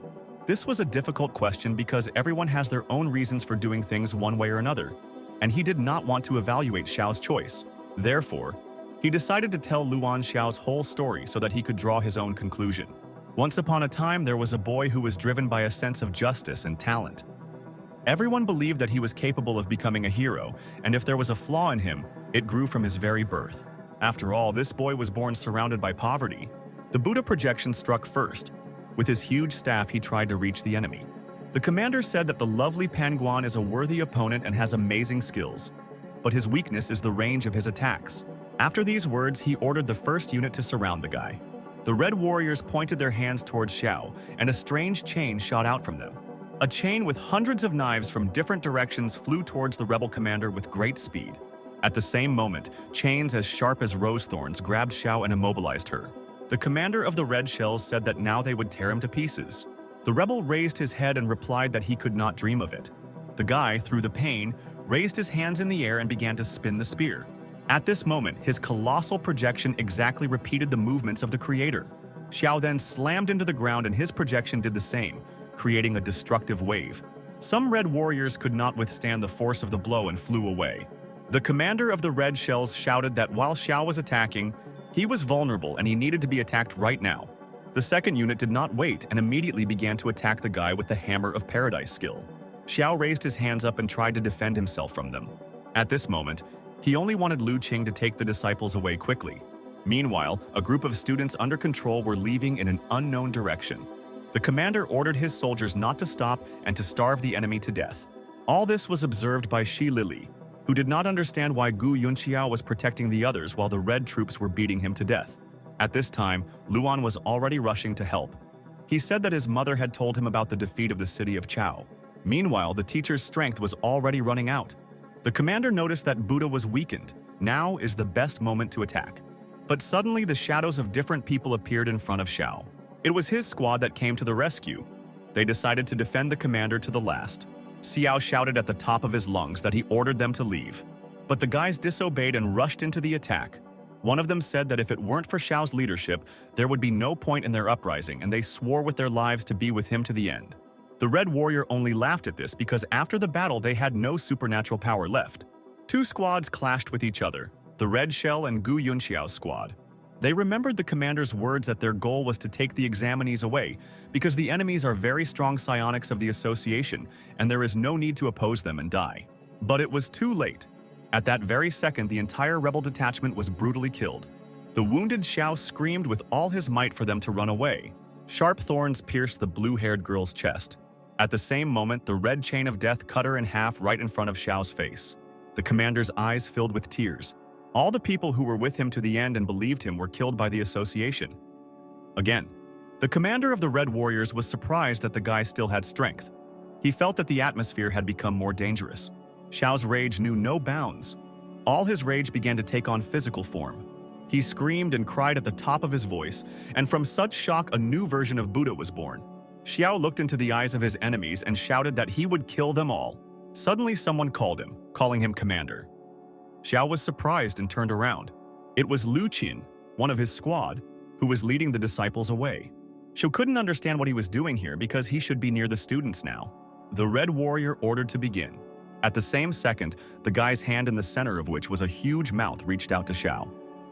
This was a difficult question because everyone has their own reasons for doing things one way or another, and he did not want to evaluate Xiao's choice. Therefore, he decided to tell Luan Xiao's whole story so that he could draw his own conclusion. Once upon a time, there was a boy who was driven by a sense of justice and talent. Everyone believed that he was capable of becoming a hero, and if there was a flaw in him, it grew from his very birth. After all, this boy was born surrounded by poverty. The Buddha projection struck first. With his huge staff, he tried to reach the enemy. The commander said that the lovely Panguan is a worthy opponent and has amazing skills, but his weakness is the range of his attacks. After these words, he ordered the first unit to surround the guy. The Red Warriors pointed their hands towards Xiao, and a strange chain shot out from them. A chain with hundreds of knives from different directions flew towards the rebel commander with great speed. At the same moment, chains as sharp as rose thorns grabbed Xiao and immobilized her. The commander of the red shells said that now they would tear him to pieces. The rebel raised his head and replied that he could not dream of it. The guy, through the pain, raised his hands in the air and began to spin the spear. At this moment, his colossal projection exactly repeated the movements of the creator. Xiao then slammed into the ground and his projection did the same, creating a destructive wave. Some red warriors could not withstand the force of the blow and flew away. The commander of the red shells shouted that while Xiao was attacking, he was vulnerable and he needed to be attacked right now. The second unit did not wait and immediately began to attack the guy with the Hammer of Paradise skill. Xiao raised his hands up and tried to defend himself from them. At this moment, he only wanted Lu Qing to take the disciples away quickly. Meanwhile, a group of students under control were leaving in an unknown direction. The commander ordered his soldiers not to stop and to starve the enemy to death. All this was observed by Shi Lili, who did not understand why Gu Yunqiao was protecting the others while the red troops were beating him to death. At this time, Luan was already rushing to help. He said that his mother had told him about the defeat of the city of Chao. Meanwhile, the teacher's strength was already running out. The commander noticed that Buddha was weakened. Now is the best moment to attack. But suddenly the shadows of different people appeared in front of Xiao. It was his squad that came to the rescue. They decided to defend the commander to the last. Xiao shouted at the top of his lungs that he ordered them to leave. But the guys disobeyed and rushed into the attack. One of them said that if it weren't for Xiao's leadership, there would be no point in their uprising, and they swore with their lives to be with him to the end. The Red Warrior only laughed at this because after the battle they had no supernatural power left. Two squads clashed with each other, the Red Shell and Gu Yunqiao's squad. They remembered the commander's words that their goal was to take the examinees away because the enemies are very strong psionics of the association and there is no need to oppose them and die. But it was too late. At that very second, the entire rebel detachment was brutally killed. The wounded Xiao screamed with all his might for them to run away. Sharp thorns pierced the blue-haired girl's chest. At the same moment, the red chain of death cut her in half right in front of Xiao's face. The commander's eyes filled with tears. All the people who were with him to the end and believed him were killed by the association. Again, the commander of the Red Warriors was surprised that the guy still had strength. He felt that the atmosphere had become more dangerous. Xiao's rage knew no bounds. All his rage began to take on physical form. He screamed and cried at the top of his voice, and from such shock a new version of Buddha was born. Xiao looked into the eyes of his enemies and shouted that he would kill them all. Suddenly someone called him, calling him commander. Xiao was surprised and turned around. It was Lu Qin, one of his squad, who was leading the disciples away. Xiao couldn't understand what he was doing here because he should be near the students now. The Red Warrior ordered to begin. At the same second, the guy's hand in the center of which was a huge mouth reached out to Xiao.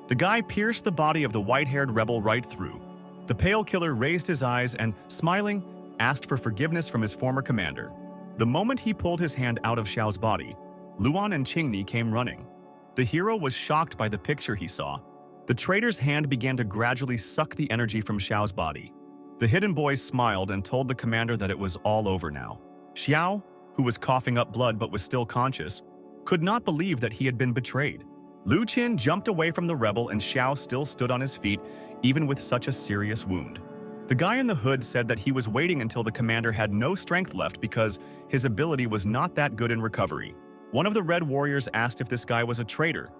The guy pierced the body of the white-haired rebel right through. The pale killer raised his eyes and, smiling, asked for forgiveness from his former commander. The moment he pulled his hand out of Xiao's body, Luan and Qingni came running. The hero was shocked by the picture he saw. The traitor's hand began to gradually suck the energy from Xiao's body. The hidden boys smiled and told the commander that it was all over now. Xiao, who was coughing up blood but was still conscious, could not believe that he had been betrayed. Lu Qin jumped away from the rebel and Xiao still stood on his feet, even with such a serious wound. The guy in the hood said that he was waiting until the commander had no strength left because his ability was not that good in recovery. One of the Red Warriors asked if this guy was a traitor,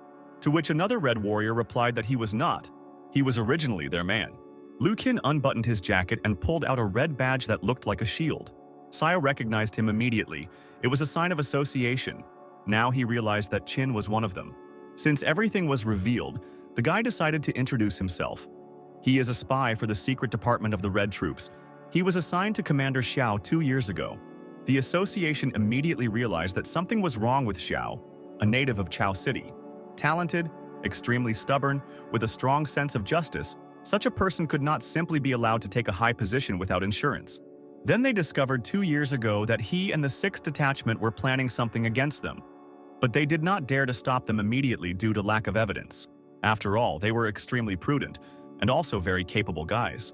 to which another Red Warrior replied that he was not. He was originally their man. Lu Qin unbuttoned his jacket and pulled out a red badge that looked like a shield. Xiao recognized him immediately. It was a sign of association. Now he realized that Qin was one of them. Since everything was revealed, the guy decided to introduce himself. He is a spy for the secret department of the Red Troops. He was assigned to Commander Xiao 2 years ago. The association immediately realized that something was wrong with Xiao, a native of Chao City. Talented, extremely stubborn, with a strong sense of justice, such a person could not simply be allowed to take a high position without insurance. Then they discovered 2 years ago that he and the 6th Detachment were planning something against them. But they did not dare to stop them immediately due to lack of evidence. After all, they were extremely prudent, and also very capable guys.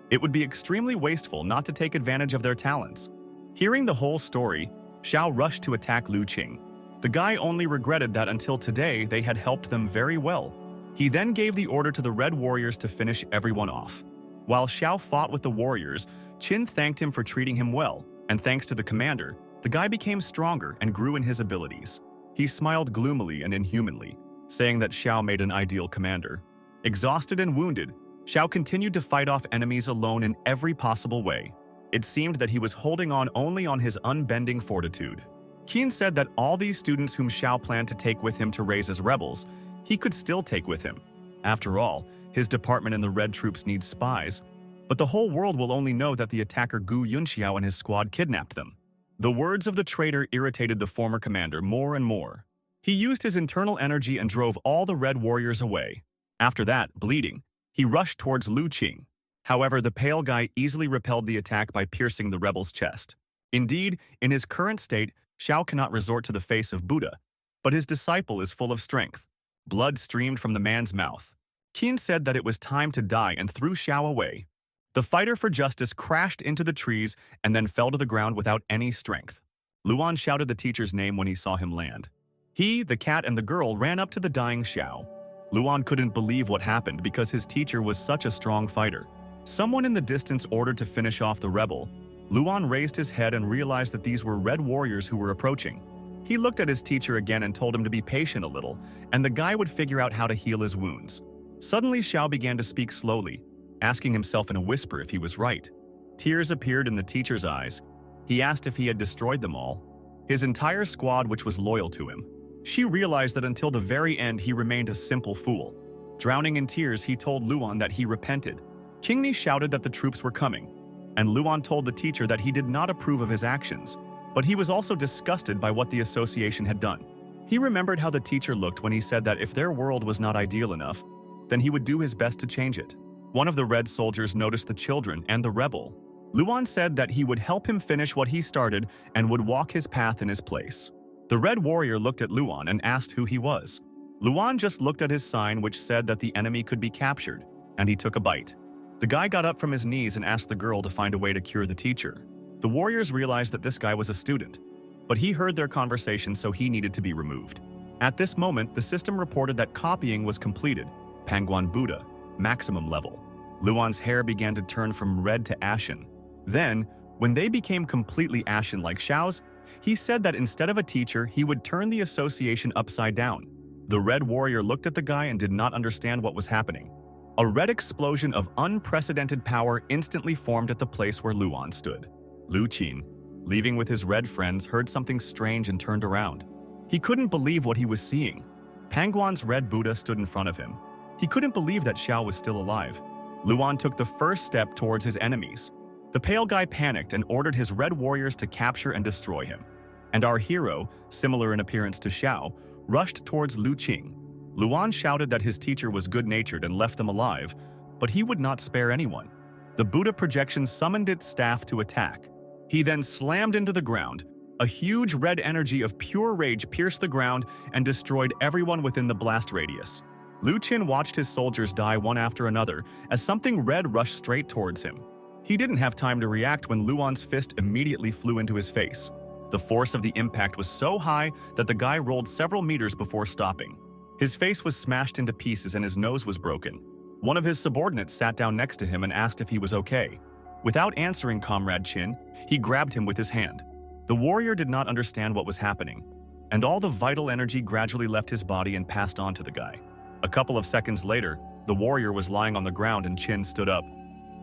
It would be extremely wasteful not to take advantage of their talents. Hearing the whole story, Xiao rushed to attack Lu Qing. The guy only regretted that until today they had helped them very well. He then gave the order to the Red Warriors to finish everyone off. While Xiao fought with the warriors, Qin thanked him for treating him well, and thanks to the commander, the guy became stronger and grew in his abilities. He smiled gloomily and inhumanly, saying that Xiao made an ideal commander. Exhausted and wounded, Xiao continued to fight off enemies alone in every possible way. It seemed that he was holding on only on his unbending fortitude. Qin said that all these students whom Xiao planned to take with him to raise as rebels, he could still take with him. After all, his department in the Red Troops needs spies. but the whole world will only know that the attacker Gu Yunxiao and his squad kidnapped them. The words of the traitor irritated the former commander more and more. He used his internal energy and drove all the red warriors away. After that, bleeding, he rushed towards Lu Qing. However, the pale guy easily repelled the attack by piercing the rebel's chest. Indeed, in his current state, Xiao cannot resort to the face of Buddha, but his disciple is full of strength. Blood streamed from the man's mouth. Qin said that it was time to die and threw Xiao away. The fighter for justice crashed into the trees and then fell to the ground without any strength. Luan shouted the teacher's name when he saw him land. He, the cat, and the girl ran up to the dying Xiao. Luan couldn't believe what happened because his teacher was such a strong fighter. Someone in the distance ordered to finish off the rebel. Luan raised his head and realized that these were red warriors who were approaching. He looked at his teacher again and told him to be patient a little, and the guy would figure out how to heal his wounds. Suddenly, Xiao began to speak slowly, asking himself in a whisper if he was right. Tears appeared in the teacher's eyes. He asked if he had destroyed them all. His entire squad, which was loyal to him. She realized that until the very end he remained a simple fool. Drowning in tears, he told Luan that he repented. Qingni shouted that the troops were coming, and Luan told the teacher that he did not approve of his actions, but he was also disgusted by what the association had done. He remembered how the teacher looked when he said that if their world was not ideal enough, then he would do his best to change it. One of the red soldiers noticed the children and the rebel. Luan said that he would help him finish what he started and would walk his path in his place. The red warrior looked at Luan and asked who he was. Luan just looked at his sign which said that the enemy could be captured, and he took a bite. The guy got up from his knees and asked the girl to find a way to cure the teacher. The warriors realized that this guy was a student, but he heard their conversation, so he needed to be removed. At this moment, the system reported that copying was completed. Panguan Buddha, maximum level. Luan's hair began to turn from red to ashen. Then, when they became completely ashen like Xiao's, he said that instead of a teacher, he would turn the association upside down. The red warrior looked at the guy and did not understand what was happening. A red explosion of unprecedented power instantly formed at the place where Luan stood. Lu Qin, leaving with his red friends, heard something strange and turned around. He couldn't believe what he was seeing. Panguan's red Buddha stood in front of him. He couldn't believe that Xiao was still alive. Luan took the first step towards his enemies. The pale guy panicked and ordered his red warriors to capture and destroy him. And our hero, similar in appearance to Xiao, rushed towards Lu Qing. Luan shouted that his teacher was good-natured and left them alive, but he would not spare anyone. The Buddha projection summoned its staff to attack. He then slammed into the ground. A huge red energy of pure rage pierced the ground and destroyed everyone within the blast radius. Lu Qin watched his soldiers die one after another as something red rushed straight towards him. He didn't have time to react when Luan's fist immediately flew into his face. The force of the impact was so high that the guy rolled several meters before stopping. His face was smashed into pieces and his nose was broken. One of his subordinates sat down next to him and asked if he was okay. Without answering Comrade Qin, he grabbed him with his hand. The warrior did not understand what was happening, and all the vital energy gradually left his body and passed on to the guy. A couple of seconds later, the warrior was lying on the ground and Qin stood up.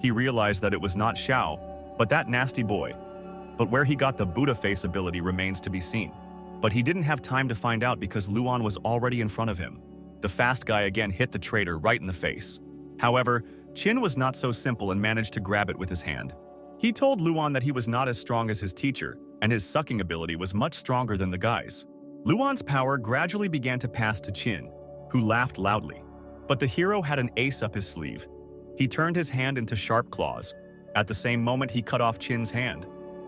He realized that it was not Xiao, but that nasty boy. But where he got the Buddha face ability remains to be seen. But he didn't have time to find out because Luan was already in front of him. The fast guy again hit the traitor right in the face. However, Qin was not so simple and managed to grab it with his hand. He told Luan that he was not as strong as his teacher, and his sucking ability was much stronger than the guy's. Luan's power gradually began to pass to Qin, who laughed loudly. But the hero had an ace up his sleeve. He turned his hand into sharp claws. At the same moment, he cut off Qin's hand.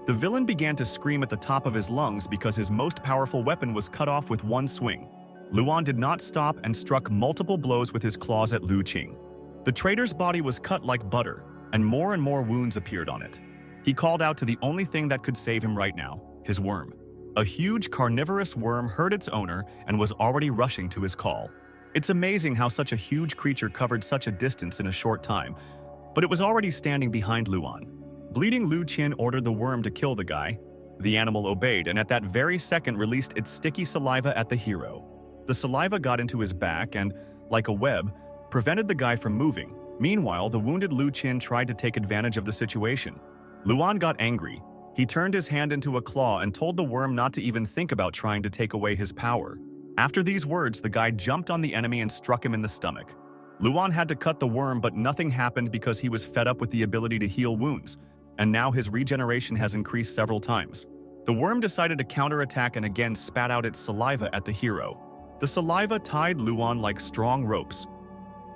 The villain began to scream at the top of his lungs because his most powerful weapon was cut off with one swing. Luan did not stop and struck multiple blows with his claws at Lu Qing. The traitor's body was cut like butter, and more wounds appeared on it. He called out to the only thing that could save him right now, his worm. A huge carnivorous worm heard its owner and was already rushing to his call. It's amazing how such a huge creature covered such a distance in a short time, but it was already standing behind Luan. Bleeding Lu Qin ordered the worm to kill the guy. The animal obeyed and at that very second released its sticky saliva at the hero. The saliva got into his back and, like a web, prevented the guy from moving. Meanwhile, the wounded Lu Qin tried to take advantage of the situation. Luan got angry. He turned his hand into a claw and told the worm not to even think about trying to take away his power. After these words, the guy jumped on the enemy and struck him in the stomach. Luan had to cut the worm, but nothing happened because he was fed up with the ability to heal wounds, and now his regeneration has increased several times. The worm decided to counterattack and again spat out its saliva at the hero. The saliva tied Luan like strong ropes.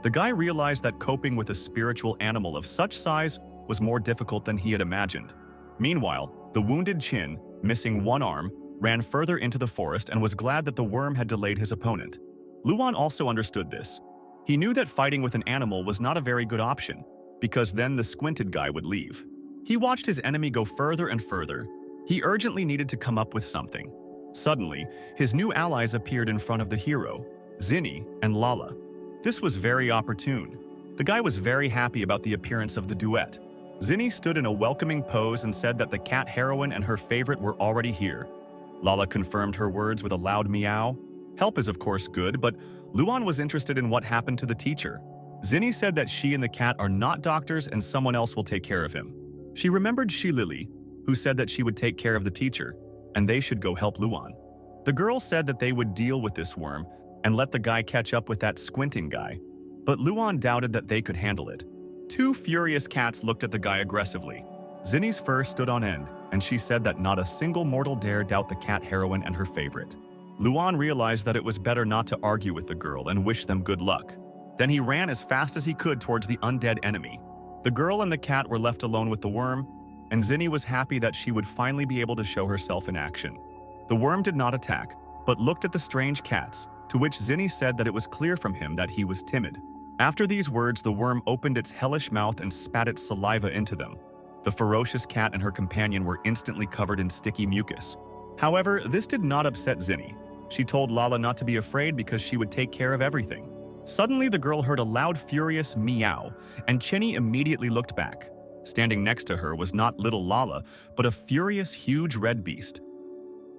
The guy realized that coping with a spiritual animal of such size was more difficult than he had imagined. Meanwhile, the wounded Chin, missing one arm, ran further into the forest and was glad that the worm had delayed his opponent. Luan also understood this. He knew that fighting with an animal was not a very good option, because then the squinted guy would leave. He watched his enemy go further and further. He urgently needed to come up with something. Suddenly, his new allies appeared in front of the hero, Zinni and Lala. This was very opportune. The guy was very happy about the appearance of the duet. Zinni stood in a welcoming pose and said that the cat heroine and her favorite were already here. Lala confirmed her words with a loud meow. Help is of course good, but Luan was interested in what happened to the teacher. Zinni said that she and the cat are not doctors and someone else will take care of him. She remembered Lily, who said that she would take care of the teacher, and they should go help Luan. The girl said that they would deal with this worm and let the guy catch up with that squinting guy, but Luan doubted that they could handle it. Two furious cats looked at the guy aggressively. Zinni's fur stood on end, and she said that not a single mortal dare doubt the cat heroine and her favorite. Luan realized that it was better not to argue with the girl and wish them good luck. Then he ran as fast as he could towards the undead enemy. The girl and the cat were left alone with the worm, and Zinni was happy that she would finally be able to show herself in action. The worm did not attack, but looked at the strange cats, to which Zinni said that it was clear from him that he was timid. After these words, the worm opened its hellish mouth and spat its saliva into them. The ferocious cat and her companion were instantly covered in sticky mucus. However, this did not upset Zinni. She told Lala not to be afraid because she would take care of everything. Suddenly, the girl heard a loud, furious meow, and Chinny immediately looked back. Standing next to her was not little Lala, but a furious, huge red beast.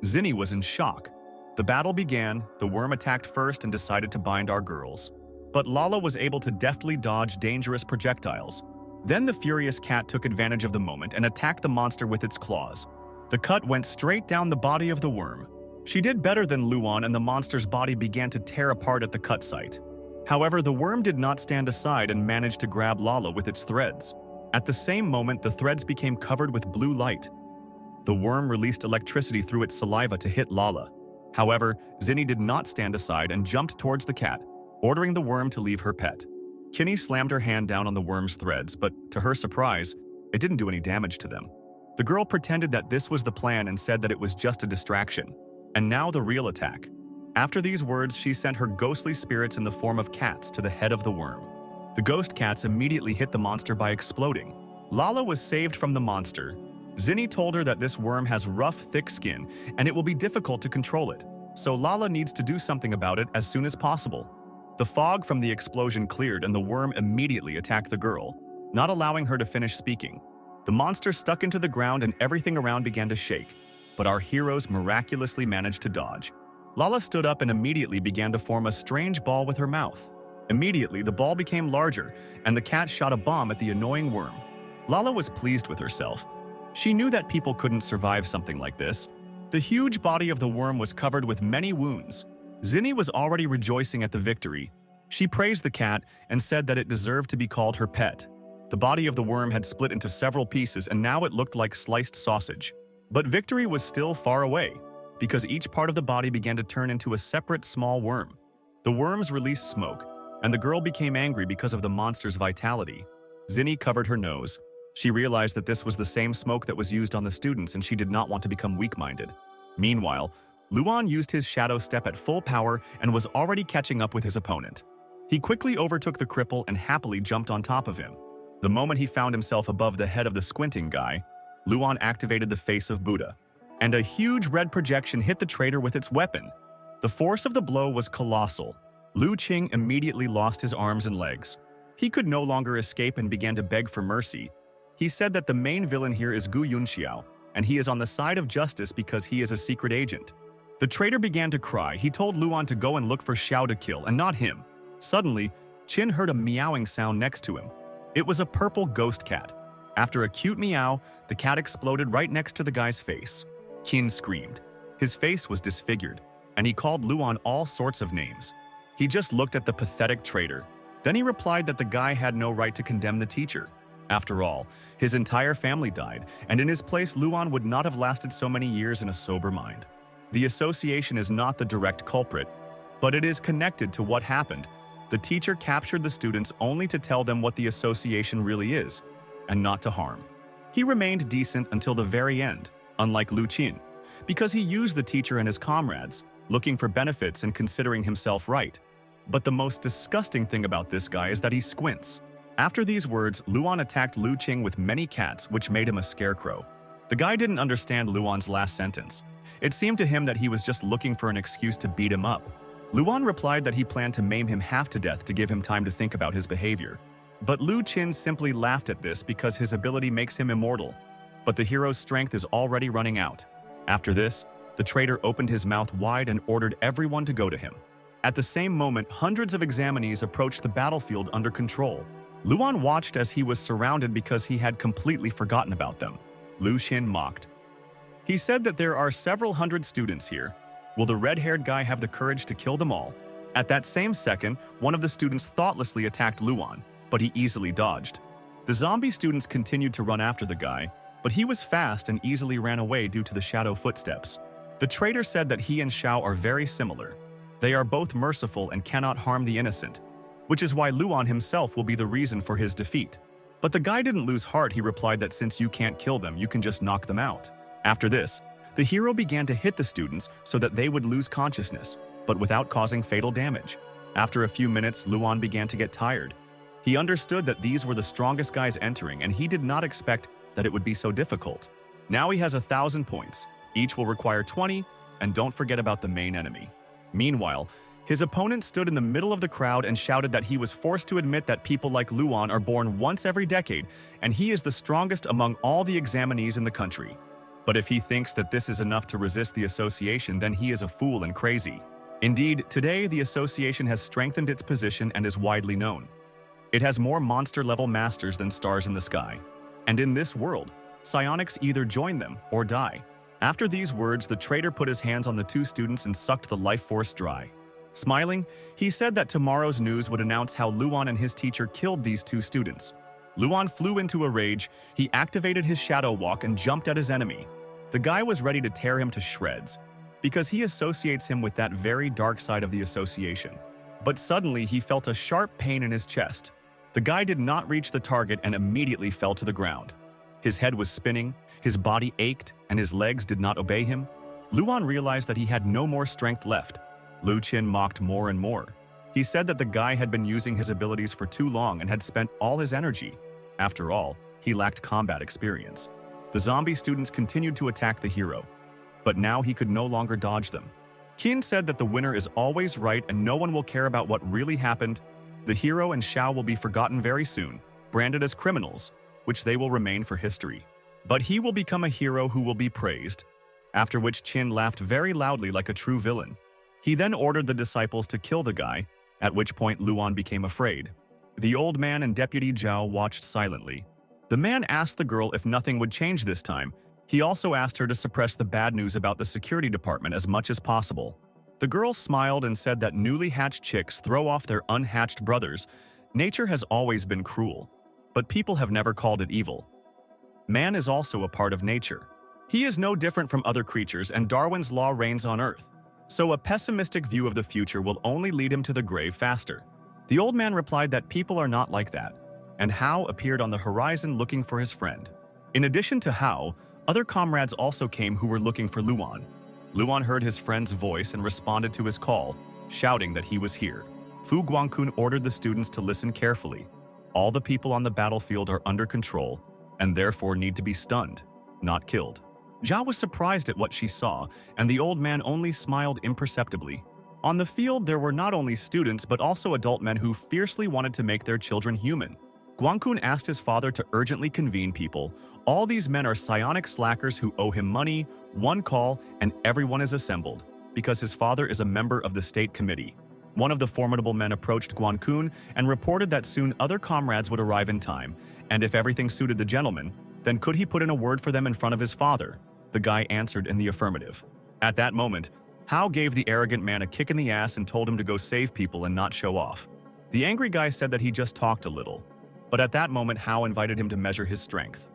Zinni was in shock. The battle began, the worm attacked first and decided to bind our girls. But Lala was able to deftly dodge dangerous projectiles. Then the furious cat took advantage of the moment and attacked the monster with its claws. The cut went straight down the body of the worm. She did better than Luan, and the monster's body began to tear apart at the cut site. However, the worm did not stand aside and managed to grab Lala with its threads. At the same moment, the threads became covered with blue light. The worm released electricity through its saliva to hit Lala. However, Zinni did not stand aside and jumped towards the cat, ordering the worm to leave her pet. Kinney slammed her hand down on the worm's threads, but to her surprise, it didn't do any damage to them. The girl pretended that this was the plan and said that it was just a distraction. And now the real attack. After these words, she sent her ghostly spirits in the form of cats to the head of the worm. The ghost cats immediately hit the monster by exploding. Lala was saved from the monster. Zinni told her that this worm has rough, thick skin, and it will be difficult to control it, so Lala needs to do something about it as soon as possible. The fog from the explosion cleared and the worm immediately attacked the girl, not allowing her to finish speaking. The monster stuck into the ground and everything around began to shake, but our heroes miraculously managed to dodge. Lala stood up and immediately began to form a strange ball with her mouth. Immediately, the ball became larger, and the cat shot a bomb at the annoying worm. Lala was pleased with herself. She knew that people couldn't survive something like this. The huge body of the worm was covered with many wounds. Zinni was already rejoicing at the victory. She praised the cat and said that it deserved to be called her pet. The body of the worm had split into several pieces, and now it looked like sliced sausage. But victory was still far away, because each part of the body began to turn into a separate small worm. The worms released smoke, and the girl became angry because of the monster's vitality. Zinni covered her nose. She realized that this was the same smoke that was used on the students, and she did not want to become weak-minded. Meanwhile, Luan used his shadow step at full power and was already catching up with his opponent. He quickly overtook the cripple and happily jumped on top of him. The moment he found himself above the head of the squinting guy, Luan activated the face of Buddha, and a huge red projection hit the traitor with its weapon. The force of the blow was colossal. Lu Qing immediately lost his arms and legs. He could no longer escape and began to beg for mercy. He said that the main villain here is Gu Yunxiao, and he is on the side of justice because he is a secret agent. The traitor began to cry. He told Luan to go and look for Xiao to kill, and not him. Suddenly, Qin heard a meowing sound next to him. It was a purple ghost cat. After a cute meow, the cat exploded right next to the guy's face. Qin screamed. His face was disfigured, and he called Luan all sorts of names. He just looked at the pathetic traitor. Then he replied that the guy had no right to condemn the teacher. After all, his entire family died, and in his place Luan would not have lasted so many years in a sober mind. The association is not the direct culprit, but it is connected to what happened. The teacher captured the students only to tell them what the association really is, and not to harm. He remained decent until the very end, unlike Lu Qin, because he used the teacher and his comrades, looking for benefits and considering himself right. But the most disgusting thing about this guy is that he squints. After these words, Luan attacked Lu Qing with many cats, which made him a scarecrow. The guy didn't understand Luan's last sentence. It seemed to him that he was just looking for an excuse to beat him up. Luan replied that he planned to maim him half to death to give him time to think about his behavior. But Lu Qin simply laughed at this because his ability makes him immortal. But the hero's strength is already running out. After this, the traitor opened his mouth wide and ordered everyone to go to him. At the same moment, hundreds of examinees approached the battlefield under control. Luan watched as he was surrounded because he had completely forgotten about them. Lu Qin mocked. He said that there are several hundred students here. Will the red-haired guy have the courage to kill them all? At that same second, one of the students thoughtlessly attacked Luan, but he easily dodged. The zombie students continued to run after the guy, but he was fast and easily ran away due to the shadow footsteps. The traitor said that he and Xiao are very similar. They are both merciful and cannot harm the innocent, which is why Luan himself will be the reason for his defeat. But the guy didn't lose heart. He replied that since you can't kill them, you can just knock them out. After this, the hero began to hit the students so that they would lose consciousness, but without causing fatal damage. After a few minutes, Luan began to get tired. He understood that these were the strongest guys entering, and he did not expect that it would be so difficult. Now he has 1,000 points. Each will require 20, and don't forget about the main enemy. Meanwhile, his opponent stood in the middle of the crowd and shouted that he was forced to admit that people like Luan are born once every decade, and he is the strongest among all the examinees in the country. But if he thinks that this is enough to resist the association, then he is a fool and crazy. Indeed, today the association has strengthened its position and is widely known. It has more monster-level masters than stars in the sky. And in this world, psionics either join them or die. After these words, the traitor put his hands on the two students and sucked the life force dry. Smiling, he said that tomorrow's news would announce how Luan and his teacher killed these two students. Luan flew into a rage. He activated his shadow walk and jumped at his enemy. The guy was ready to tear him to shreds, because he associates him with that very dark side of the association. But suddenly he felt a sharp pain in his chest. The guy did not reach the target and immediately fell to the ground. His head was spinning, his body ached, and his legs did not obey him. Luan realized that he had no more strength left. Lu Qin mocked more and more. He said that the guy had been using his abilities for too long and had spent all his energy. After all, he lacked combat experience. The zombie students continued to attack the hero, but now he could no longer dodge them. Qin said that the winner is always right and no one will care about what really happened. The hero and Xiao will be forgotten very soon, branded as criminals, which they will remain for history. But he will become a hero who will be praised, after which Qin laughed very loudly like a true villain. He then ordered the disciples to kill the guy, at which point Luan became afraid. The old man and Deputy Zhao watched silently. The man asked the girl if nothing would change this time. He also asked her to suppress the bad news about the security department as much as possible. The girl smiled and said that newly hatched chicks throw off their unhatched brothers. Nature has always been cruel, but people have never called it evil. Man is also a part of nature. He is no different from other creatures, and Darwin's law reigns on Earth. So a pessimistic view of the future will only lead him to the grave faster. The old man replied that people are not like that, and Hao appeared on the horizon looking for his friend. In addition to Hao, other comrades also came who were looking for Luan. Luan heard his friend's voice and responded to his call, shouting that he was here. Fu Guangqun ordered the students to listen carefully. All the people on the battlefield are under control, and therefore need to be stunned, not killed. Zhao was surprised at what she saw, and the old man only smiled imperceptibly. On the field, there were not only students but also adult men who fiercely wanted to make their children human. Guangqun asked his father to urgently convene people. All these men are psionic slackers who owe him money, one call, and everyone is assembled, because his father is a member of the state committee. One of the formidable men approached Guangqun and reported that soon other comrades would arrive in time, and if everything suited the gentleman, then could he put in a word for them in front of his father? The guy answered in the affirmative. At that moment, Hao gave the arrogant man a kick in the ass and told him to go save people and not show off. The angry guy said that he just talked a little, but at that moment Hao invited him to measure his strength.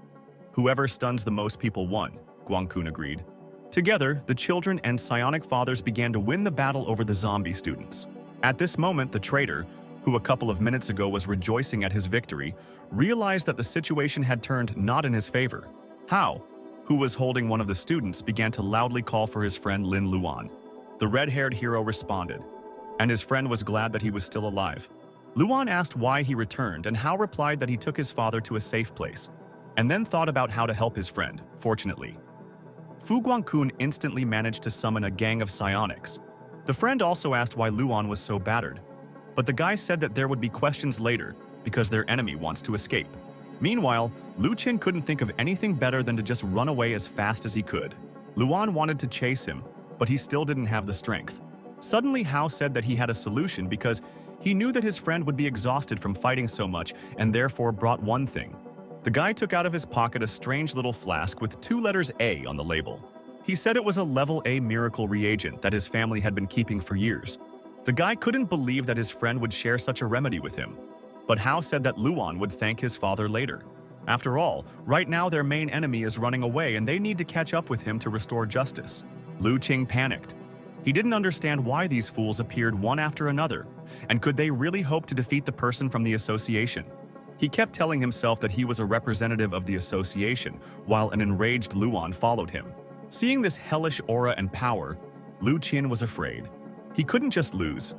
Whoever stuns the most people won, Guangkun agreed. Together, the children and psionic fathers began to win the battle over the zombie students. At this moment, the traitor, who a couple of minutes ago was rejoicing at his victory, realized that the situation had turned not in his favor. Hao, who was holding one of the students, began to loudly call for his friend Lin Luan. The red-haired hero responded, and his friend was glad that he was still alive. Luan asked why he returned, and Hao replied that he took his father to a safe place, and then thought about how to help his friend, fortunately. Fu Guangkun instantly managed to summon a gang of psionics. The friend also asked why Luan was so battered, but the guy said that there would be questions later because their enemy wants to escape. Meanwhile, Lu Qin couldn't think of anything better than to just run away as fast as he could. Luan wanted to chase him, but he still didn't have the strength. Suddenly, Hao said that he had a solution because he knew that his friend would be exhausted from fighting so much and therefore brought one thing. The guy took out of his pocket a strange little flask with 2 letters A on the label. He said it was a level A miracle reagent that his family had been keeping for years. The guy couldn't believe that his friend would share such a remedy with him, but Hao said that Luan would thank his father later. After all, right now their main enemy is running away and they need to catch up with him to restore justice. Lu Qing panicked. He didn't understand why these fools appeared one after another, and could they really hope to defeat the person from the association? He kept telling himself that he was a representative of the association, while an enraged Luan followed him. Seeing this hellish aura and power, Lu Qin was afraid. He couldn't just lose.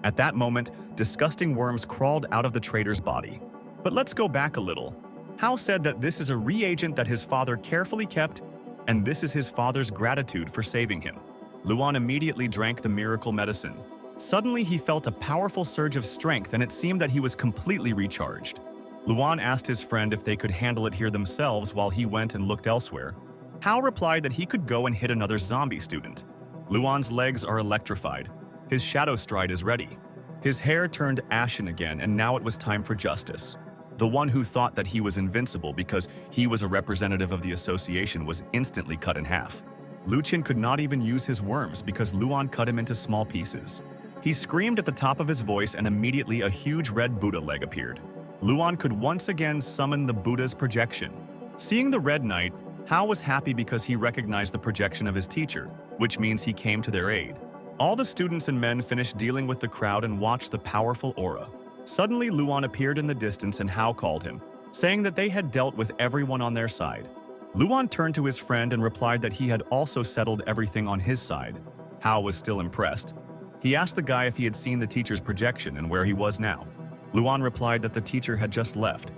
At that moment, disgusting worms crawled out of the traitor's body. But let's go back a little. Hao said that this is a reagent that his father carefully kept, and this is his father's gratitude for saving him. Luan immediately drank the miracle medicine. Suddenly, he felt a powerful surge of strength, and it seemed that he was completely recharged. Luan asked his friend if they could handle it here themselves while he went and looked elsewhere. Hao replied that he could go and hit another zombie student. Luan's legs are electrified. His shadow stride is ready. His hair turned ashen again, and now it was time for justice. The one who thought that he was invincible because he was a representative of the association was instantly cut in half. Lu Qin could not even use his worms because Luan cut him into small pieces. He screamed at the top of his voice, and immediately a huge red Buddha leg appeared. Luan could once again summon the Buddha's projection. Seeing the Red Knight, Hao was happy because he recognized the projection of his teacher, which means he came to their aid. All the students and men finished dealing with the crowd and watched the powerful aura. Suddenly, Luan appeared in the distance and Hao called him, saying that they had dealt with everyone on their side. Luan turned to his friend and replied that he had also settled everything on his side. Hao was still impressed. He asked the guy if he had seen the teacher's projection and where he was now. Luan replied that the teacher had just left.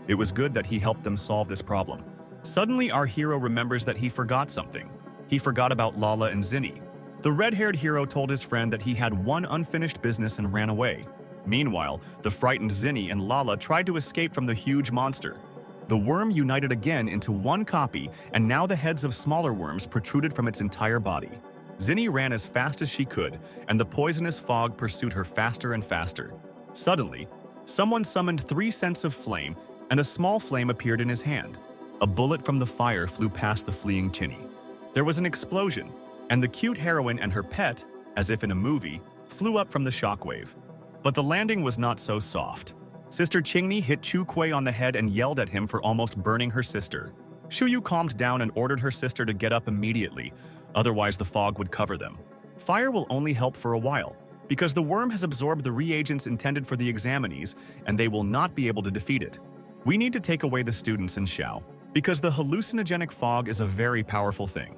It was good that he helped them solve this problem. Suddenly, our hero remembers that he forgot something. He forgot about Lala and Zinni. The red-haired hero told his friend that he had one unfinished business and ran away. Meanwhile, the frightened Zinni and Lala tried to escape from the huge monster. The worm united again into one copy, and now the heads of smaller worms protruded from its entire body. Zinni ran as fast as she could, and the poisonous fog pursued her faster and faster. Suddenly, someone summoned 3 scents of flame, and a small flame appeared in his hand. A bullet from the fire flew past the fleeing Chinny. There was an explosion, and the cute heroine and her pet, as if in a movie, flew up from the shockwave. But the landing was not so soft. Sister Qingni hit Chu Kui on the head and yelled at him for almost burning her sister. Shu Yu calmed down and ordered her sister to get up immediately, otherwise the fog would cover them. Fire will only help for a while, because the worm has absorbed the reagents intended for the examinees, and they will not be able to defeat it. We need to take away the students and Xiao, because the hallucinogenic fog is a very powerful thing.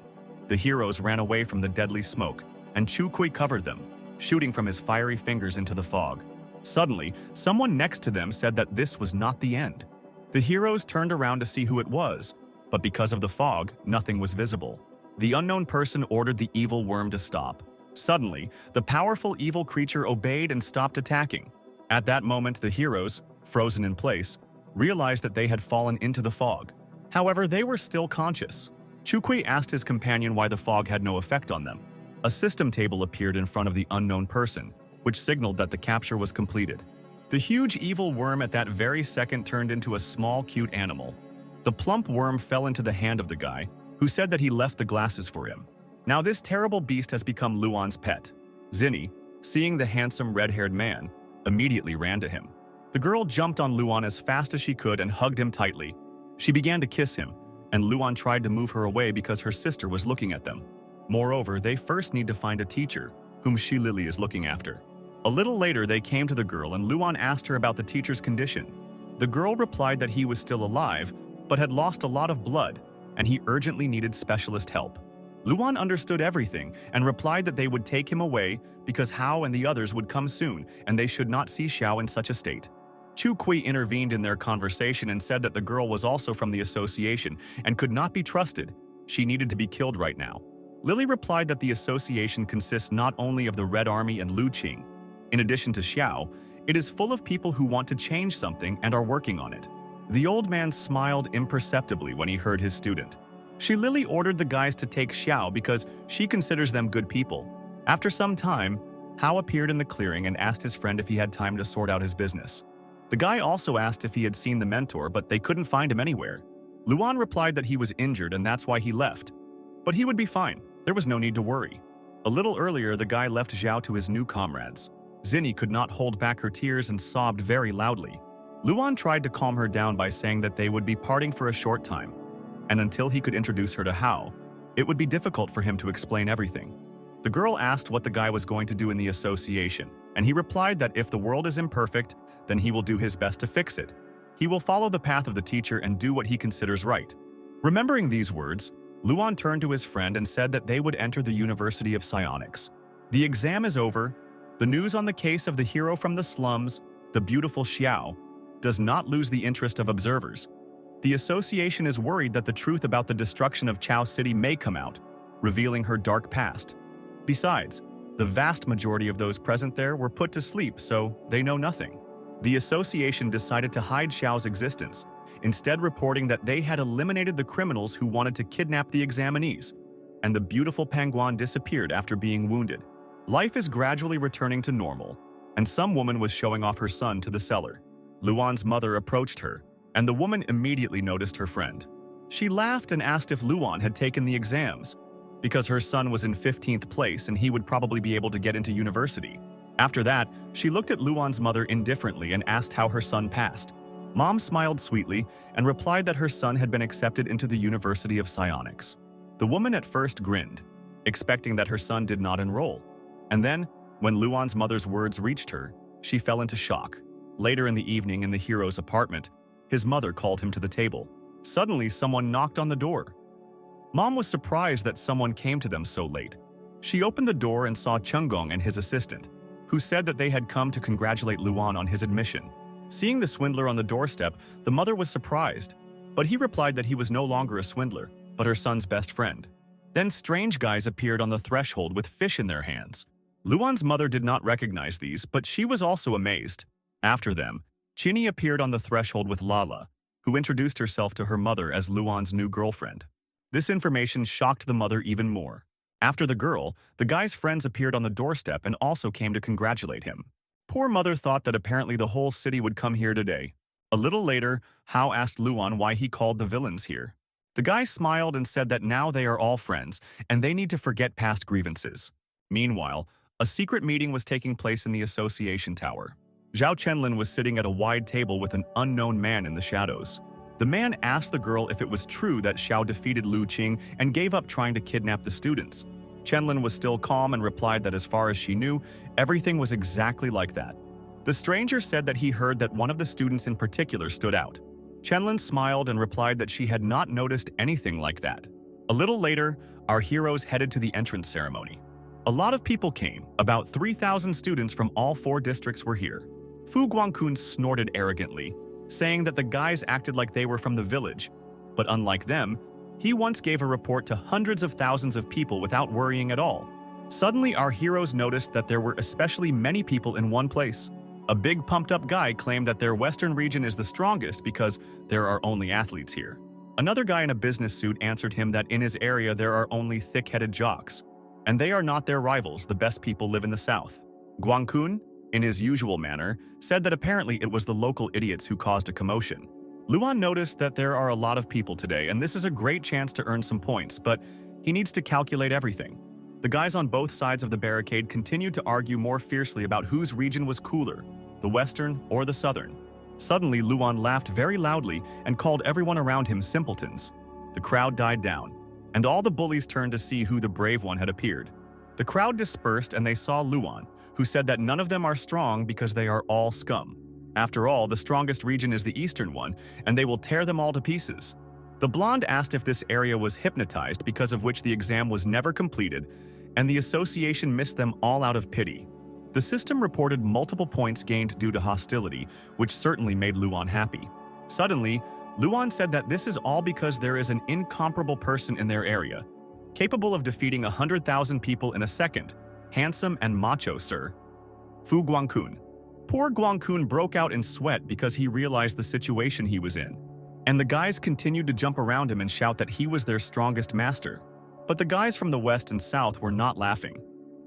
The heroes ran away from the deadly smoke, and Chu Kui covered them, shooting from his fiery fingers into the fog. Suddenly, someone next to them said that this was not the end. The heroes turned around to see who it was, but because of the fog, nothing was visible. The unknown person ordered the evil worm to stop. Suddenly, the powerful evil creature obeyed and stopped attacking. At that moment, the heroes, frozen in place, realized that they had fallen into the fog. However, they were still conscious. Chu Kui asked his companion why the fog had no effect on them. A system table appeared in front of the unknown person, which signaled that the capture was completed. The huge evil worm at that very second turned into a small, cute animal. The plump worm fell into the hand of the guy, who said that he left the glasses for him. Now this terrible beast has become Luan's pet. Zinni, seeing the handsome red-haired man, immediately ran to him. The girl jumped on Luan as fast as she could and hugged him tightly. She began to kiss him, and Luan tried to move her away because her sister was looking at them. Moreover, they first need to find a teacher, whom Lily is looking after. A little later, they came to the girl and Luan asked her about the teacher's condition. The girl replied that he was still alive, but had lost a lot of blood, and he urgently needed specialist help. Luan understood everything and replied that they would take him away because Hao and the others would come soon and they should not see Xiao in such a state. Chu Kui intervened in their conversation and said that the girl was also from the association and could not be trusted. She needed to be killed right now. Lily replied that the association consists not only of the Red Army and Lu Qing. In addition to Xiao, it is full of people who want to change something and are working on it. The old man smiled imperceptibly when he heard his student. Lily ordered the guys to take Xiao because she considers them good people. After some time, Hao appeared in the clearing and asked his friend if he had time to sort out his business. The guy also asked if he had seen the mentor, but they couldn't find him anywhere. Luan replied that he was injured and that's why he left. But he would be fine. There was no need to worry. A little earlier, the guy left Zhao to his new comrades. Zinni could not hold back her tears and sobbed very loudly. Luan tried to calm her down by saying that they would be parting for a short time, and until he could introduce her to Hao, it would be difficult for him to explain everything. The girl asked what the guy was going to do in the association, and he replied that if the world is imperfect, then he will do his best to fix it. He will follow the path of the teacher and do what he considers right. Remembering these words, Luan turned to his friend and said that they would enter the University of Psionics. The exam is over. The news on the case of the hero from the slums, the beautiful Xiao, does not lose the interest of observers. The association is worried that the truth about the destruction of Chao City may come out, revealing her dark past. Besides, the vast majority of those present there were put to sleep, so they know nothing. The association decided to hide Xiao's existence, instead reporting that they had eliminated the criminals who wanted to kidnap the examinees, and the beautiful Pangguan disappeared after being wounded. Life is gradually returning to normal, and some woman was showing off her son to the cellar. Luan's mother approached her, and the woman immediately noticed her friend. She laughed and asked if Luan had taken the exams, because her son was in 15th place and he would probably be able to get into university. After that, she looked at Luan's mother indifferently and asked how her son passed. Mom smiled sweetly and replied that her son had been accepted into the University of Psionics. The woman at first grinned, expecting that her son did not enroll. And then, when Luan's mother's words reached her, she fell into shock. Later in the evening in the hero's apartment, his mother called him to the table. Suddenly, someone knocked on the door. Mom was surprised that someone came to them so late. She opened the door and saw Chunggong and his assistant, who said that they had come to congratulate Luan on his admission. Seeing the swindler on the doorstep, the mother was surprised, but he replied that he was no longer a swindler, but her son's best friend. Then strange guys appeared on the threshold with fish in their hands. Luan's mother did not recognize these, but she was also amazed. After them, Chini appeared on the threshold with Lala, who introduced herself to her mother as Luan's new girlfriend. This information shocked the mother even more. After the girl, the guy's friends appeared on the doorstep and also came to congratulate him. Poor mother thought that apparently the whole city would come here today. A little later, Hao asked Luan why he called the villains here. The guy smiled and said that now they are all friends and they need to forget past grievances. Meanwhile, a secret meeting was taking place in the association tower. Zhao Chenlin was sitting at a wide table with an unknown man in the shadows. The man asked the girl if it was true that Xiao defeated Lu Qing and gave up trying to kidnap the students. Chenlin was still calm and replied that as far as she knew, everything was exactly like that. The stranger said that he heard that one of the students in particular stood out. Chenlin smiled and replied that she had not noticed anything like that. A little later, our heroes headed to the entrance ceremony. A lot of people came. About 3,000 students from all 4 districts were here. Fu Guangkun snorted arrogantly, saying that the guys acted like they were from the village. But unlike them, he once gave a report to hundreds of thousands of people without worrying at all. Suddenly, our heroes noticed that there were especially many people in one place. A big pumped-up guy claimed that their western region is the strongest because there are only athletes here. Another guy in a business suit answered him that in his area there are only thick-headed jocks, and they are not their rivals. The best people live in the south. Guangkun, in his usual manner, said that apparently it was the local idiots who caused a commotion. Luan noticed that there are a lot of people today, and this is a great chance to earn some points, but he needs to calculate everything. The guys on both sides of the barricade continued to argue more fiercely about whose region was cooler. The the western, or the southern. Suddenly, Luan laughed very loudly and called everyone around him simpletons. The crowd died down, and all the bullies turned to see who the brave one had appeared. The crowd dispersed and they saw Luan, who said that none of them are strong because they are all scum. After all, the strongest region is the eastern one, and they will tear them all to pieces. The blonde asked if this area was hypnotized, because of which the exam was never completed, and the association missed them all out of pity. The system reported multiple points gained due to hostility, which certainly made Luan happy. Suddenly, Luan said that this is all because there is an incomparable person in their area, capable of defeating 100,000 people in a second. Handsome and macho, sir. Fu Guangkun. Poor Guangkun broke out in sweat because he realized the situation he was in. And the guys continued to jump around him and shout that he was their strongest master. But the guys from the west and south were not laughing.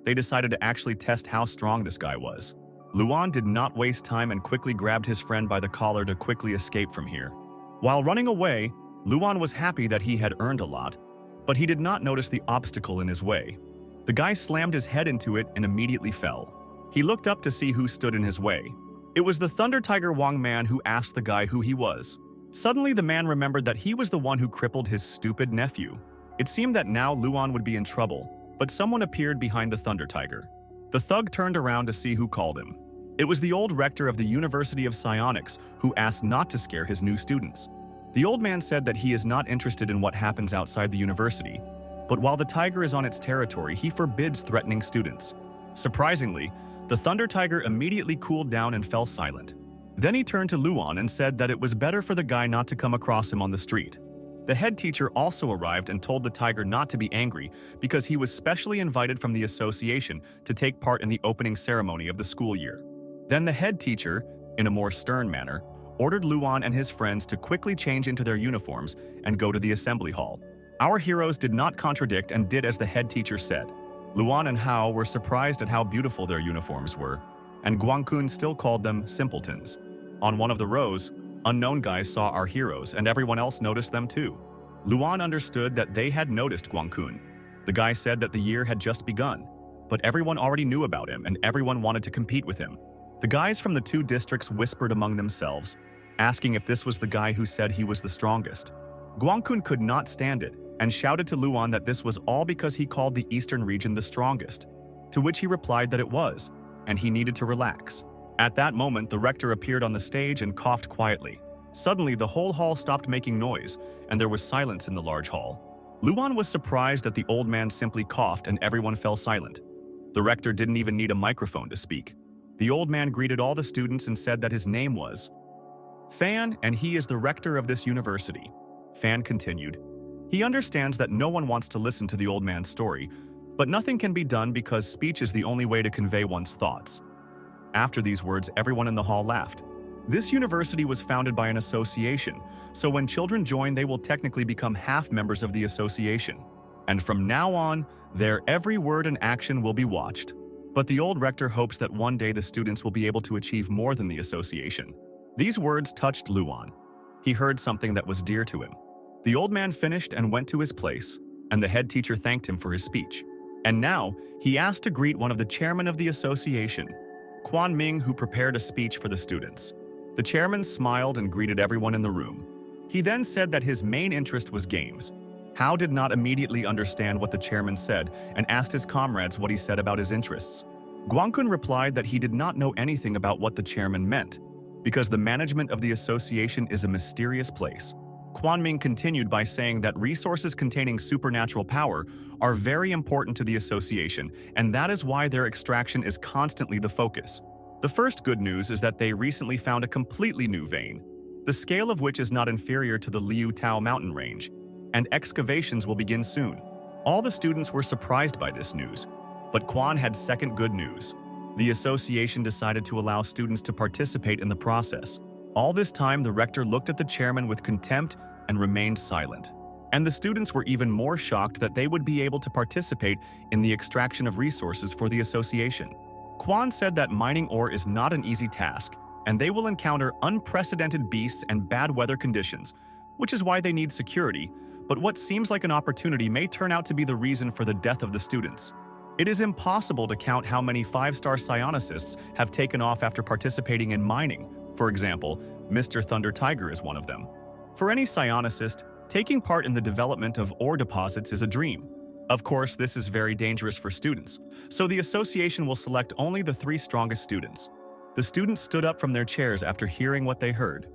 They decided to actually test how strong this guy was. Luan did not waste time and quickly grabbed his friend by the collar to quickly escape from here. While running away, Luan was happy that he had earned a lot, but he did not notice the obstacle in his way. The guy slammed his head into it and immediately fell. He looked up to see who stood in his way. It was the Thunder Tiger Wang man who asked the guy who he was. Suddenly, the man remembered that he was the one who crippled his stupid nephew. It seemed that now Luan would be in trouble, but someone appeared behind the Thunder Tiger. The thug turned around to see who called him. It was the old rector of the University of Psionics, who asked not to scare his new students. The old man said that he is not interested in what happens outside the university, but while the tiger is on its territory, he forbids threatening students. Surprisingly, the Thunder Tiger immediately cooled down and fell silent. Then he turned to Luan and said that it was better for the guy not to come across him on the street. The head teacher also arrived and told the tiger not to be angry because he was specially invited from the association to take part in the opening ceremony of the school year. Then the head teacher, in a more stern manner, ordered Luan and his friends to quickly change into their uniforms and go to the assembly hall. Our heroes did not contradict and did as the head teacher said. Luan and Hao were surprised at how beautiful their uniforms were, and Guangkun still called them simpletons. On one of the rows, unknown guys saw our heroes, and everyone else noticed them too. Luan understood that they had noticed Guangkun. The guy said that the year had just begun, but everyone already knew about him and everyone wanted to compete with him. The guys from the two districts whispered among themselves, asking if this was the guy who said he was the strongest. Guangkun could not stand it and shouted to Luan that this was all because he called the eastern region the strongest, to which he replied that it was, and he needed to relax. At that moment, the rector appeared on the stage and coughed quietly. Suddenly, the whole hall stopped making noise, and there was silence in the large hall. Luan was surprised that the old man simply coughed and everyone fell silent. The rector didn't even need a microphone to speak. The old man greeted all the students and said that his name was Fan, and he is the rector of this university. Fan continued. He understands that no one wants to listen to the old man's story, but nothing can be done because speech is the only way to convey one's thoughts. After these words, everyone in the hall laughed. This university was founded by an association, so when children join, they will technically become half members of the association. And from now on, their every word and action will be watched. But the old rector hopes that one day the students will be able to achieve more than the association. These words touched Luan. He heard something that was dear to him. The old man finished and went to his place, and the head teacher thanked him for his speech. And now, he asked to greet one of the chairmen of the association, Quan Ming, who prepared a speech for the students. The chairman smiled and greeted everyone in the room. He then said that his main interest was games. Hao did not immediately understand what the chairman said and asked his comrades what he said about his interests. Guangkun replied that he did not know anything about what the chairman meant, because the management of the association is a mysterious place. Quan Ming continued by saying that resources containing supernatural power are very important to the association, and that is why their extraction is constantly the focus. The first good news is that they recently found a completely new vein, the scale of which is not inferior to the Liu Tao mountain range, and excavations will begin soon. All the students were surprised by this news, but Quan had second good news. The association decided to allow students to participate in the process. All this time, the rector looked at the chairman with contempt and remained silent. And the students were even more shocked that they would be able to participate in the extraction of resources for the association. Quan said that mining ore is not an easy task, and they will encounter unprecedented beasts and bad weather conditions, which is why they need security, but what seems like an opportunity may turn out to be the reason for the death of the students. It is impossible to count how many 5-star psionicists have taken off after participating in mining. For example, Mr. Thunder Tiger is one of them. For any psionicist, taking part in the development of ore deposits is a dream. Of course, this is very dangerous for students, so the association will select only the 3 strongest students. The students stood up from their chairs after hearing what they heard.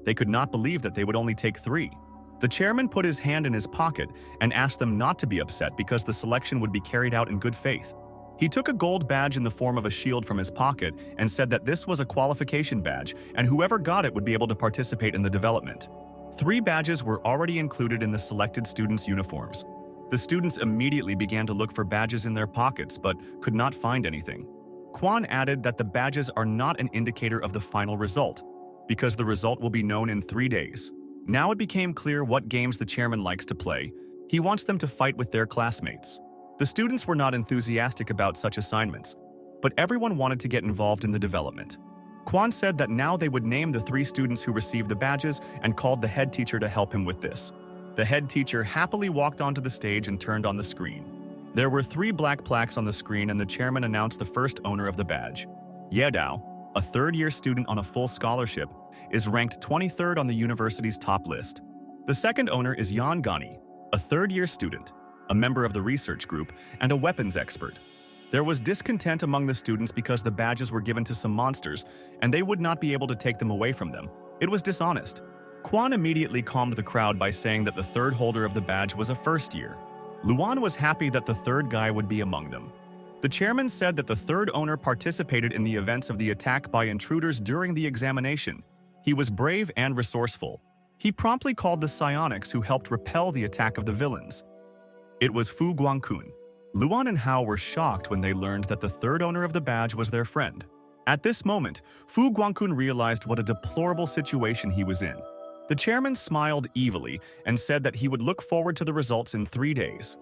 They could not believe that they would only take 3. The chairman put his hand in his pocket and asked them not to be upset because the selection would be carried out in good faith. He took a gold badge in the form of a shield from his pocket and said that this was a qualification badge, and whoever got it would be able to participate in the development. 3 badges were already included in the selected students' uniforms. The students immediately began to look for badges in their pockets but could not find anything. Kwon added that the badges are not an indicator of the final result, because the result will be known in 3 days. Now it became clear what games the chairman likes to play. He wants them to fight with their classmates. The students were not enthusiastic about such assignments, but everyone wanted to get involved in the development. Kwon said that now they would name the 3 students who received the badges and called the head teacher to help him with this. The head teacher happily walked onto the stage and turned on the screen. There were 3 black plaques on the screen, and the chairman announced the first owner of the badge. Yedao, a third-year student on a full scholarship, is ranked 23rd on the university's top list. The second owner is Yan Gani, a third-year student, a member of the research group, and a weapons expert. There was discontent among the students because the badges were given to some monsters, and they would not be able to take them away from them. It was dishonest. Kwon immediately calmed the crowd by saying that the third holder of the badge was a first year. Luan was happy that the third guy would be among them. The chairman said that the third owner participated in the events of the attack by intruders during the examination. He was brave and resourceful. He promptly called the psionics who helped repel the attack of the villains. It was Fu Guangkun. Luan and Hao were shocked when they learned that the third owner of the badge was their friend. At this moment, Fu Guangkun realized what a deplorable situation he was in. The chairman smiled evilly and said that he would look forward to the results in 3 days.